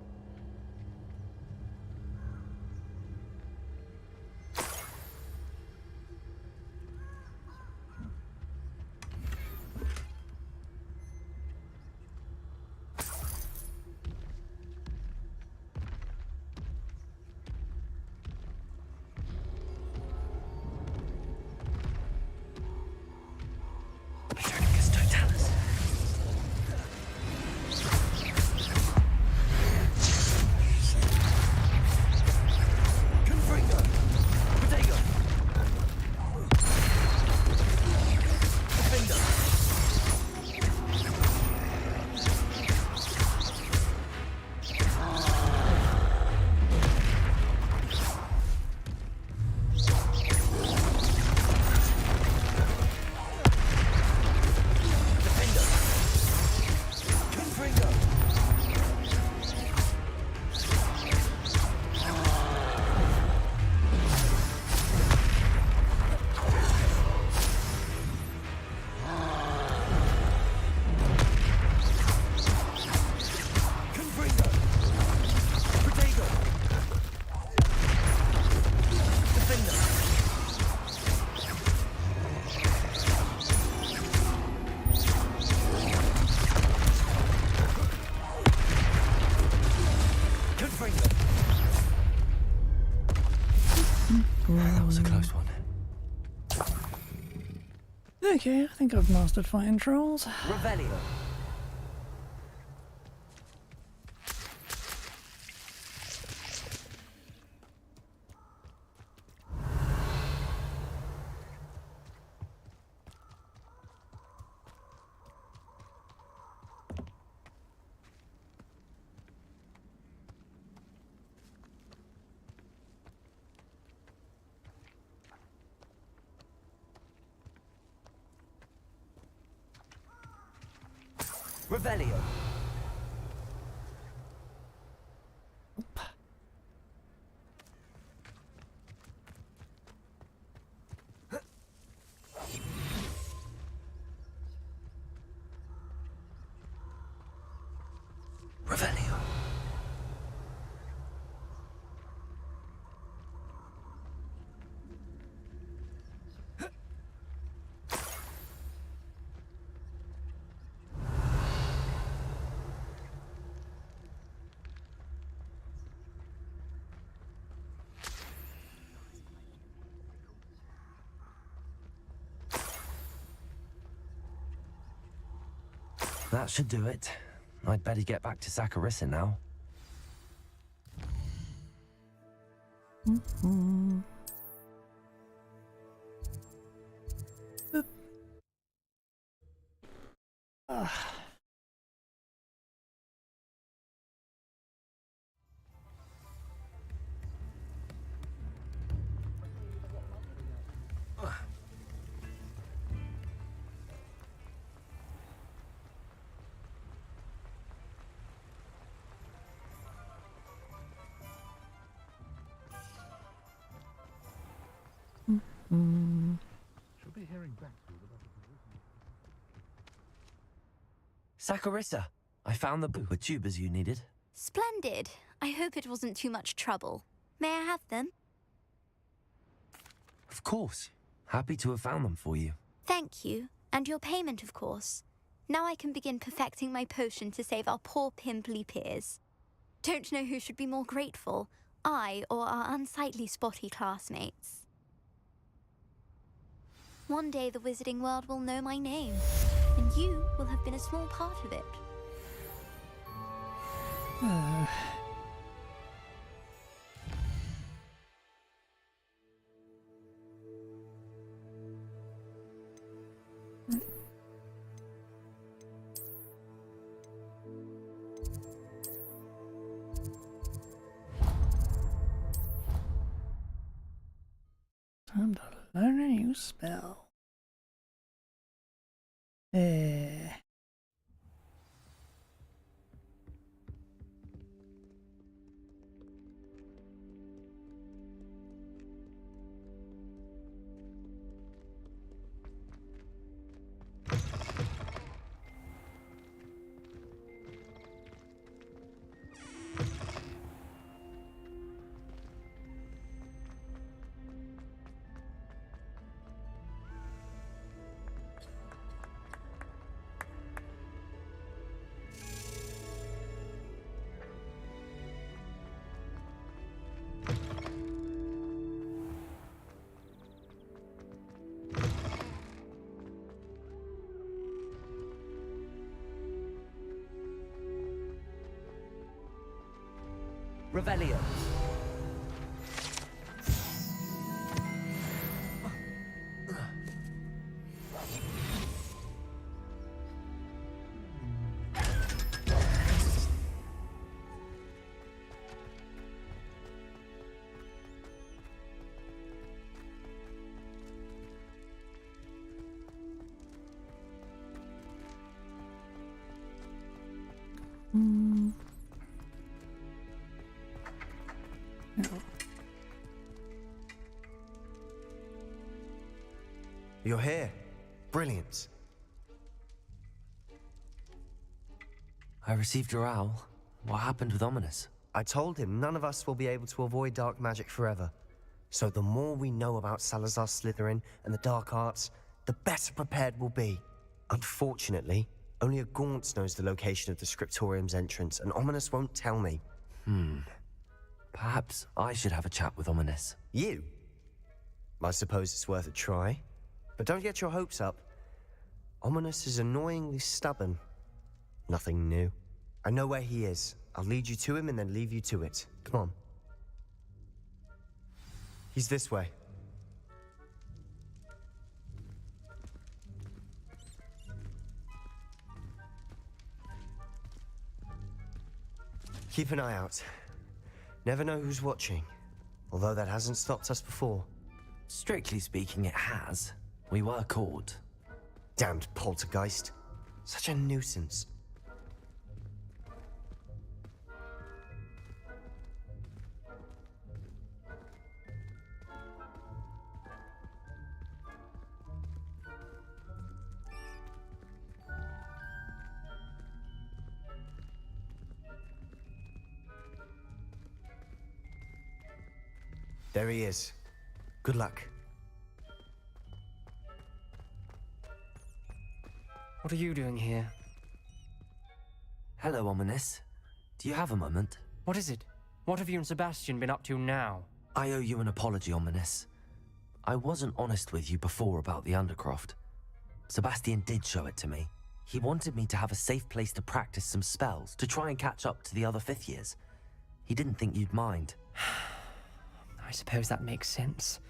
That was a close one. Okay, I think I've mastered fighting trolls. Revelio. Revelio. Revelio. That should do it. I'd better get back to Saccharissa now. She'll be hearing back soon about the Saccharissa, I found the tubers you needed. Splendid. I hope it wasn't too much trouble. May I have them? Of course. Happy to have found them for you. Thank you. And your payment, of course. Now I can begin perfecting my potion to save our poor pimply peers. Don't know who should be more grateful, I or our unsightly spotty classmates. One day the wizarding world will know my name, and you will have been a small part of it. Time to learn a new spell. Revelio. You're here. Brilliant. I received your owl. What happened with Ominous? I told him none of us will be able to avoid dark magic forever. So the more we know about Salazar Slytherin and the dark arts, the better prepared we'll be. Unfortunately, only a Gaunt knows the location of the Scriptorium's entrance, and Ominous won't tell me. Perhaps I should have a chat with Ominous. You? I suppose it's worth a try. But don't get your hopes up. Ominous is annoyingly stubborn. Nothing new. I know where he is. I'll lead you to him and then leave you to it. Come on. He's this way. Keep an eye out. Never know who's watching. Although that hasn't stopped us before. Strictly speaking, it has. We were caught. Damned poltergeist. Such a nuisance. There he is. Good luck. What are you doing here? Hello, Ominous. Do you have a moment? What is it? What have you and Sebastian been up to now? I owe you an apology, Ominous. I wasn't honest with you before about the Undercroft. Sebastian did show it to me. He wanted me to have a safe place to practice some spells, to try and catch up to the other fifth years. He didn't think you'd mind. I suppose that makes sense.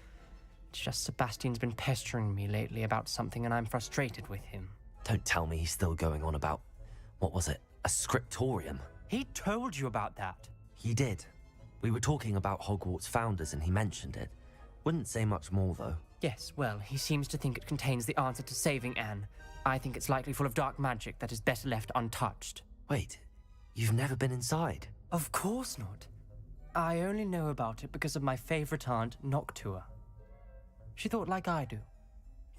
It's just Sebastian's been pestering me lately about something and I'm frustrated with him. Don't tell me he's still going on about, what was it, a scriptorium? He told you about that. He did. We were talking about Hogwarts founders and he mentioned it. Wouldn't say much more though. Yes, well, he seems to think it contains the answer to saving Anne. I think it's likely full of dark magic that is better left untouched. Wait, you've never been inside? Of course not. I only know about it because of my favorite aunt, Noctua. She thought like I do.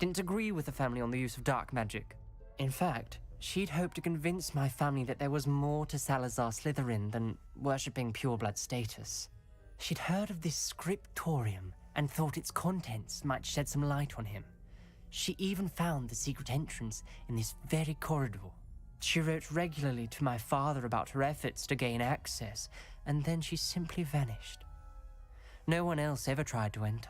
Didn't agree with the family on the use of dark magic. In fact, she'd hoped to convince my family that there was more to Salazar Slytherin than worshipping pureblood status. She'd heard of this scriptorium and thought its contents might shed some light on him. She even found the secret entrance in this very corridor. She wrote regularly to my father about her efforts to gain access, and then she simply vanished. No one else ever tried to enter.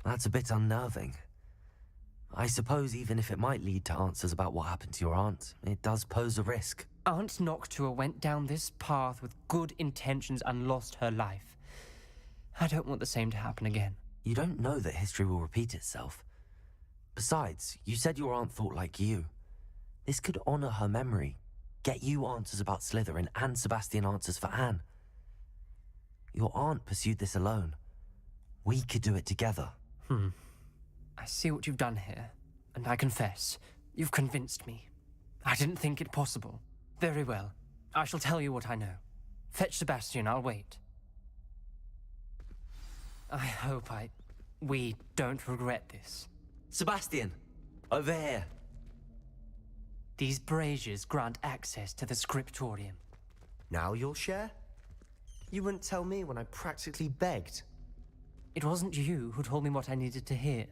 That's a bit unnerving. I suppose even if it might lead to answers about what happened to your aunt, it does pose a risk. Aunt Noctua went down this path with good intentions and lost her life. I don't want the same to happen again. You don't know that history will repeat itself. Besides, you said your aunt thought like you. This could honor her memory, get you answers about Slytherin and Sebastian answers for Anne. Your aunt pursued this alone. We could do it together. I see what you've done here, and I confess, you've convinced me. I didn't think it possible. Very well. I shall tell you what I know. Fetch Sebastian, I'll wait. I hope we don't regret this. Sebastian! Over here! These braziers grant access to the scriptorium. Now you'll share? You wouldn't tell me when I practically begged. It wasn't you who told me what I needed to hear.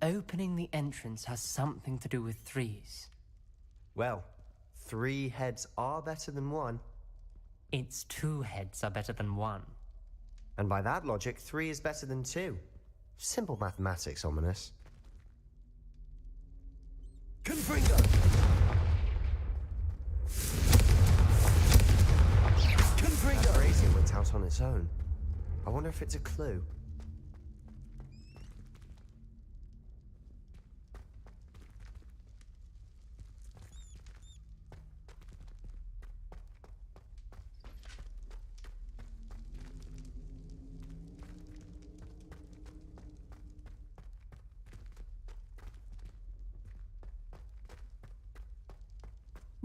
Opening the entrance has something to do with threes. Well, 3 heads are better than 1. It's 2 heads are better than 1. And by that logic, 3 is better than 2. Simple mathematics, Ominous. Confringo! tone. I wonder if it's a clue.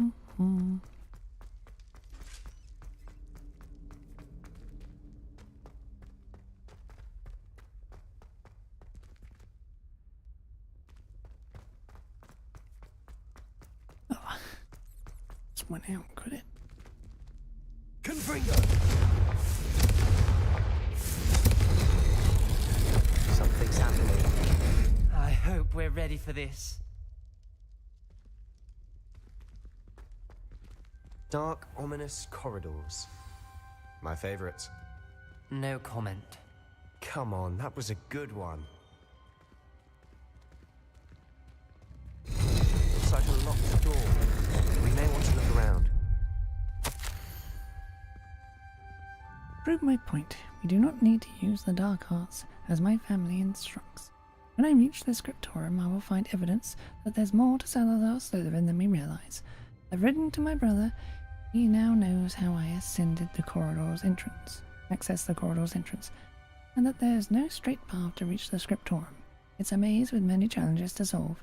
Mm-hmm. Oh, just went out, could it? Confringo! Something's happening. I hope we're ready for this. Dark, ominous corridors. My favorite. No comment. Come on, that was a good one. Looks like a locked door. We may want to look around. Prove my point. We do not need to use the dark arts, as my family instructs. When I reach the scriptorium, I will find evidence that there's more to Salazar Slytherin than we realize. I've written to my brother. He now knows how I accessed the corridor's entrance, and that there's no straight path to reach the scriptorium. It's a maze with many challenges to solve.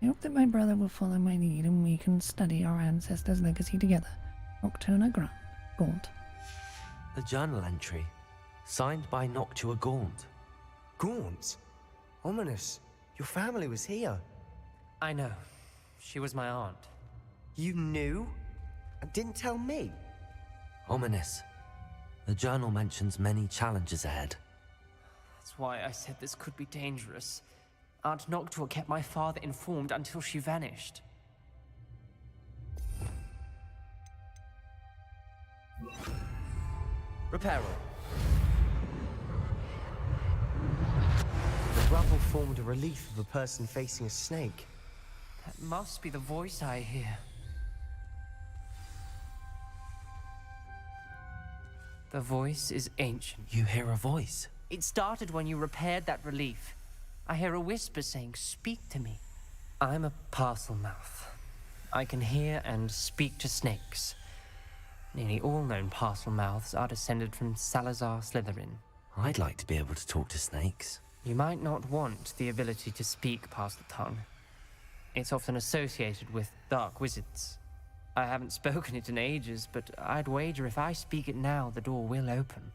I hope that my brother will follow my lead and we can study our ancestors' legacy together. Nocturna Gaunt. A journal entry, signed by Noctua Gaunt. Gaunt? Ominous. Your family was here. I know. She was my aunt. You knew? And didn't tell me? Ominous. The journal mentions many challenges ahead. That's why I said this could be dangerous. Aunt Noctua kept my father informed until she vanished. Reparo. The rubble formed a relief of a person facing a snake. That must be the voice I hear. The voice is ancient. You hear a voice? It started when you repaired that relief. I hear a whisper saying, "Speak to me." I'm a parcel mouth. I can hear and speak to snakes. Nearly all known parcel mouths are descended from Salazar Slytherin. I'd like to be able to talk to snakes. You might not want the ability to speak past the tongue. It's often associated with dark wizards. I haven't spoken it in ages, but I'd wager if I speak it now, the door will open.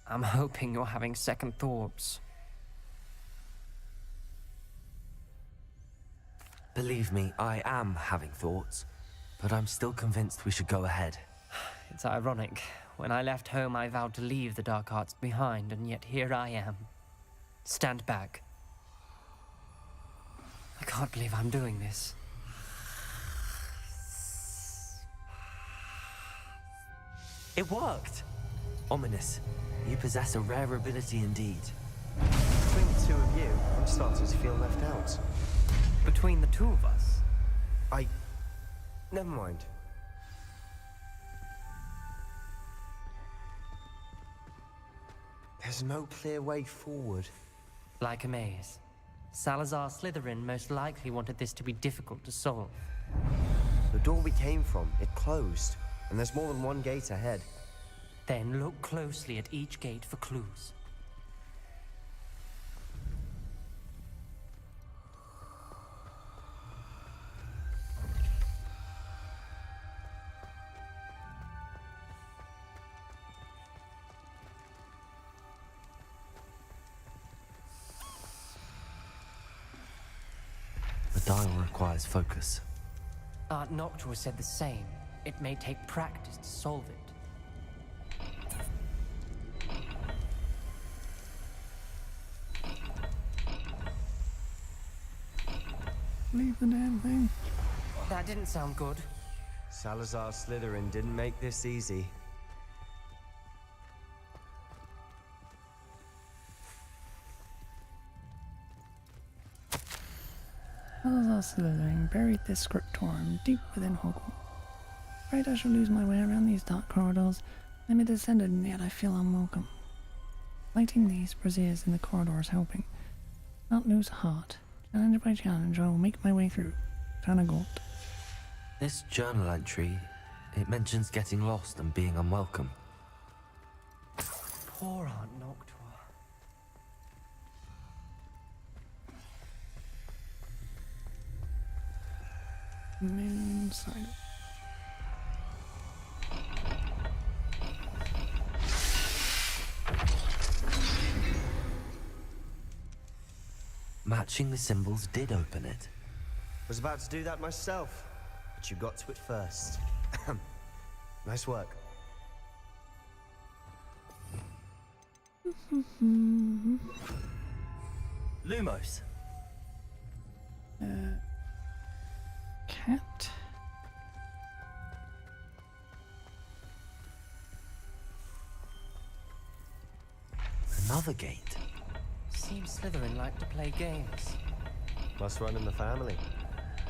I'm hoping you're having second thoughts. Believe me, I am having thoughts, but I'm still convinced we should go ahead. It's ironic. When I left home, I vowed to leave the dark arts behind, and yet here I am. Stand back. I can't believe I'm doing this. It worked! Ominous, you possess a rare ability indeed. Between the two of you, I'm starting to feel left out. Between the two of us? Never mind. There's no clear way forward. Like a maze. Salazar Slytherin most likely wanted this to be difficult to solve. The door we came from, it closed. And there's more than one gate ahead. Then look closely at each gate for clues. The dial requires focus. Aunt Noctua said the same. It may take practice to solve it. Leave the damn thing. That didn't sound good. Salazar Slytherin didn't make this easy. Salazar Slytherin buried this scriptorium deep within Hogwarts. Afraid I shall lose my way around these dark corridors. I'm a descendant, yet I feel unwelcome. Lighting these braziers in the corridor is helping. Not lose heart. Challenge by challenge, I will make my way through. Tanagold. This journal entry, it mentions getting lost and being unwelcome. Poor Aunt Noctua. Moonside. Matching the symbols did open it. Was about to do that myself, but you got to it first. Nice work. Lumos. Cat. Another gate. Seems Slytherin like to play games. Must run in the family.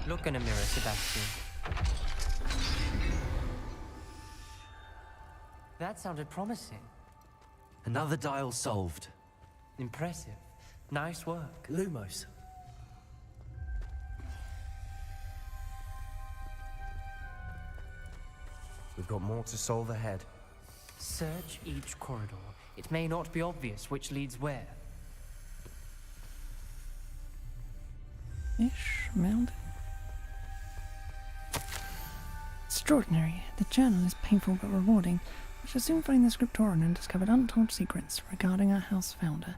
Look in a mirror, Sebastian. That sounded promising. Another dial solved. Impressive. Nice work. Lumos. We've got more to solve ahead. Search each corridor. It may not be obvious which leads where. Ish mountain. Extraordinary. The journal is painful but rewarding. I shall soon find the scriptorium and discover untold secrets regarding our house founder.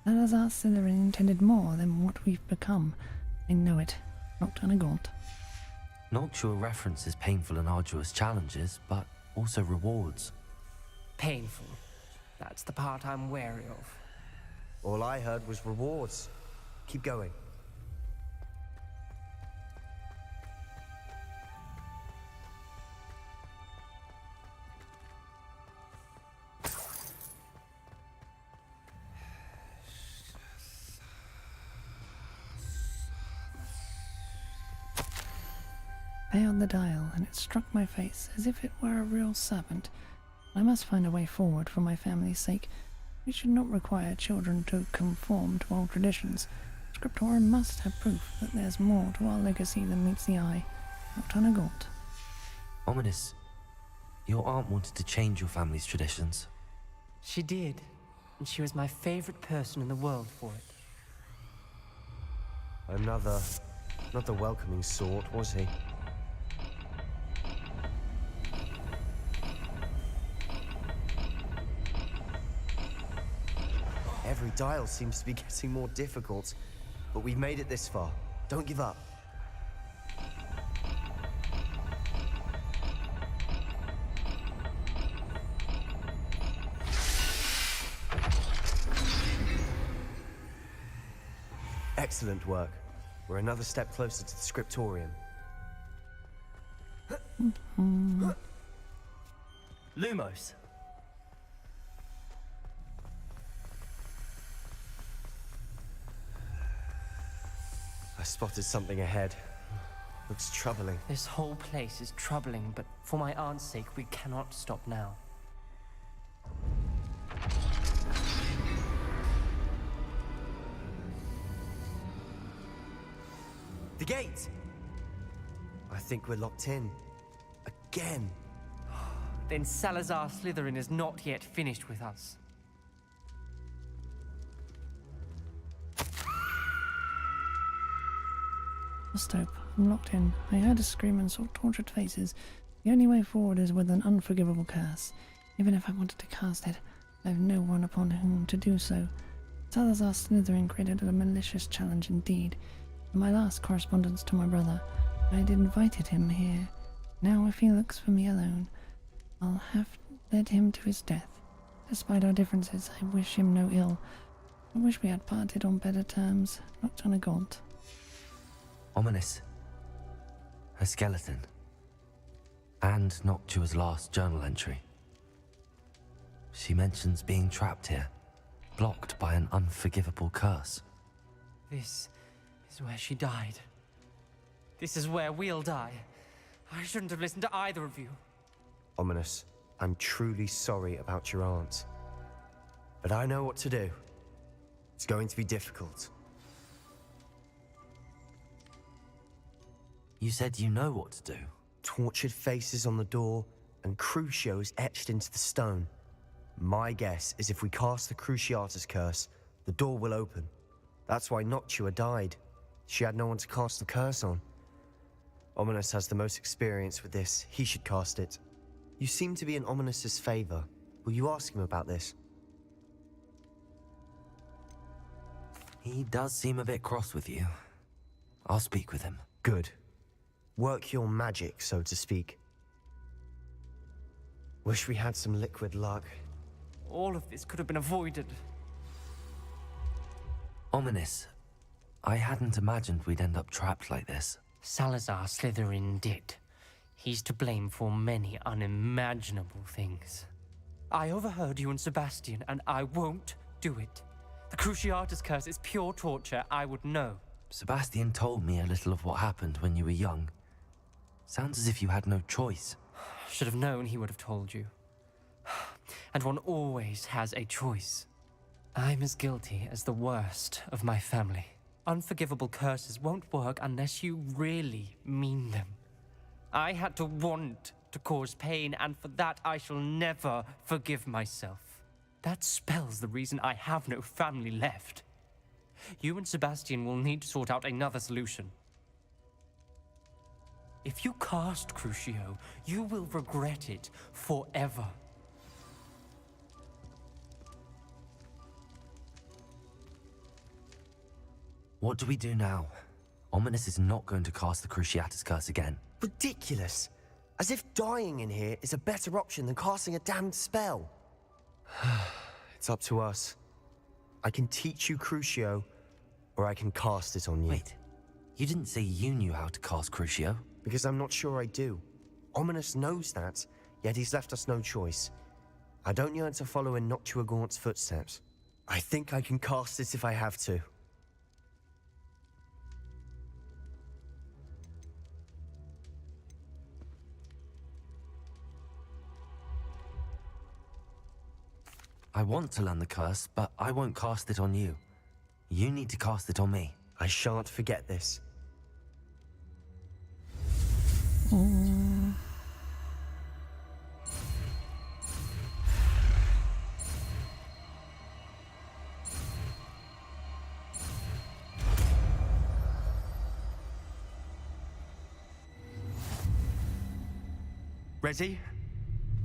That is our Slytherin intended more than what we've become. I know it. Not Tanagold. Noctua references painful and arduous challenges, but also rewards. Painful. That's the part I'm wary of. All I heard was rewards. Keep going. I held the dial, and it struck my face as if it were a real serpent. I must find a way forward for my family's sake. We should not require children to conform to old traditions. Scriptorium must have proof that there's more to our legacy than meets the eye. Not Tanagold. Ominous. Your aunt wanted to change your family's traditions. She did, and she was my favorite person in the world for it. Another... not the welcoming sort, was he? Every dial seems to be getting more difficult, but we've made it this far. Don't give up. Excellent work. We're another step closer to the scriptorium. Lumos. I spotted something ahead. Looks troubling. This whole place is troubling, but for my aunt's sake, we cannot stop now. The gate! I think we're locked in. Again. Then Salazar Slytherin is not yet finished with us. Must hope. I'm locked in. I heard a scream and saw tortured faces. The only way forward is with an unforgivable curse. Even if I wanted to cast it, I have no one upon whom to do so. Salazar Slytherin created a malicious challenge indeed. In my last correspondence to my brother, I had invited him here. Now if he looks for me alone, I'll have led him to his death. Despite our differences, I wish him no ill. I wish we had parted on better terms, not on a gaunt. Ominous. Her skeleton. And Noctua's last journal entry. She mentions being trapped here, blocked by an unforgivable curse. This is where she died. This is where we'll die. I shouldn't have listened to either of you. Ominous. I'm truly sorry about your aunt. But I know what to do. It's going to be difficult. You said you know what to do. Tortured faces on the door and Crucios etched into the stone. My guess is if we cast the Cruciatus curse, the door will open. That's why Noctua died. She had no one to cast the curse on. Ominous has the most experience with this. He should cast it. You seem to be in Ominous's favor. Will you ask him about this? He does seem a bit cross with you. I'll speak with him. Good. Work your magic, so to speak. Wish we had some liquid luck. All of this could have been avoided. Ominous. I hadn't imagined we'd end up trapped like this. Salazar Slytherin did. He's to blame for many unimaginable things. I overheard you and Sebastian, and I won't do it. The Cruciatus curse is pure torture. I would know. Sebastian told me a little of what happened when you were young. Sounds as if you had no choice. Should have known he would have told you. And one always has a choice. I'm as guilty as the worst of my family. Unforgivable curses won't work unless you really mean them. I had to want to cause pain, and for that I shall never forgive myself. That spells the reason I have no family left. You and Sebastian will need to sort out another solution. If you cast Crucio, you will regret it forever. What do we do now? Ominous is not going to cast the Cruciatus curse again. Ridiculous. As if dying in here is a better option than casting a damned spell. It's up to us. I can teach you Crucio, or I can cast it on you. Wait, you didn't say you knew how to cast Crucio? Because I'm not sure I do. Ominous knows that, yet he's left us no choice. I don't yearn to follow in Noctua Gaunt's footsteps. I think I can cast it if I have to. I want to learn the curse, but I won't cast it on you. You need to cast it on me. I shan't forget this. Ready?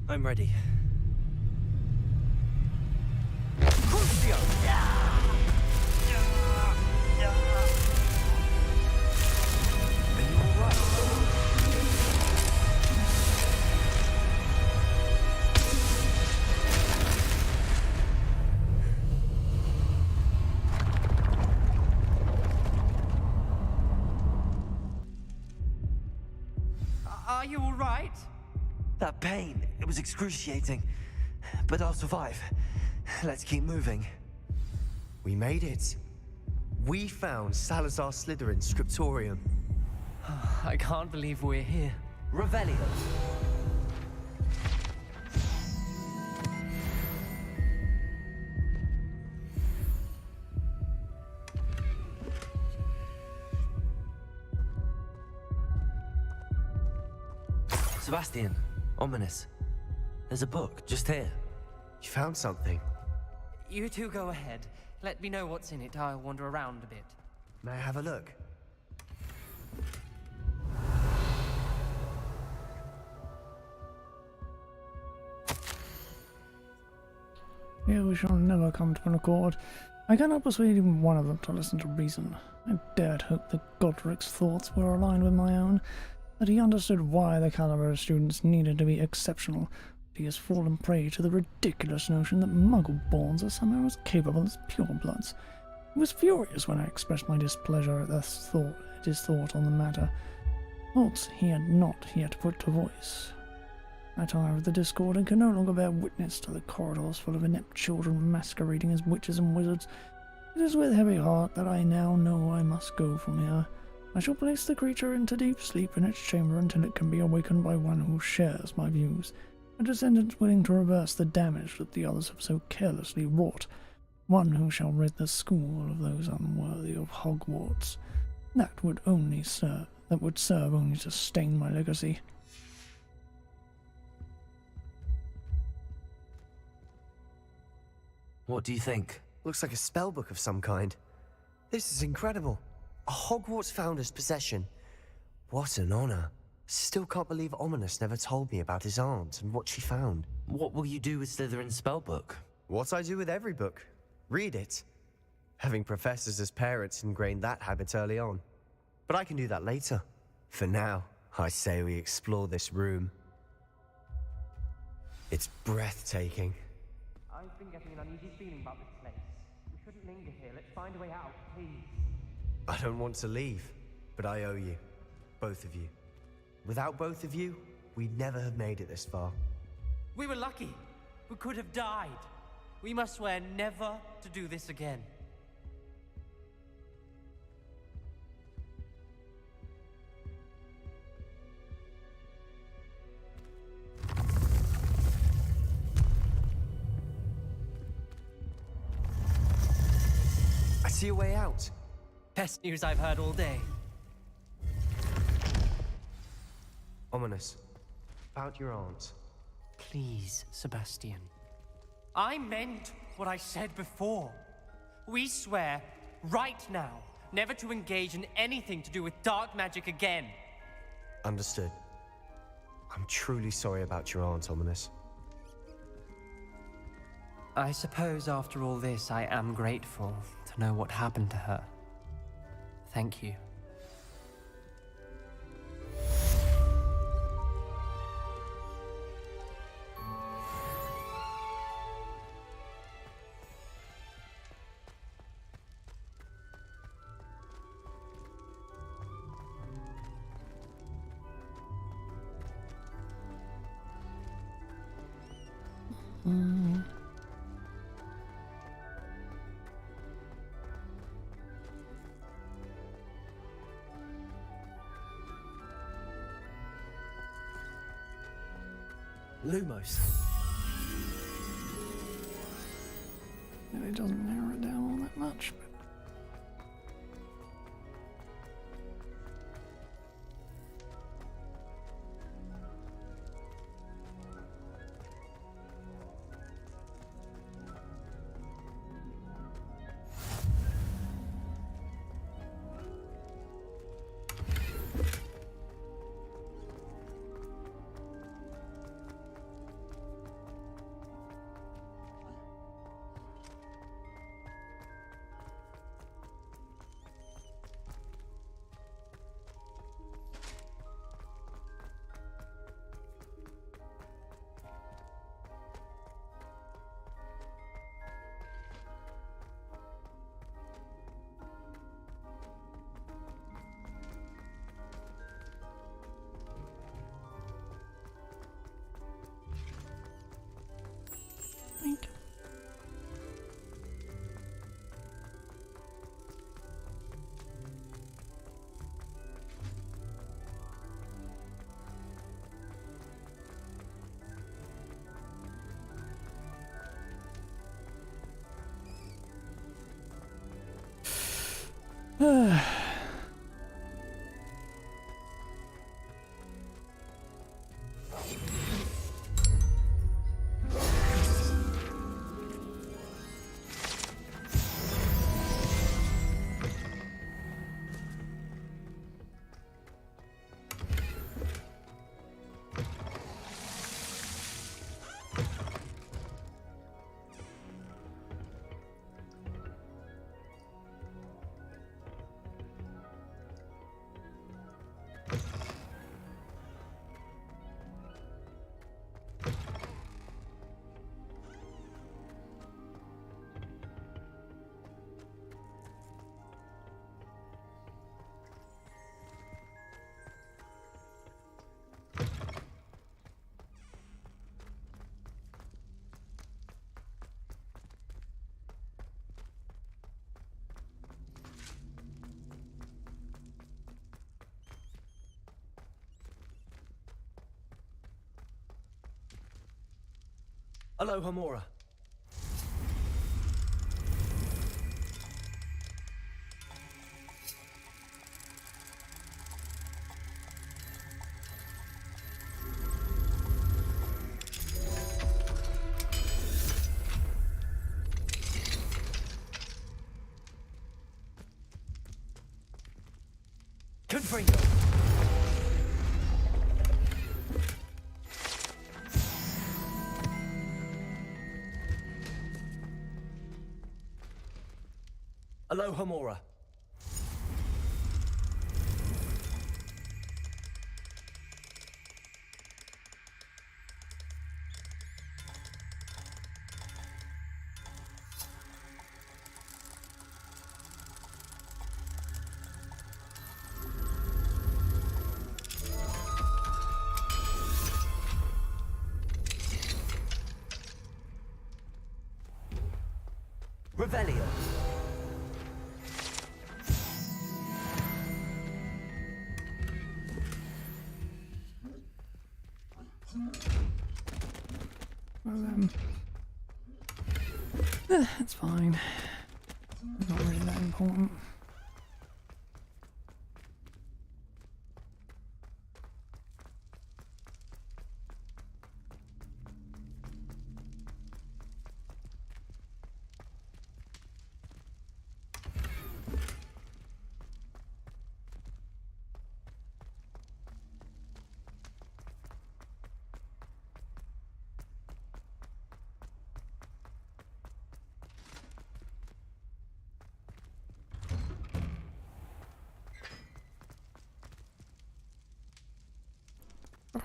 I'm ready. Are you all right? That pain, it was excruciating. But I'll survive. Let's keep moving. We made it. We found Salazar Slytherin's scriptorium. I can't believe we're here. Revelio. Sebastian, Ominous. There's a book just here. You found something? You two go ahead. Let me know what's in it. I'll wander around a bit. May I have a look? Here we shall never come to an accord. I cannot persuade even one of them to listen to reason. I dared hope that Godric's thoughts were aligned with my own, that he understood why the caliber of students needed to be exceptional. But he has fallen prey to the ridiculous notion that Muggle-borns are somehow as capable as purebloods. He was furious when I expressed my displeasure at his thought on the matter. Thoughts he had not yet put to voice. I tire of the discord and can no longer bear witness to the corridors full of inept children masquerading as witches and wizards. It is with heavy heart that I now know I must go from here. I shall place the creature into deep sleep in its chamber until it can be awakened by one who shares my views. A descendant willing to reverse the damage that the others have so carelessly wrought. One who shall rid the school of those unworthy of Hogwarts. That would serve only to stain my legacy. What do you think? Looks like a spellbook of some kind. This is incredible. A Hogwarts founder's possession. What an honor. Still can't believe Ominous never told me about his aunt and what she found. What will you do with Slytherin's spellbook? What I do with every book. Read it. Having professors as parents ingrained that habit early on. But I can do that later. For now, I say we explore this room. It's breathtaking. I've been getting an uneasy feeling about this place. We shouldn't linger here. Let's find a way out, please. I don't want to leave, but I owe you. Both of you. Without both of you, we'd never have made it this far. We were lucky. We could have died. We must swear never to do this again. I see a way out. Best news I've heard all day. Ominous. About your aunt. Please, Sebastian. I meant what I said before. We swear, right now, never to engage in anything to do with dark magic again. Understood. I'm truly sorry about your aunt, Ominous. I suppose after all this, I am grateful to know what happened to her. Thank you. Lumos. It doesn't narrow it down all that much, but... Aloha Mora. Confringo. Aloha Mora. Revelio. Well, it's fine. It's not really that important.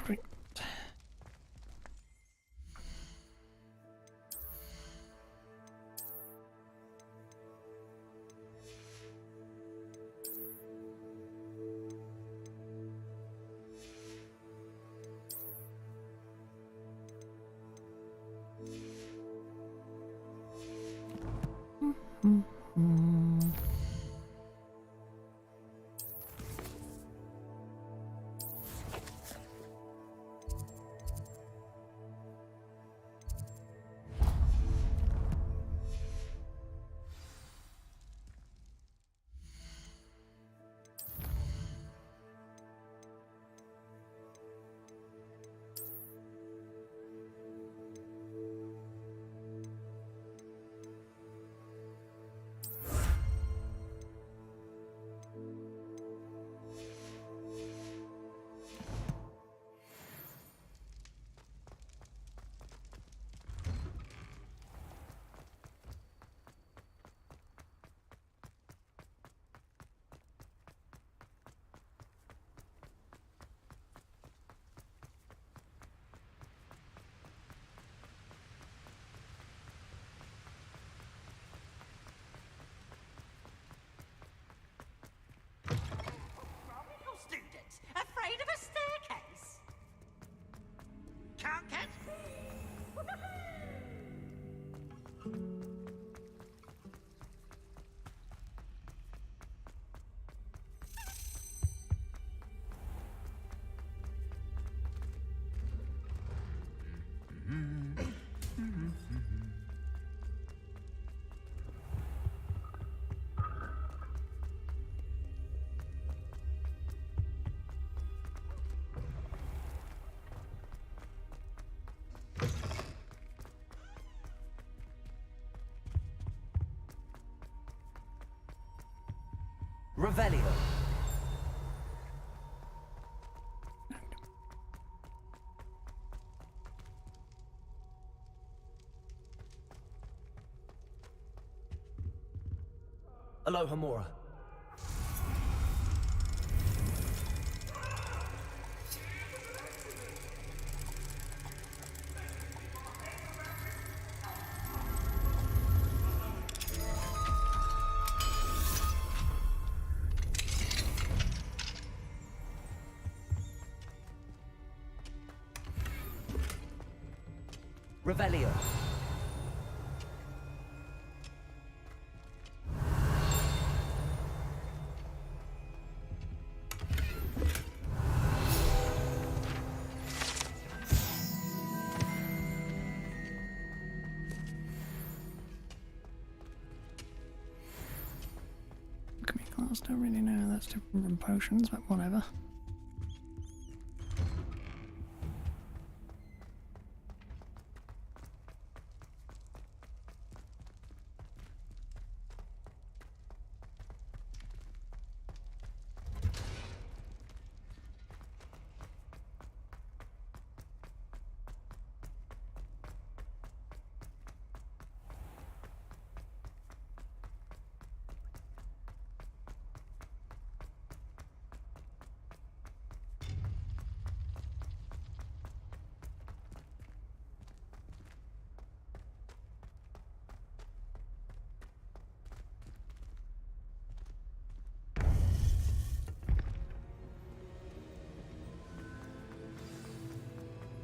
Right. Students, afraid of a staircase? Can't catch. Revelio. Aloha Mora. Revelio. spells. Don't really know that's different from potions, but whatever.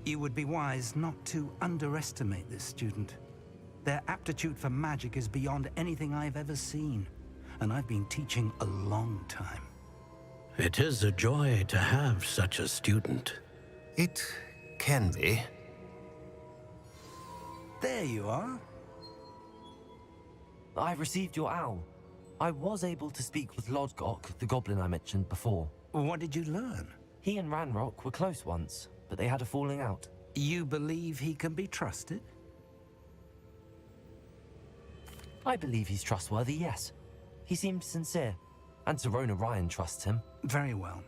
You would be wise not to underestimate this student. Their aptitude for magic is beyond anything I've ever seen, and I've been teaching a long time. It is a joy to have such a student. It can be. There you are. I received your owl. I was able to speak with Lodgok, the goblin I mentioned before. What did you learn? He and Ranrock were close once, but they had a falling out. You believe he can be trusted? I believe he's trustworthy, yes. He seemed sincere, and Serona Ryan trusts him. Very well.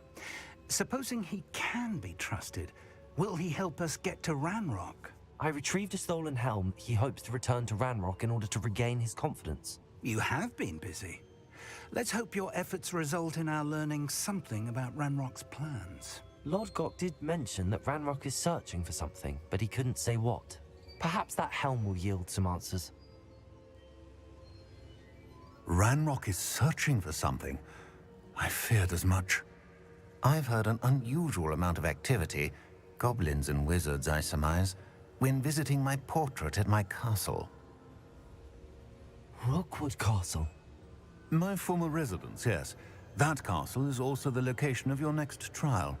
Supposing he can be trusted, will he help us get to Ranrock? I retrieved a stolen helm. He hopes to return to Ranrock in order to regain his confidence. You have been busy. Let's hope your efforts result in our learning something about Ranrock's plans. Lodgok did mention that Ranrock is searching for something, but he couldn't say what. Perhaps that helm will yield some answers. Ranrock is searching for something. I feared as much. I've heard an unusual amount of activity, goblins and wizards, I surmise, when visiting my portrait at my castle. Rookwood Castle? My former residence, yes. That castle is also the location of your next trial.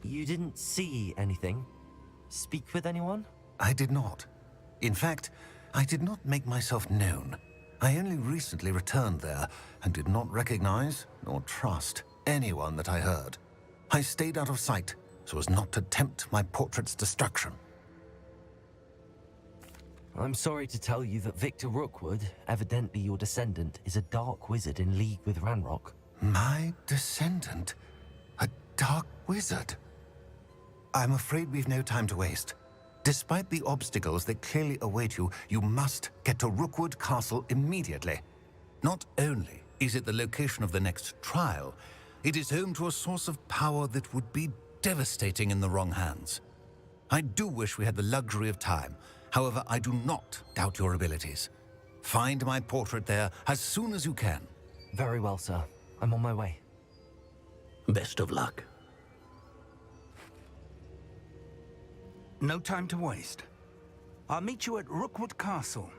You didn't see anything? Speak with anyone? I did not. In fact, I did not make myself known. I only recently returned there and did not recognize nor trust anyone that I heard. I stayed out of sight so as not to tempt my portrait's destruction. I'm sorry to tell you that Victor Rookwood, evidently your descendant, is a dark wizard in league with Ranrock. My descendant? A dark wizard? I'm afraid we've no time to waste. Despite the obstacles that clearly await you, you must get to Rookwood Castle immediately. Not only is it the location of the next trial, it is home to a source of power that would be devastating in the wrong hands. I do wish we had the luxury of time. However, I do not doubt your abilities. Find my portrait there as soon as you can. Very well, sir. I'm on my way. Best of luck. No time to waste. I'll meet you at Rookwood Castle.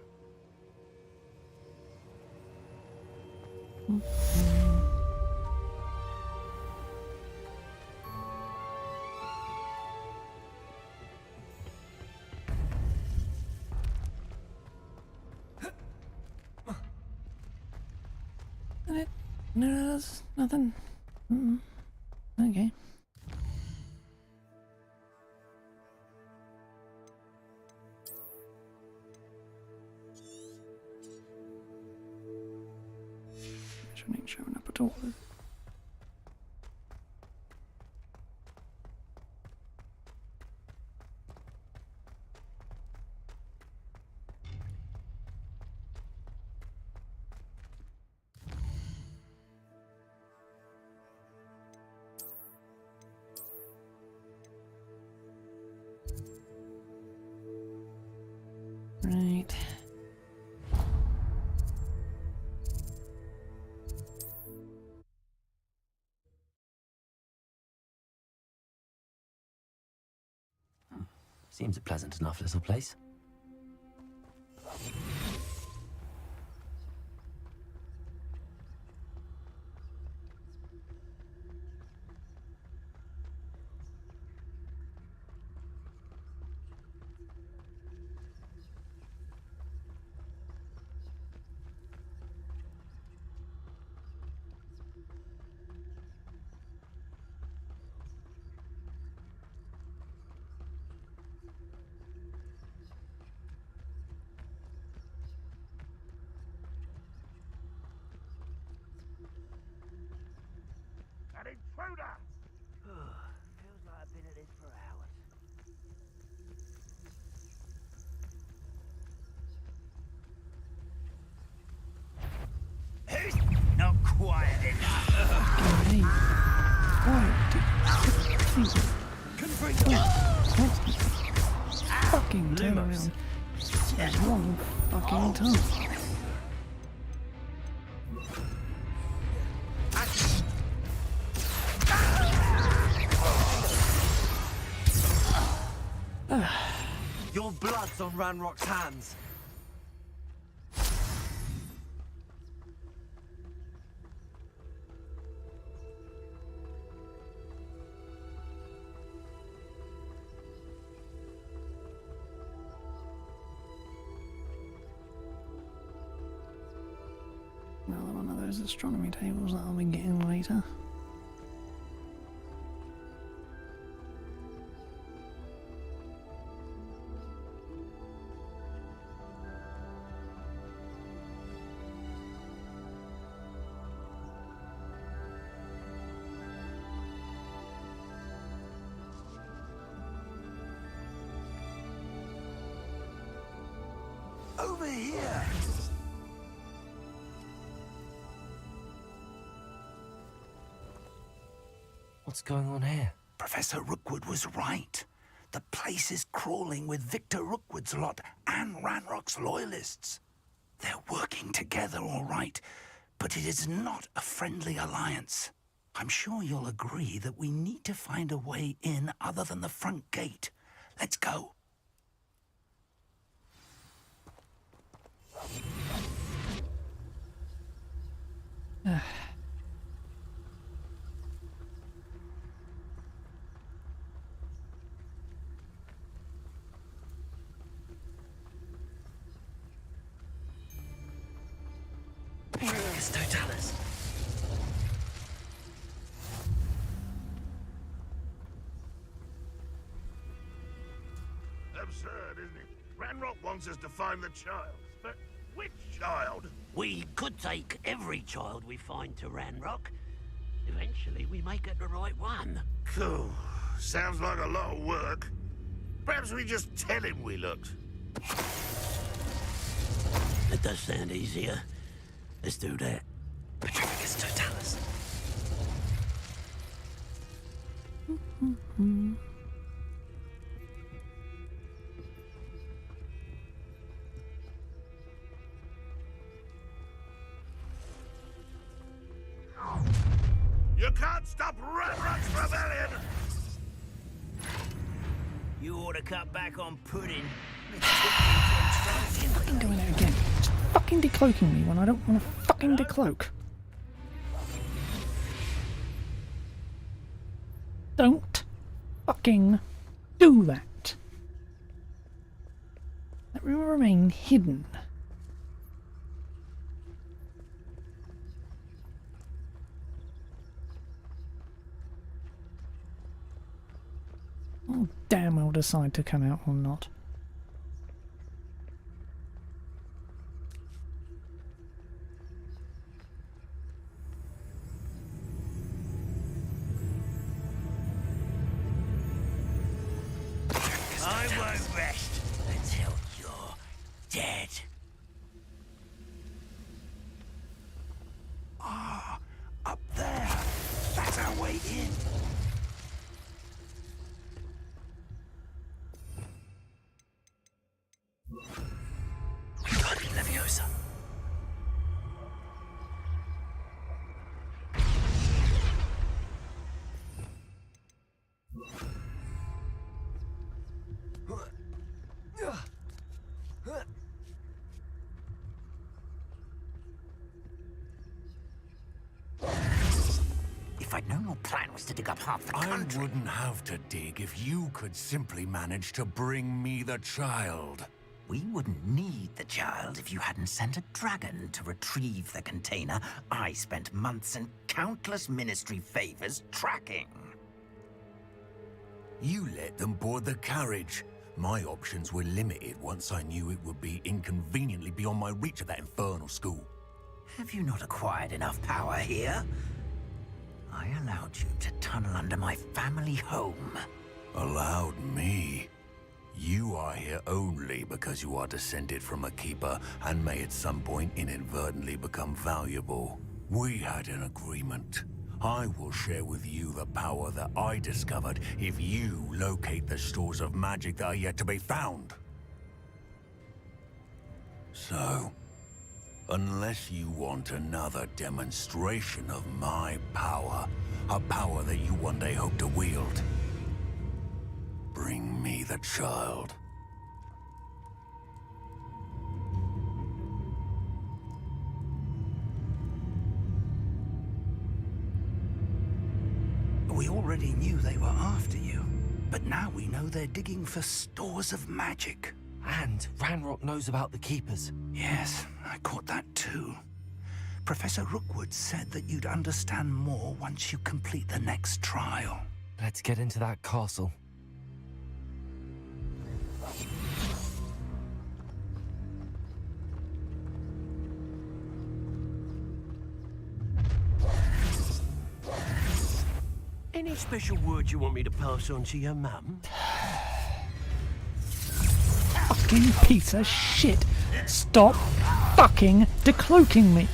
No, that's nothing. Okay. Ain't showing up at all. Right. Seems a pleasant enough little place. Not quiet enough. Fucking hate. Why do you fucking turn around at one fucking time? Your blood's on Ranrock's hands. Another one of those astronomy tables that I'll be getting later. Over here! What's going on here? Professor Rookwood was right. The place is crawling with Victor Rookwood's lot and Ranrock's loyalists. They're working together, all right, but it is not a friendly alliance. I'm sure you'll agree that we need to find a way in other than the front gate. Let's go. It's Totalis. Absurd, isn't it? Ranrock wants us to find the child. But which child? We could take every child we find to Ranrock. Eventually, we may get the right one. Cool. Sounds like a lot of work. Perhaps we just tell him we looked. It does sound easier. Let's do that. Petrificus Totalis. You can't stop Ranrock's rebellion! You ought to cut back on pudding. Fucking doing it again. Just fucking decloaking me when I don't want to fucking decloak. Don't fucking do that. Let me remain hidden. I'll damn well decide to come out or not. I won't rest until you're dead. Ah, up there. That's our way in. Wingardium Leviosa. If I'd known your plan was to dig up half the country... I wouldn't have to dig if you could simply manage to bring me the child. We wouldn't need the child if you hadn't sent a dragon to retrieve the container I spent months and countless ministry favors tracking. You let them board the carriage. My options were limited once I knew it would be inconveniently beyond my reach at that infernal school. Have you not acquired enough power here? I allowed you to tunnel under my family home. Allowed me? You are here only because you are descended from a keeper and may at some point inadvertently become valuable. We had an agreement. I will share with you the power that I discovered if you locate the stores of magic that are yet to be found. So, unless you want another demonstration of my power, a power that you one day hope to wield, bring me the child. We already knew they were after you, but now we know they're digging for stores of magic. And Ranrock knows about the Keepers. Yes, I caught that too. Professor Rookwood said that you'd understand more once you complete the next trial. Let's get into that castle. Any special words you want me to pass on to your mum? Fucking piece of shit. Stop fucking decloaking me.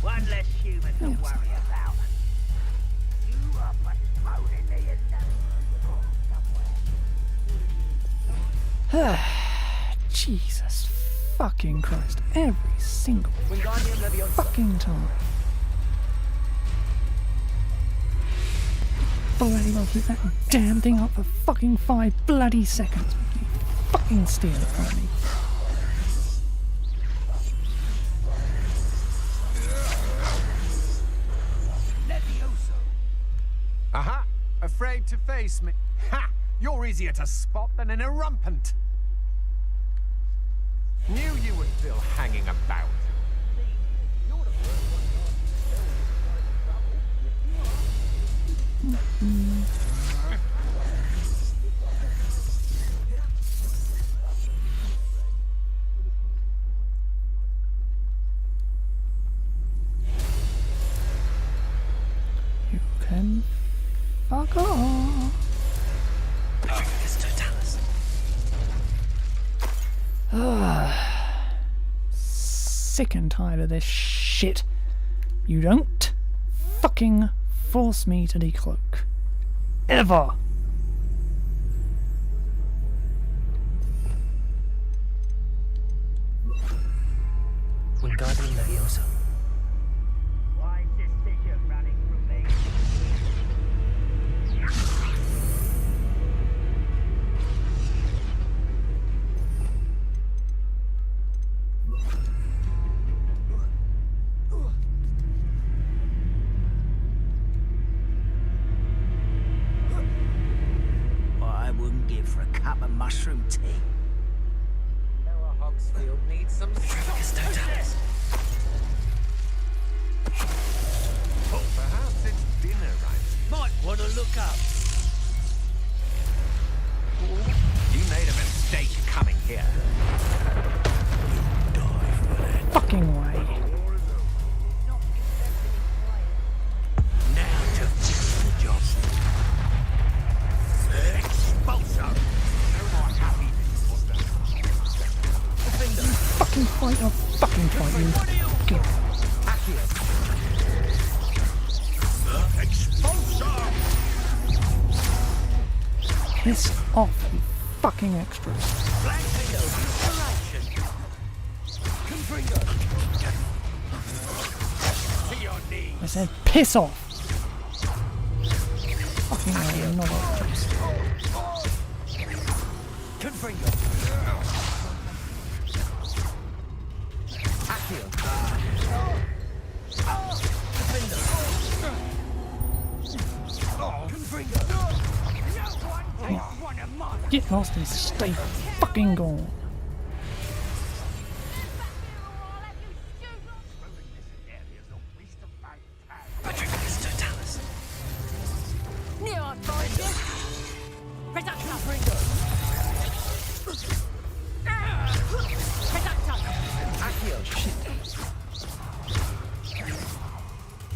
One less human to worry about. You are but thrown in the Jesus fucking Christ. Every single fucking time. Bloody well keep that damn thing up for fucking 5 bloody seconds. You fucking steal it from me. Aha! Afraid to face me. Ha! You're easier to spot than an irrumpant. Knew you were still hanging about. You can fuck off. Sick and tired of this shit. You don't fucking force me to decloak. Ever! Wingardium Leviosa. wise decision running from me. What I wouldn't give for a cup of mushroom tea. Noah Hogsfield needs some success. Oh, perhaps it's dinner, right? Might want to look up. You made a mistake coming here. Fucking way. Now to finish the job. Expulso. No more happy. Fucking fight, I'll fucking fight you. Get piss off, you fucking extras. I said piss off. Fucking hell, not extras. Get lost and stay fucking gone. Near our forest. Reduction. Reduction.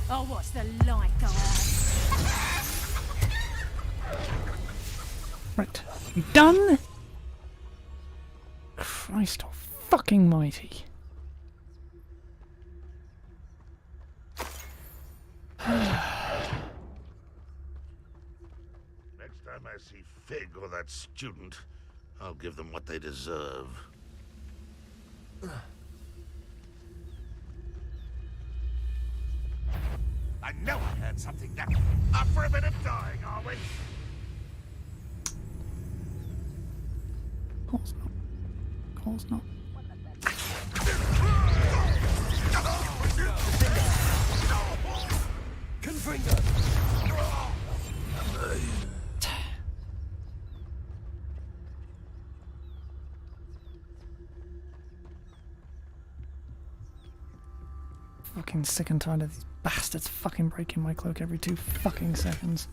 I'll watch the light go out. Right. You done? Christ fucking mighty. Next time I see Fig or that student, I'll give them what they deserve. I know I heard something now. Up for a bit of dying, are we? Of course not. Of course not. Confringo! Fucking sick and tired of these bastards fucking breaking my cloak every 2 fucking seconds.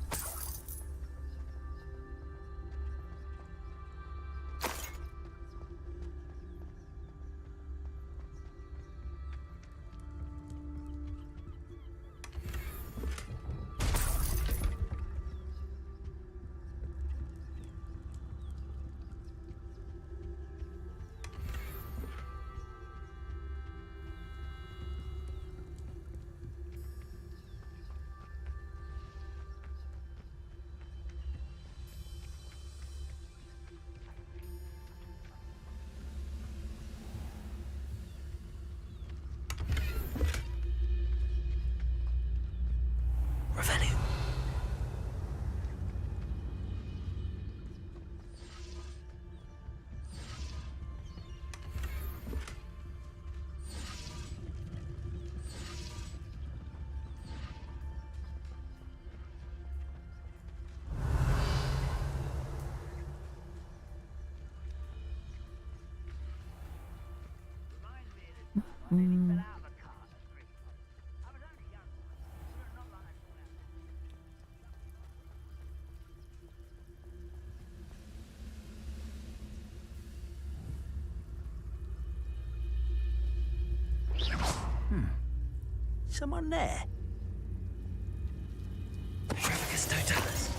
Someone there? Trafficus Totalis.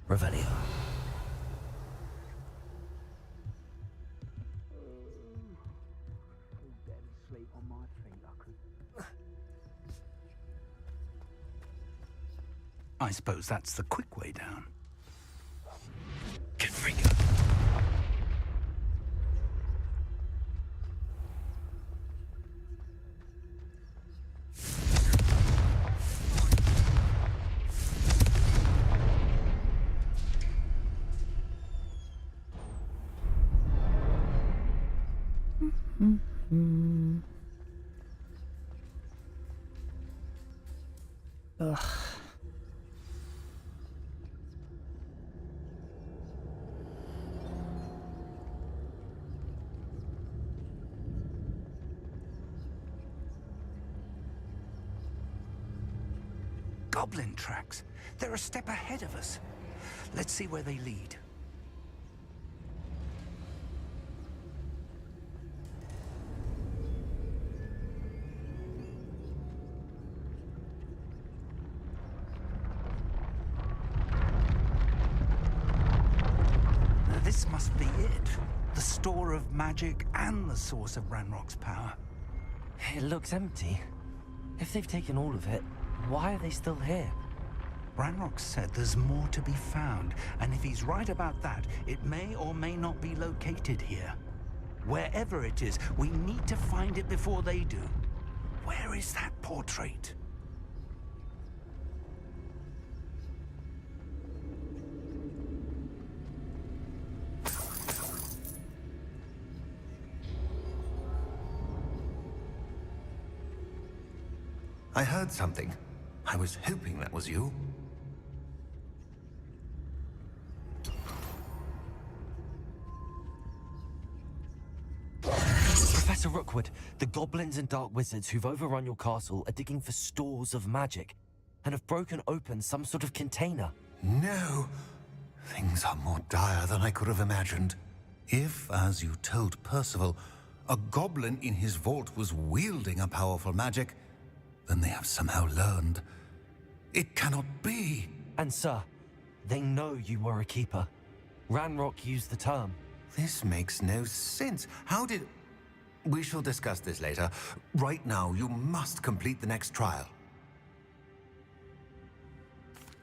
Revelio. I suppose that's the quick way down. Confringo. Ugh. Goblin tracks. They're a step ahead of us. Let's see where they lead. This must be it. The store of magic and the source of Ranrock's power. It looks empty. If they've taken all of it, why are they still here? Ranrock said there's more to be found, and if he's right about that, it may or may not be located here. Wherever it is, we need to find it before they do. Where is that portrait? I heard something. I was hoping that was you. Professor Rookwood, the goblins and dark wizards who've overrun your castle are digging for stores of magic and have broken open some sort of container. No! Things are more dire than I could have imagined. If, as you told Percival, a goblin in his vault was wielding a powerful magic, then they have somehow learned. It cannot be! And sir, they know you were a keeper. Ranrock used the term. This makes no sense. How did... We shall discuss this later. Right now, you must complete the next trial.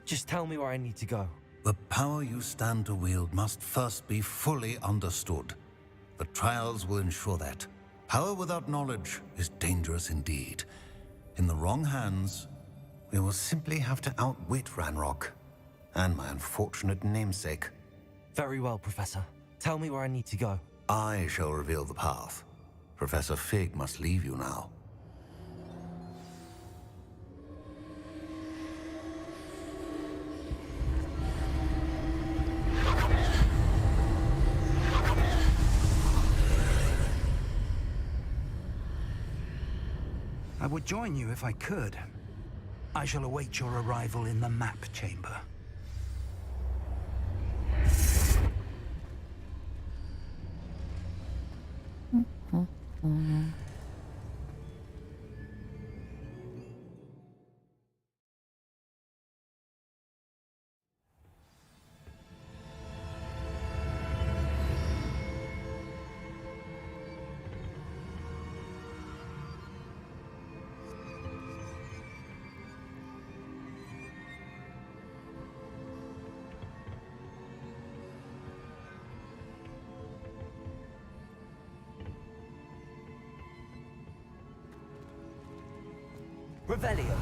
Just tell me where I need to go. The power you stand to wield must first be fully understood. The trials will ensure that. Power without knowledge is dangerous indeed. In the wrong hands, we will simply have to outwit Ranrock and my unfortunate namesake. Very well, Professor. Tell me where I need to go. I shall reveal the path. Professor Fig must leave you now. I would join you if I could. I shall await your arrival in the map chamber. Revelio.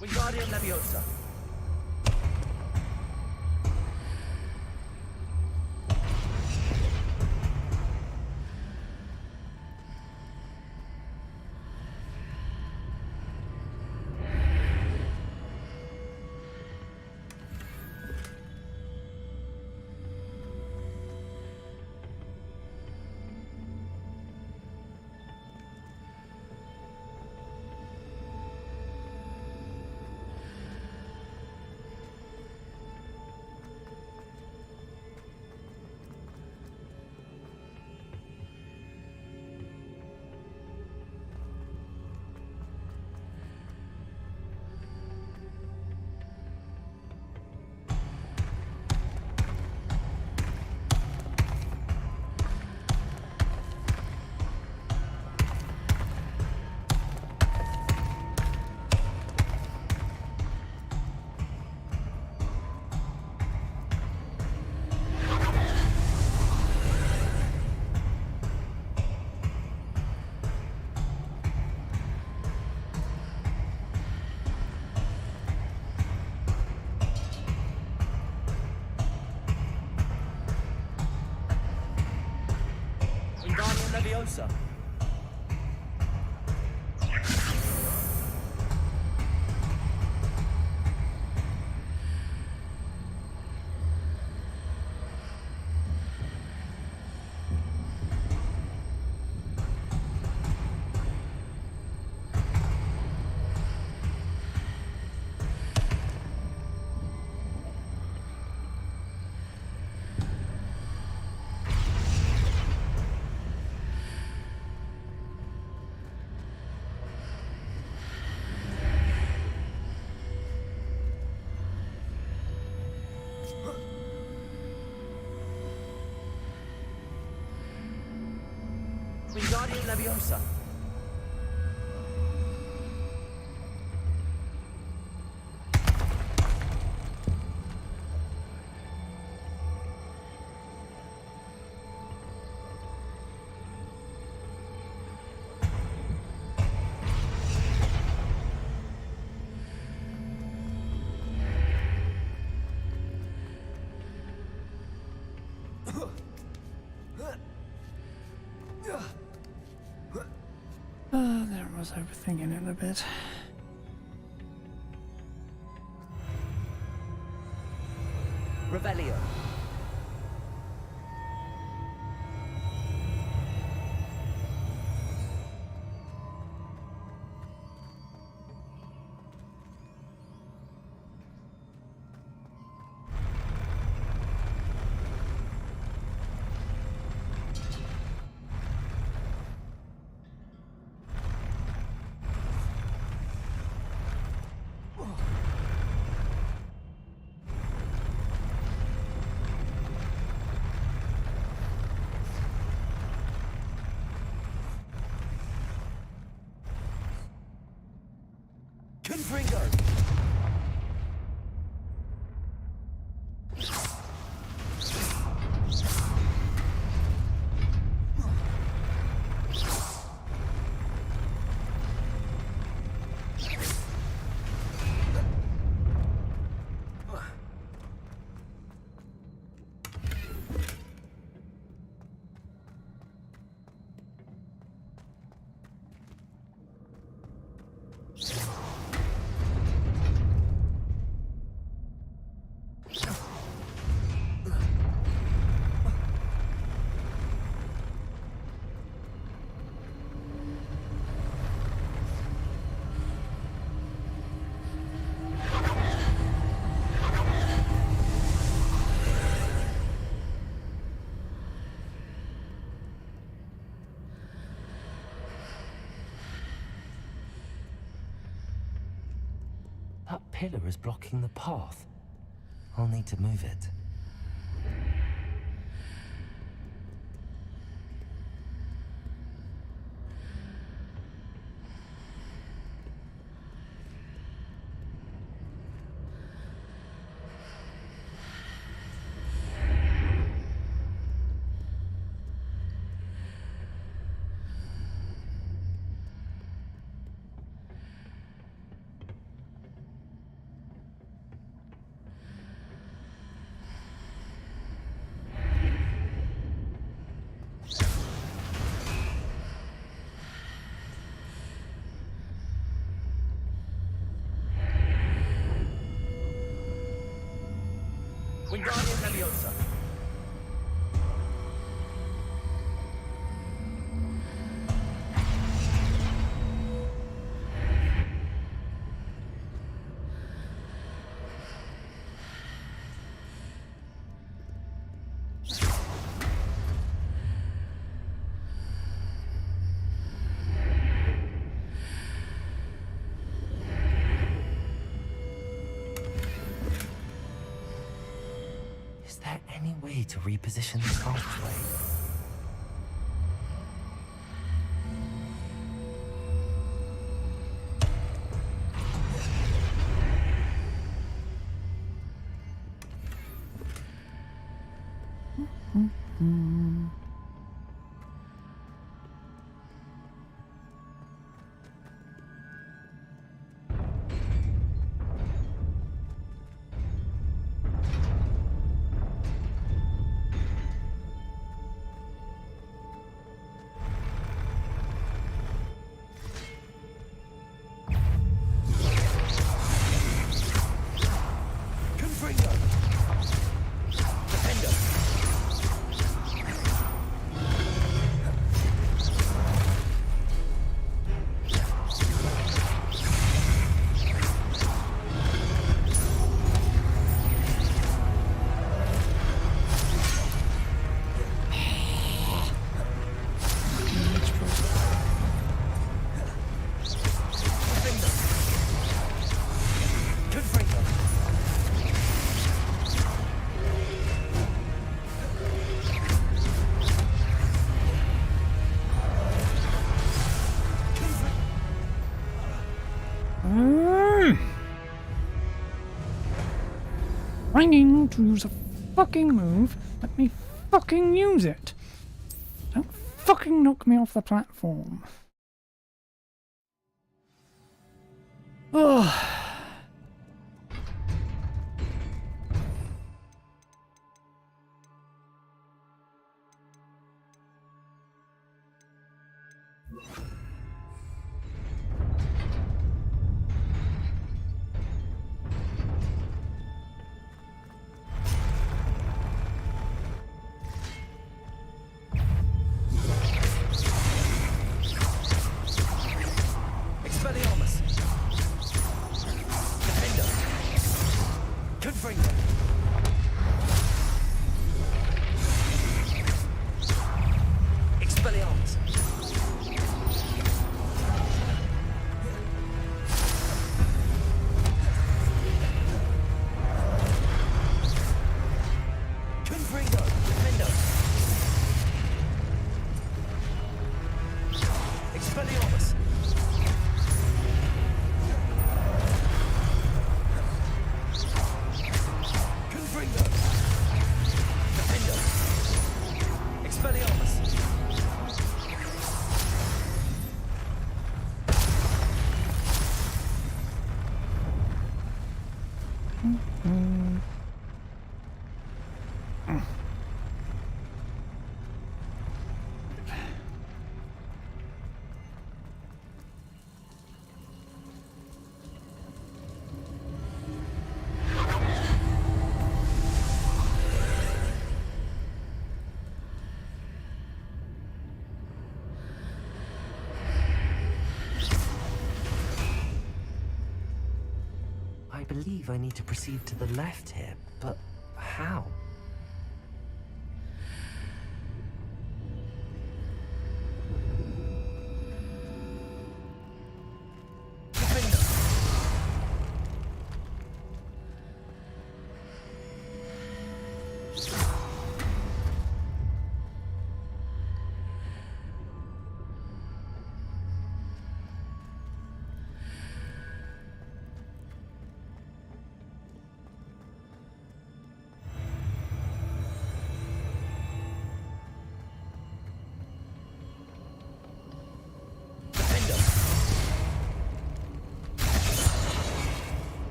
Wingardium Leviosa. Wingardium Leviosa. Wingardium Leviosa. There I was overthinking it a bit. Revelio. Confringo. That pillar is blocking the path. I'll need to move it. Wingardium Leviosa. Is there any way to reposition the pathway? I need to use a fucking move. Let me fucking use it. Don't fucking knock me off the platform. Ugh. Expelliarmus! Defender! Confringo! Expelliarmus! Confringo! Defender! Expelliarmus! Confringo! Defender! Expelliarmus! I believe I need to proceed to the left here, but how?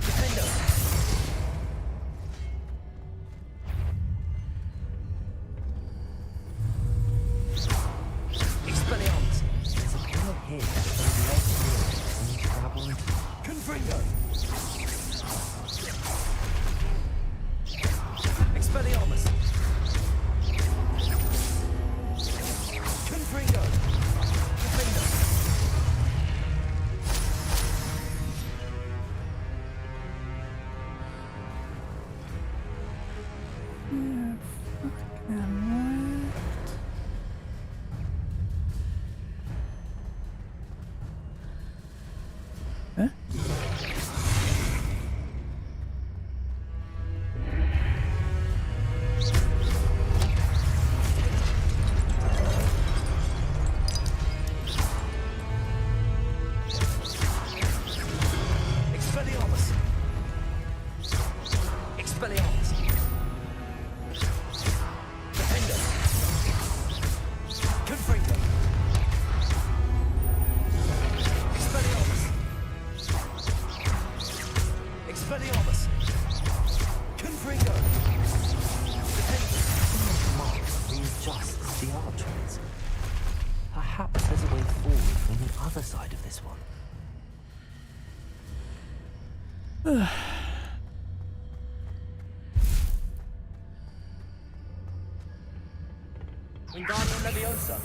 Confringo! Expelliarmus! There's a pillar here that will be left here. Can you grab on? Confringo! Expelliarmus! Confringo! Defender! Expelliarmus! Expelliarmus! Defender! Confringo! Expelliarmus! Expelliarmus! Confringo! Defender! Mark readjusts the archways. Perhaps there's a way forward from the other side of this one. Wingardium Leviosa.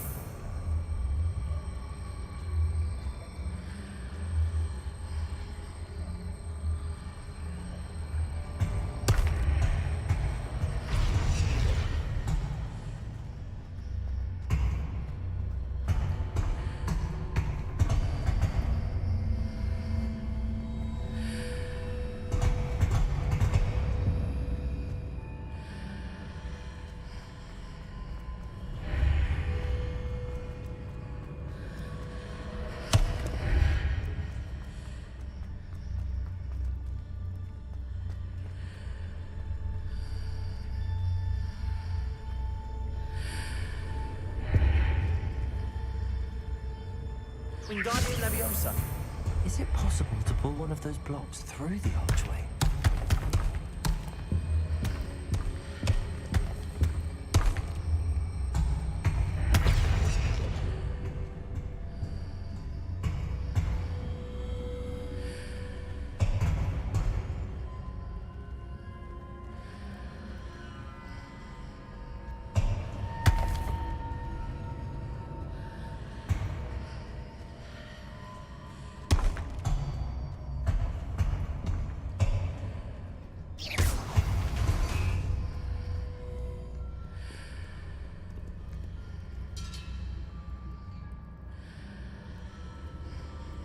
Leviosa! Is it possible to pull one of those blocks through the archway?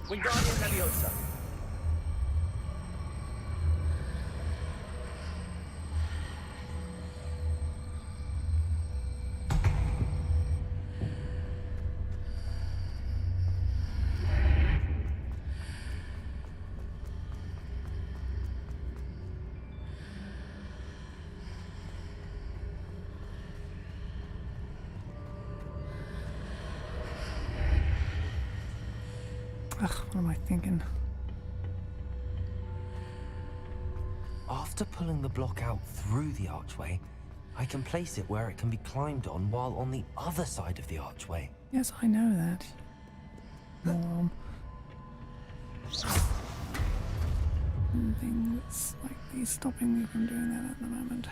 Wingardium Leviosa. Ugh, what am I thinking? After pulling the block out through the archway, I can place it where it can be climbed on while on the other side of the archway. Yes, I know that. Moron. Something that's likely stopping me from doing that at the moment.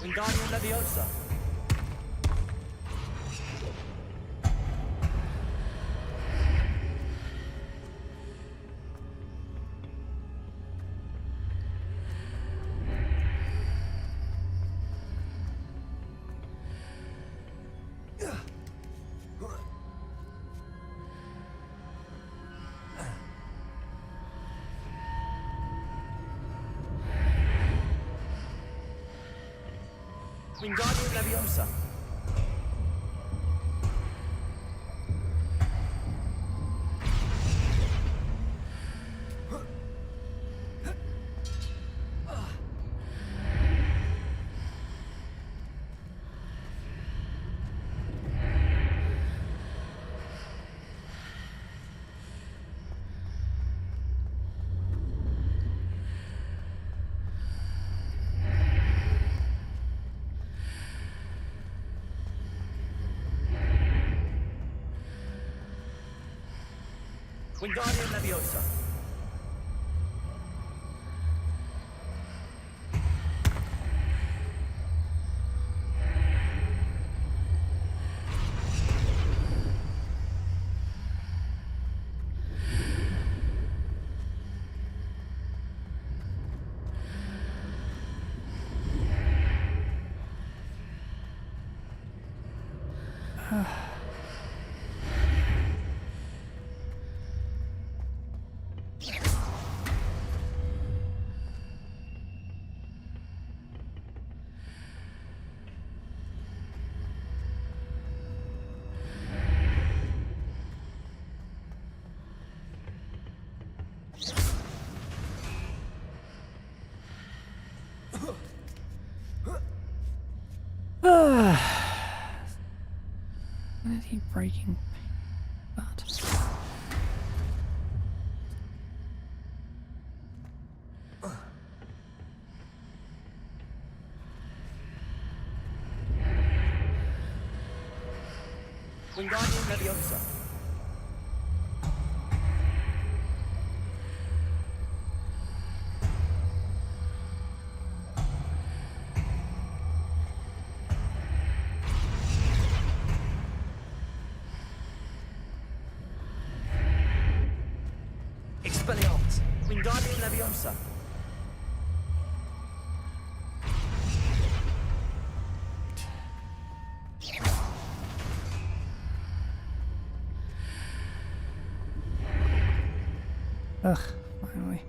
Wingardium Leviosa. Wingardium Leviosa. Wingardium Leviosa. Why is he breaking? But Wingardium Leviosa. Expelliarmus. Wingardium Leviosa. ugh, finally.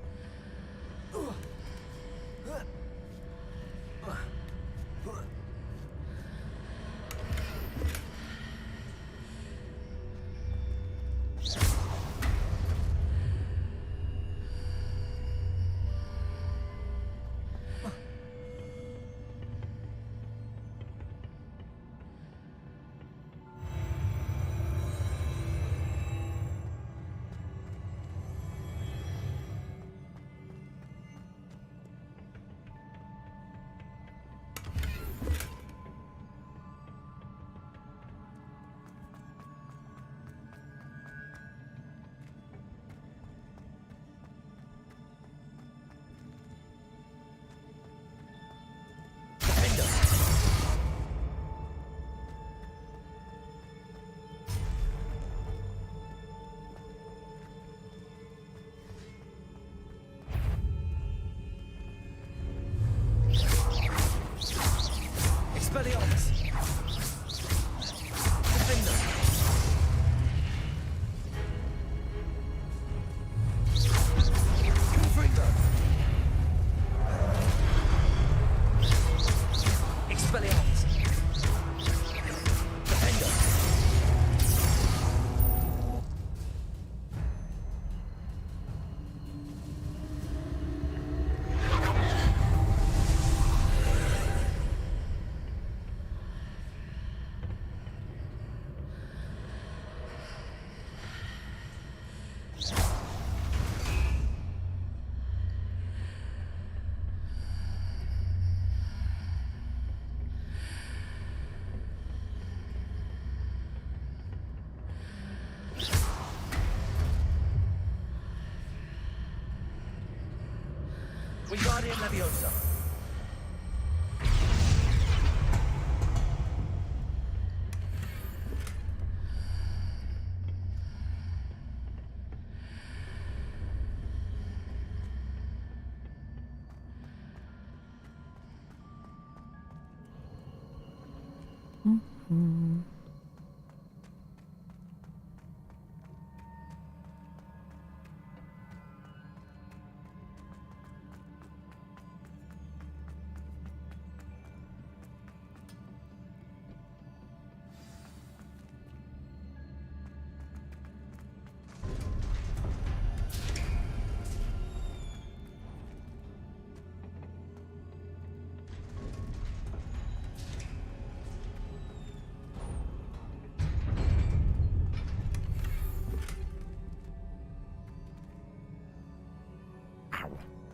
Expelliarmus! Defender! Confringo! Expelliarmus! Defender! Wingardium Leviosa. Mm-hmm.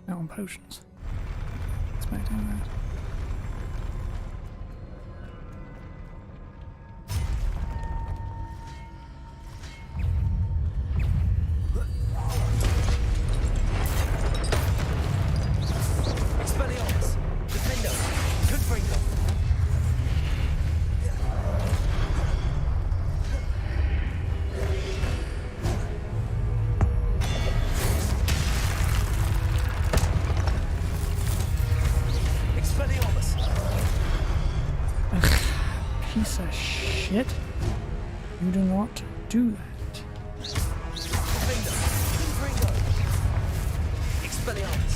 Out on potions. Expecting that. Expelliarmus! Defender! Confringo! Expelliarmus! Piece of shit. You do not do that. Defender! Confringo! Expelliarmus!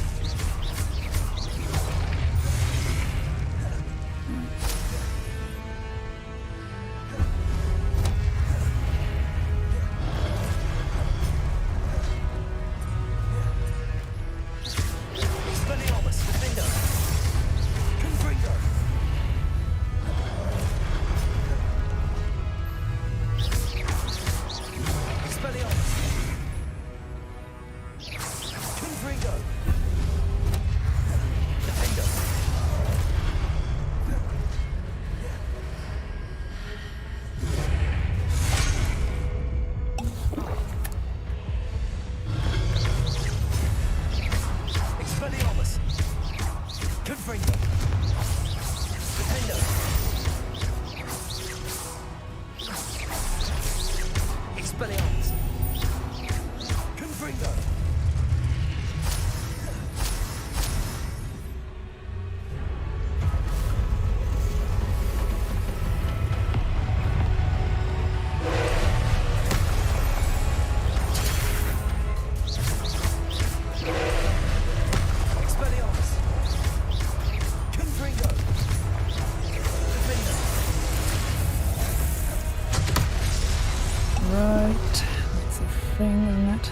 Expelliarmus! Defender! Confringo! Expelliarmus! Confringo! Defender! Expelliarmus! Confringo! Defender! Expelliarmus! Confringo! Expelliarmus! Confringo! Defender! Right. That's the thing, isn't it?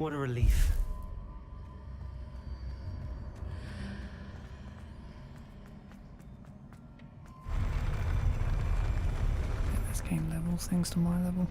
What a relief. This game levels things to my level.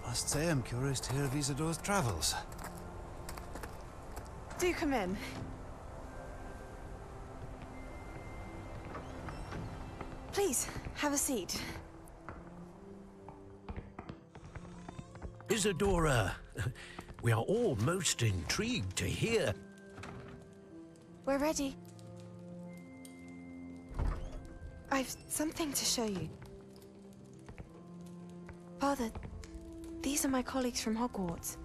I must say I'm curious to hear of Isadore's travels. Do come in. Please, have a seat. Isadora, we are all most intrigued to hear. We're ready. I've something to show you. Father, these are my colleagues from Hogwarts.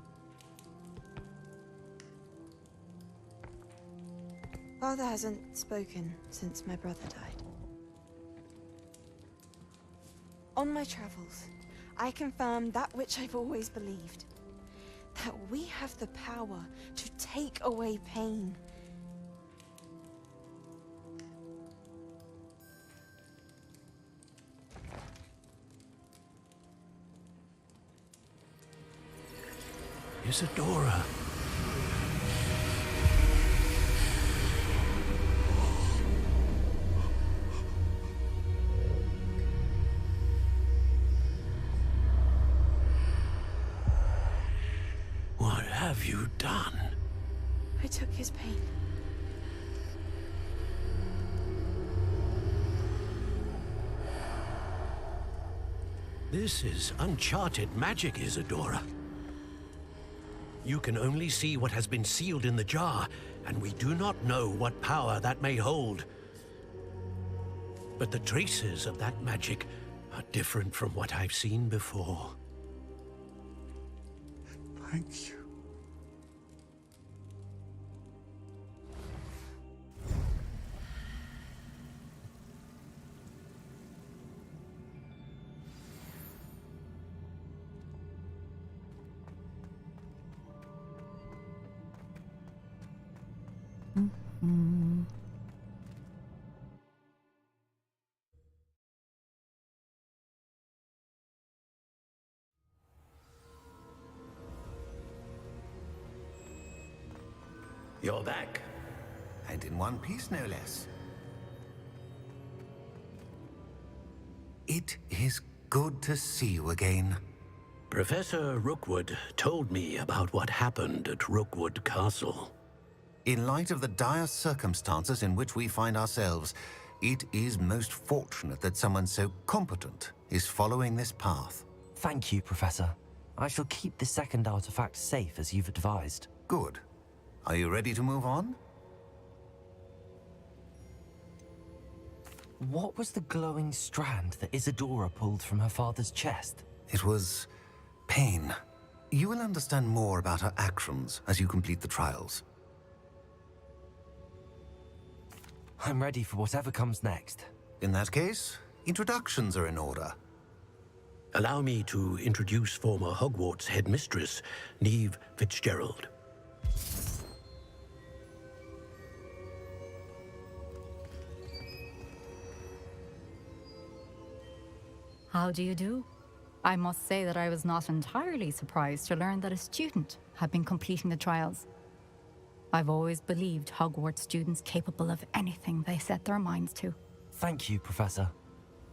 Father hasn't spoken since my brother died. On my travels, I confirmed that which I've always believed. That we have the power to take away pain. Isadora. What have you done? I took his pain. This is uncharted magic, Isadora. You can only see what has been sealed in the jar, and we do not know what power that may hold. But the traces of that magic are different from what I've seen before. Thank you. You're back. And in one piece, no less. It is good to see you again. Professor Rookwood told me about what happened at Rookwood Castle. In light of the dire circumstances in which we find ourselves, it is most fortunate that someone so competent is following this path. Thank you, Professor. I shall keep the second artifact safe as you've advised. Good. Are you ready to move on? What was the glowing strand that Isadora pulled from her father's chest? It was pain. You will understand more about her actions as you complete the trials. I'm ready for whatever comes next. In that case, introductions are in order. Allow me to introduce former Hogwarts headmistress, Neve Fitzgerald. How do you do? I must say that I was not entirely surprised to learn that a student had been completing the trials. I've always believed Hogwarts students capable of anything they set their minds to. Thank you, Professor.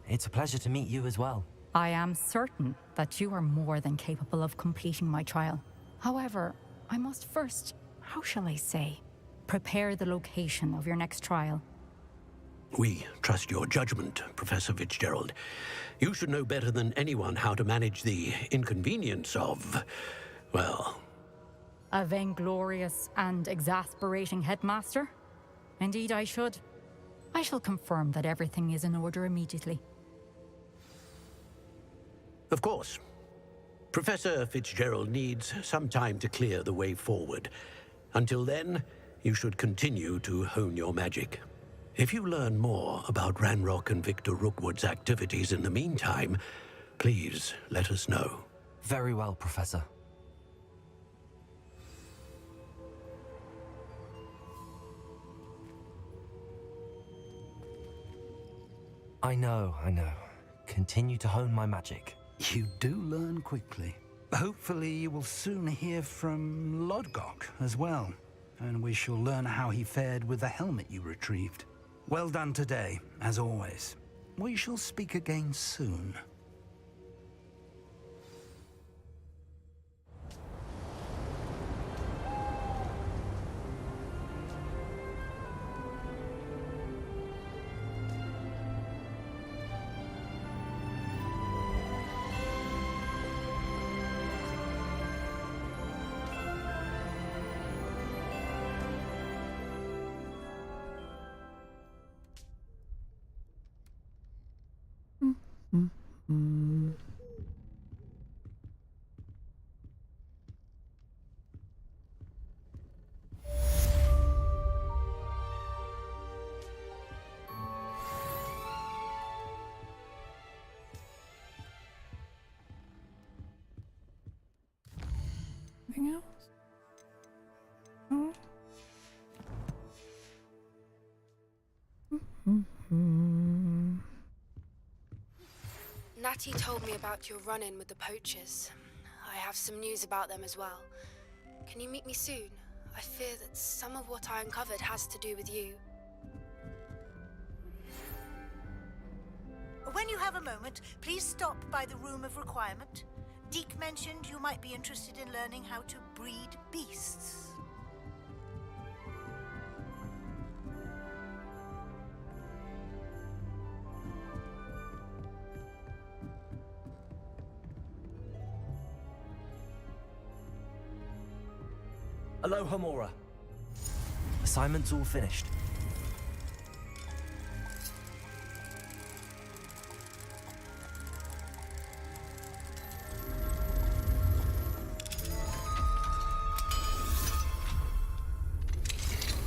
It's a pleasure to meet you as well. I am certain that you are more than capable of completing my trial. However, I must first, how shall I say, prepare the location of your next trial. We trust your judgment, Professor Fitzgerald. You should know better than anyone how to manage the inconvenience of, well... A vainglorious and exasperating headmaster? Indeed I should. I shall confirm that everything is in order immediately. Of course. Professor Fitzgerald needs some time to clear the way forward. Until then, you should continue to hone your magic. If you learn more about Ranrock and Victor Rookwood's activities in the meantime, please let us know. Very well, Professor. I know. Continue to hone my magic. You do learn quickly. Hopefully you will soon hear from Lodgok as well, and we shall learn how he fared with the helmet you retrieved. Well done today, as always. We shall speak again soon. Anything else? No? Natty told me about your run-in with the poachers. I have some news about them as well. Can you meet me soon? I fear that some of what I uncovered has to do with you. When you have a moment, please stop by the Room of Requirement. Deke mentioned you might be interested in learning how to breed beasts. Aloha, Mora. Assignment's all finished.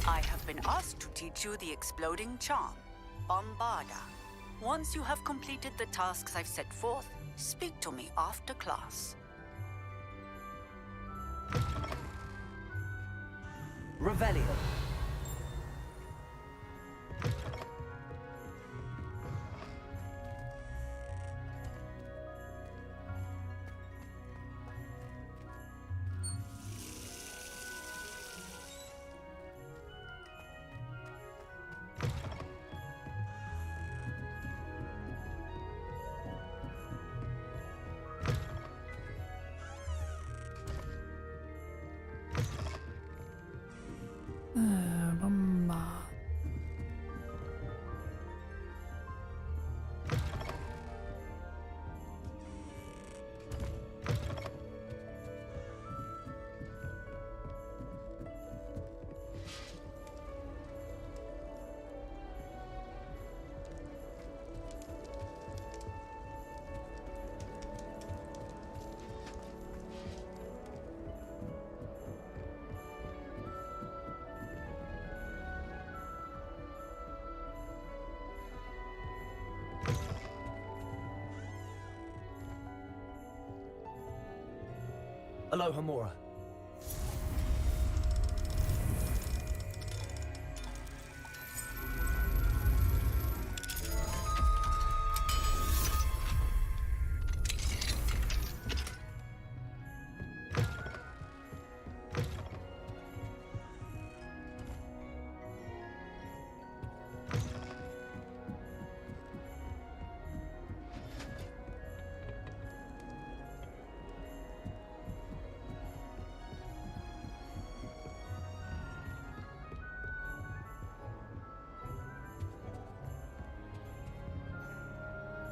I have been asked to teach you the exploding charm, Bombarda. Once you have completed the tasks I've set forth, speak to me after class. Revelio. Bomba. Aloha, Mora.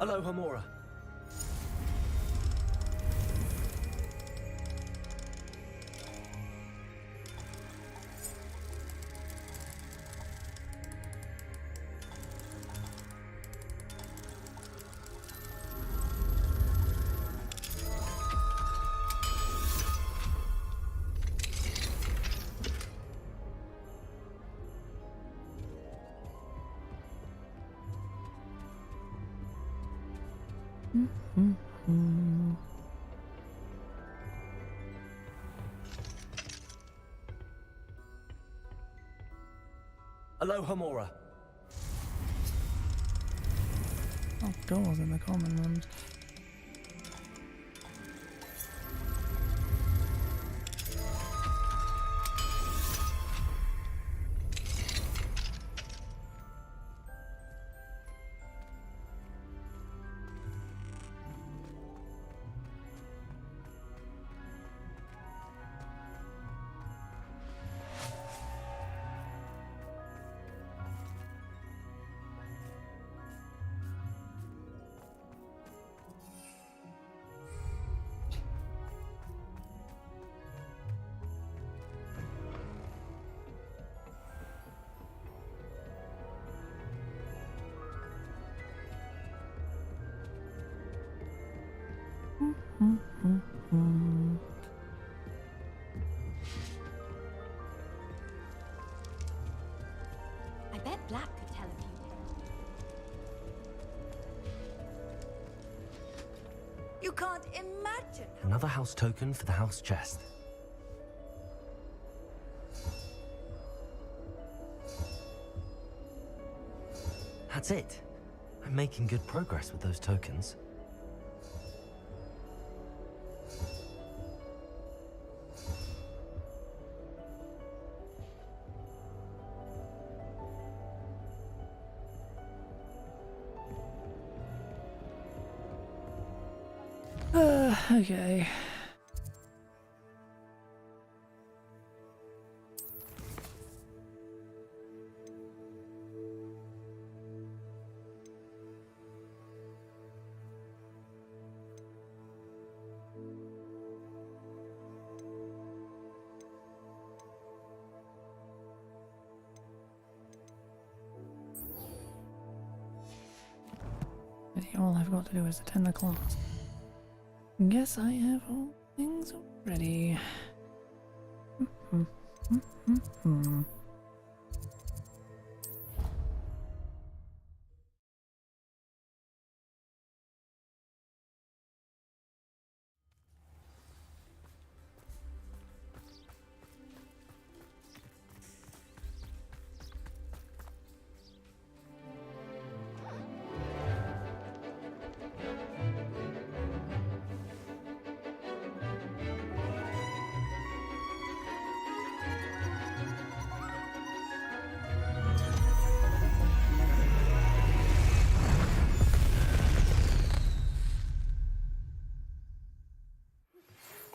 Hello, Hamura. Hello, Hamura. Outdoors in the common rooms. I bet Black could tell a few. You can't imagine. Another house token for the house chest. That's it. I'm making good progress with those tokens. Okay. All I've got to do is attend the class. Guess I have all things ready.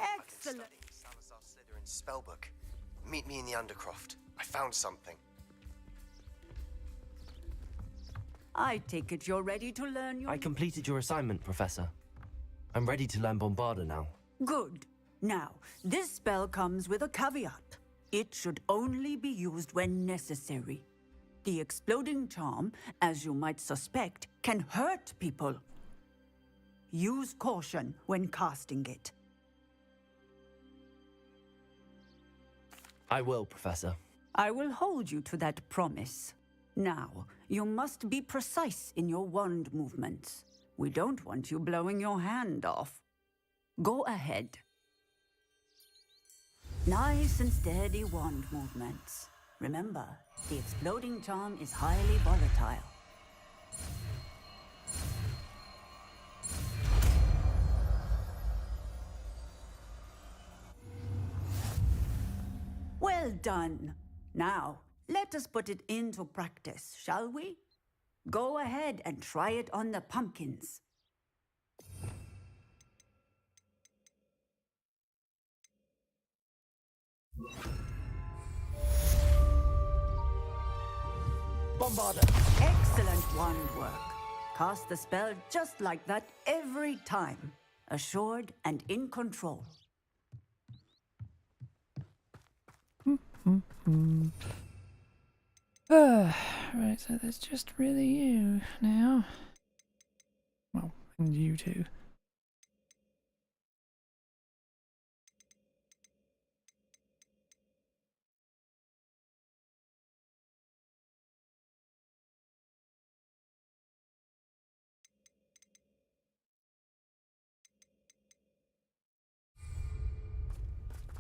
Excellent. Salazar Slytherin's spellbook. Meet me in the Undercroft. I found something. I take it you're ready to learn your... I completed your assignment, Professor. I'm ready to learn Bombarda now. Good. Now, this spell comes with a caveat. It should only be used when necessary. The exploding charm, as you might suspect, can hurt people. Use caution when casting it. I will, Professor. I will hold you to that promise. Now, you must be precise in your wand movements. We don't want you blowing your hand off. Go ahead. Nice and steady wand movements. Remember, the exploding charm is highly volatile. Well done. Now, let us put it into practice, shall we? Go ahead and try it on the pumpkins. Bombarda! Excellent wand work. cast the spell just like that every time. Assured and in control. Right, so there's just really you now. Well, and you two.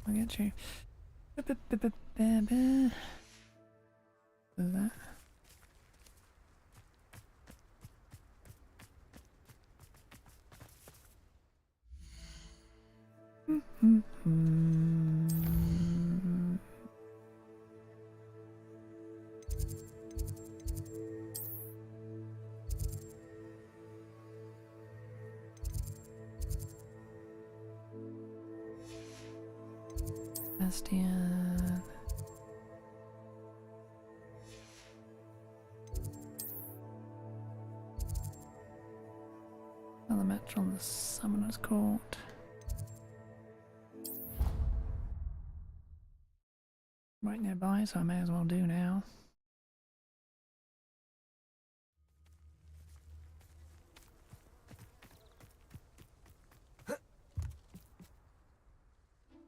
I'll get you. That. Bastian. Another match on the Summoner's Court. Right nearby, so I may as well do now.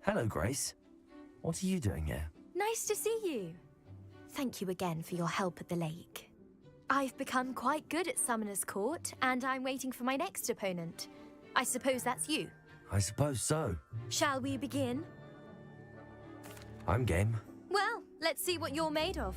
Hello, Grace. What are you doing here? Nice to see you. Thank you again for your help at the lake. I've become quite good at Summoner's Court, and I'm waiting for my next opponent. I suppose that's you. I suppose so. Shall we begin? I'm game. Well, let's see what you're made of.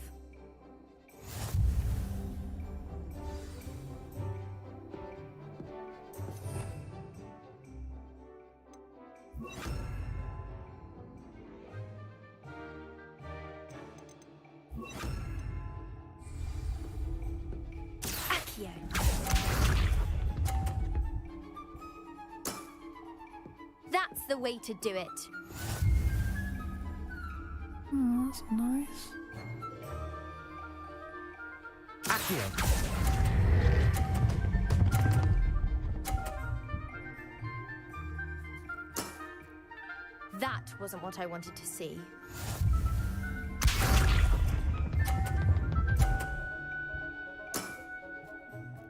That's the way to do it. Oh, that's nice. Accio. That wasn't what I wanted to see.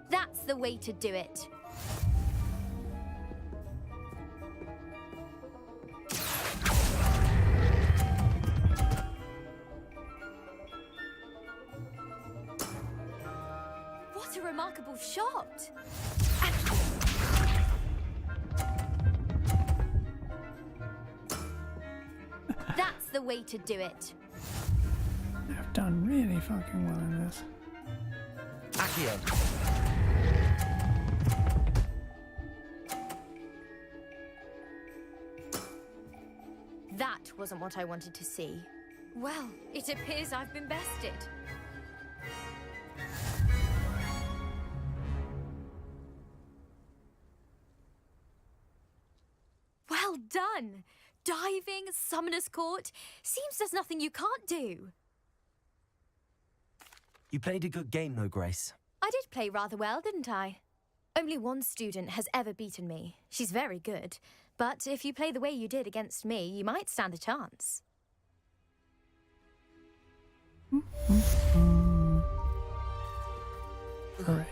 That's the way to do it. What a remarkable shot! That's the way to do it. I've done really fucking well in this. Accio. That wasn't what I wanted to see. Well, it appears I've been bested. Well done! Diving, Summoner's Court. Seems there's nothing you can't do. You played a good game though, Grace. I did play rather well, didn't I? Only one student has ever beaten me. She's very good. But if you play the way you did against me, you might stand a chance. Hooray.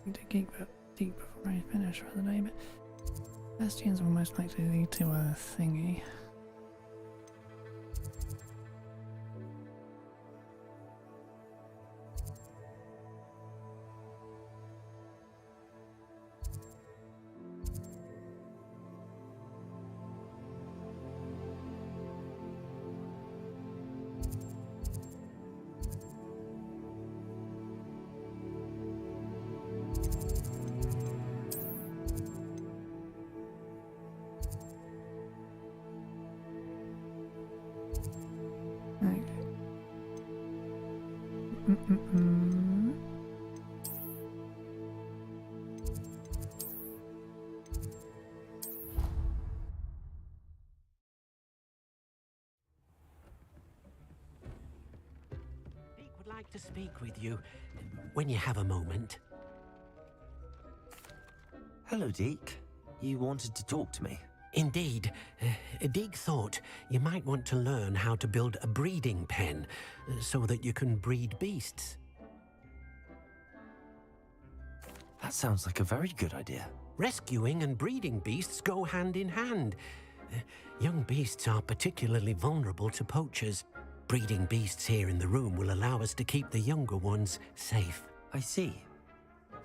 Need to keep it deep before I finish for the day, but Bastion's almost likely to lead to a thingy. like to speak with you when you have a moment. Hello, Deke. You wanted to talk to me? Indeed. Deek thought you might want to learn how to build a breeding pen so that you can breed beasts. That sounds like a very good idea. Rescuing and breeding beasts go hand in hand. Young beasts are particularly vulnerable to poachers. Breeding beasts here in the room will allow us to keep the younger ones safe. I see.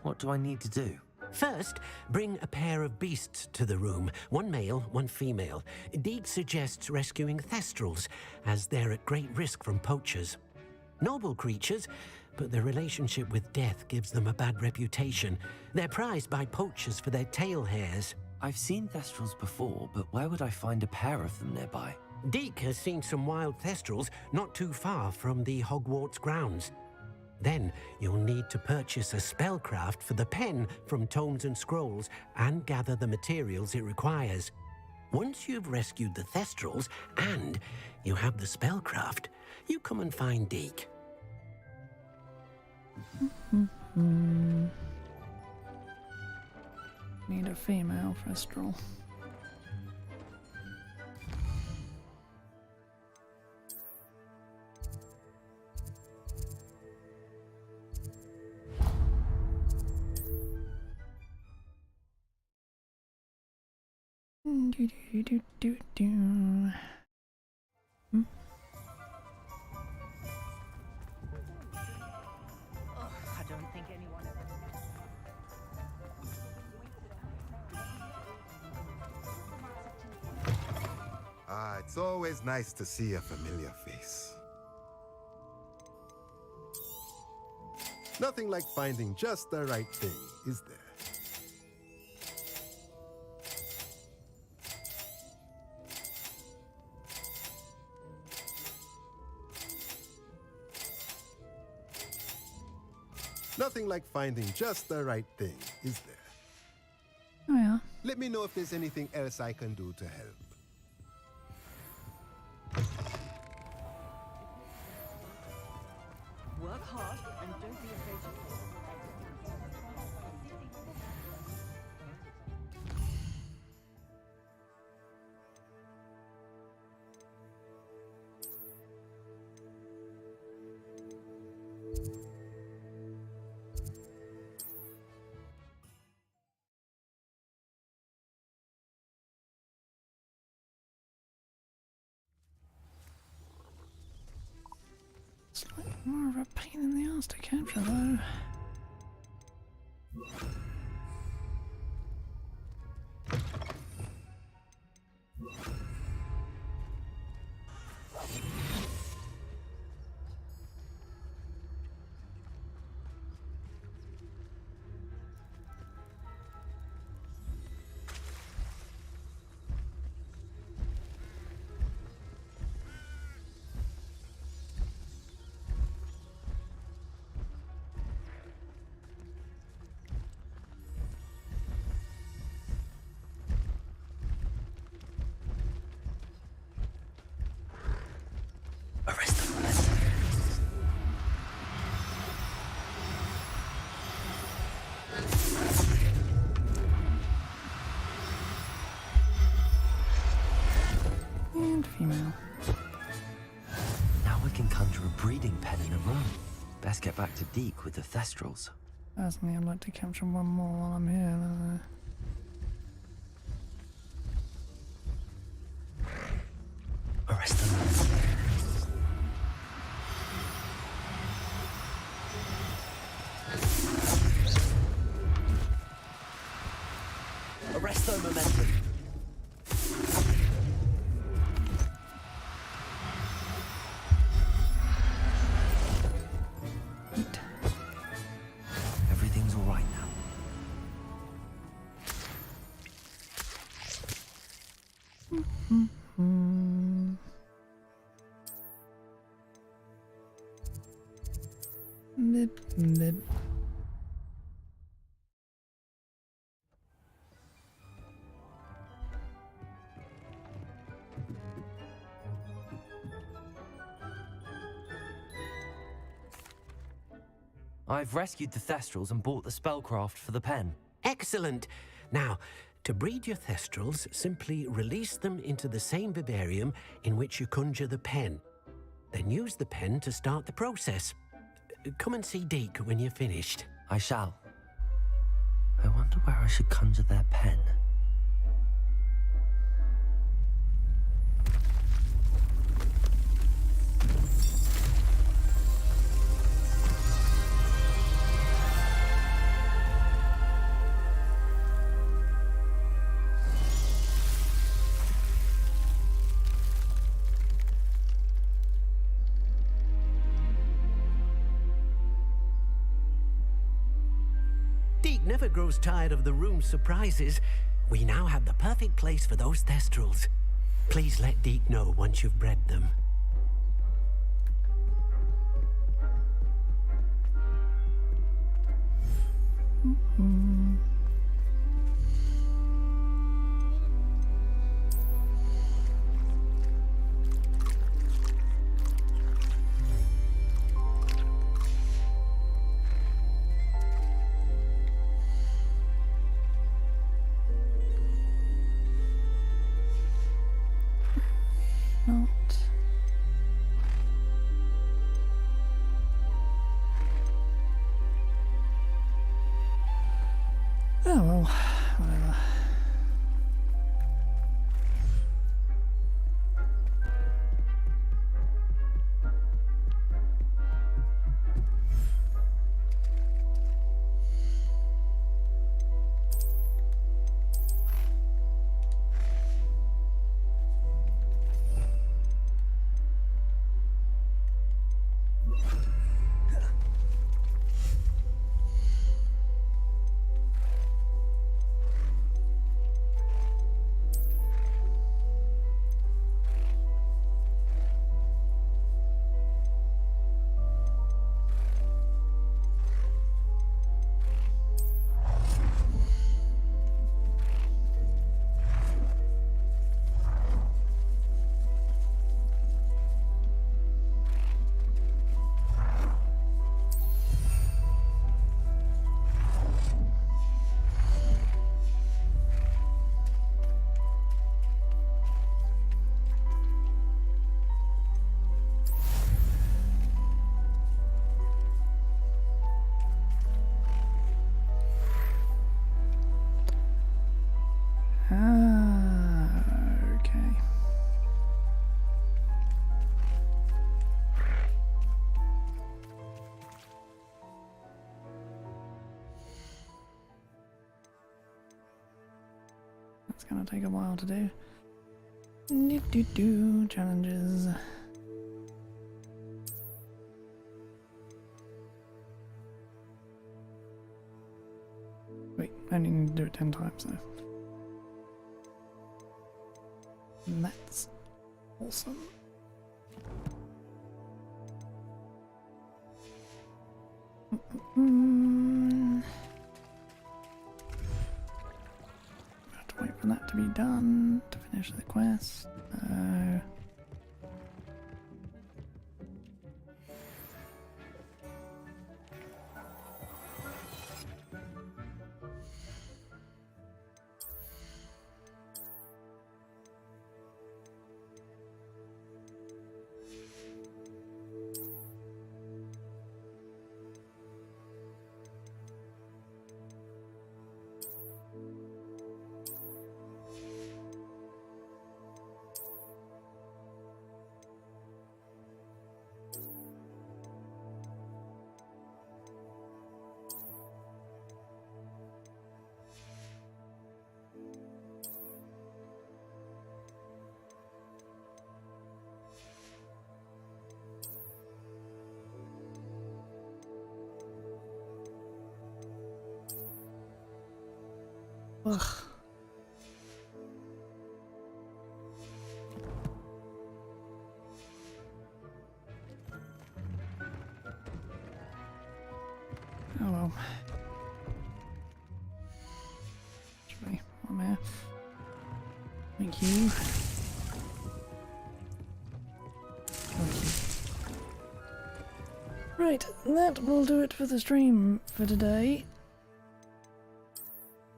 What do I need to do? First, bring a pair of beasts to the room, one male, one female. Deek suggests rescuing thestrals, as they're at great risk from poachers. Noble creatures, but their relationship with death gives them a bad reputation. They're prized by poachers for their tail hairs. I've seen thestrals before, but where would I find a pair of them nearby? Deek has seen some wild thestrals not too far from the Hogwarts grounds. Then you'll need to purchase a spellcraft for the pen from Tomes and Scrolls and gather the materials it requires. Once you've rescued the thestrals and you have the spellcraft, you come and find Deek. Need a female thestral. I don't think anyone... It's always nice to see a familiar face. Nothing like finding just the right thing, is there? Nothing like finding just the right thing, is there? Oh yeah. Let me know if there's anything else I can do to help. Work hard and don't be afraid to fail. It's like more of a pain in the ass to capture though. And female. Now we can conjure a breeding pen in a room. Best get back to Deke with the thestrals. Personally, I'd like to capture one more while I'm here. Arrest them. Arrest their momentum. Everything's all right now. Mid. I've rescued the Thestrals and bought the spellcraft for the pen. Excellent. Now, to breed your Thestrals, simply release them into the same vivarium in which you conjure the pen. Then use the pen to start the process. Come and see Deke when you're finished. I shall. I wonder where I should conjure their pen. Deke never grows tired of the room's surprises. We now have the perfect place for those Thestrals. Please let Deke know once you've bred them. Not. Oh well, whatever. Okay. That's gonna take a while to do. Challenges. Wait, I only need to do it 10 times though. And that's awesome. Have to wait for that to be done to finish the quest. Ugh. Oh well. Actually, one there. Thank you. Thank you. Right, that will do it for the stream for today.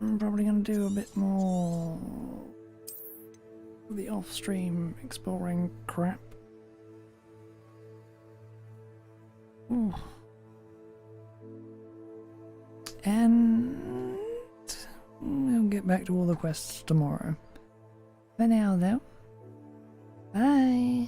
I'm probably going to do a bit more of the off-stream exploring crap. Ooh. And we'll get back to all the quests tomorrow. For now, though, bye.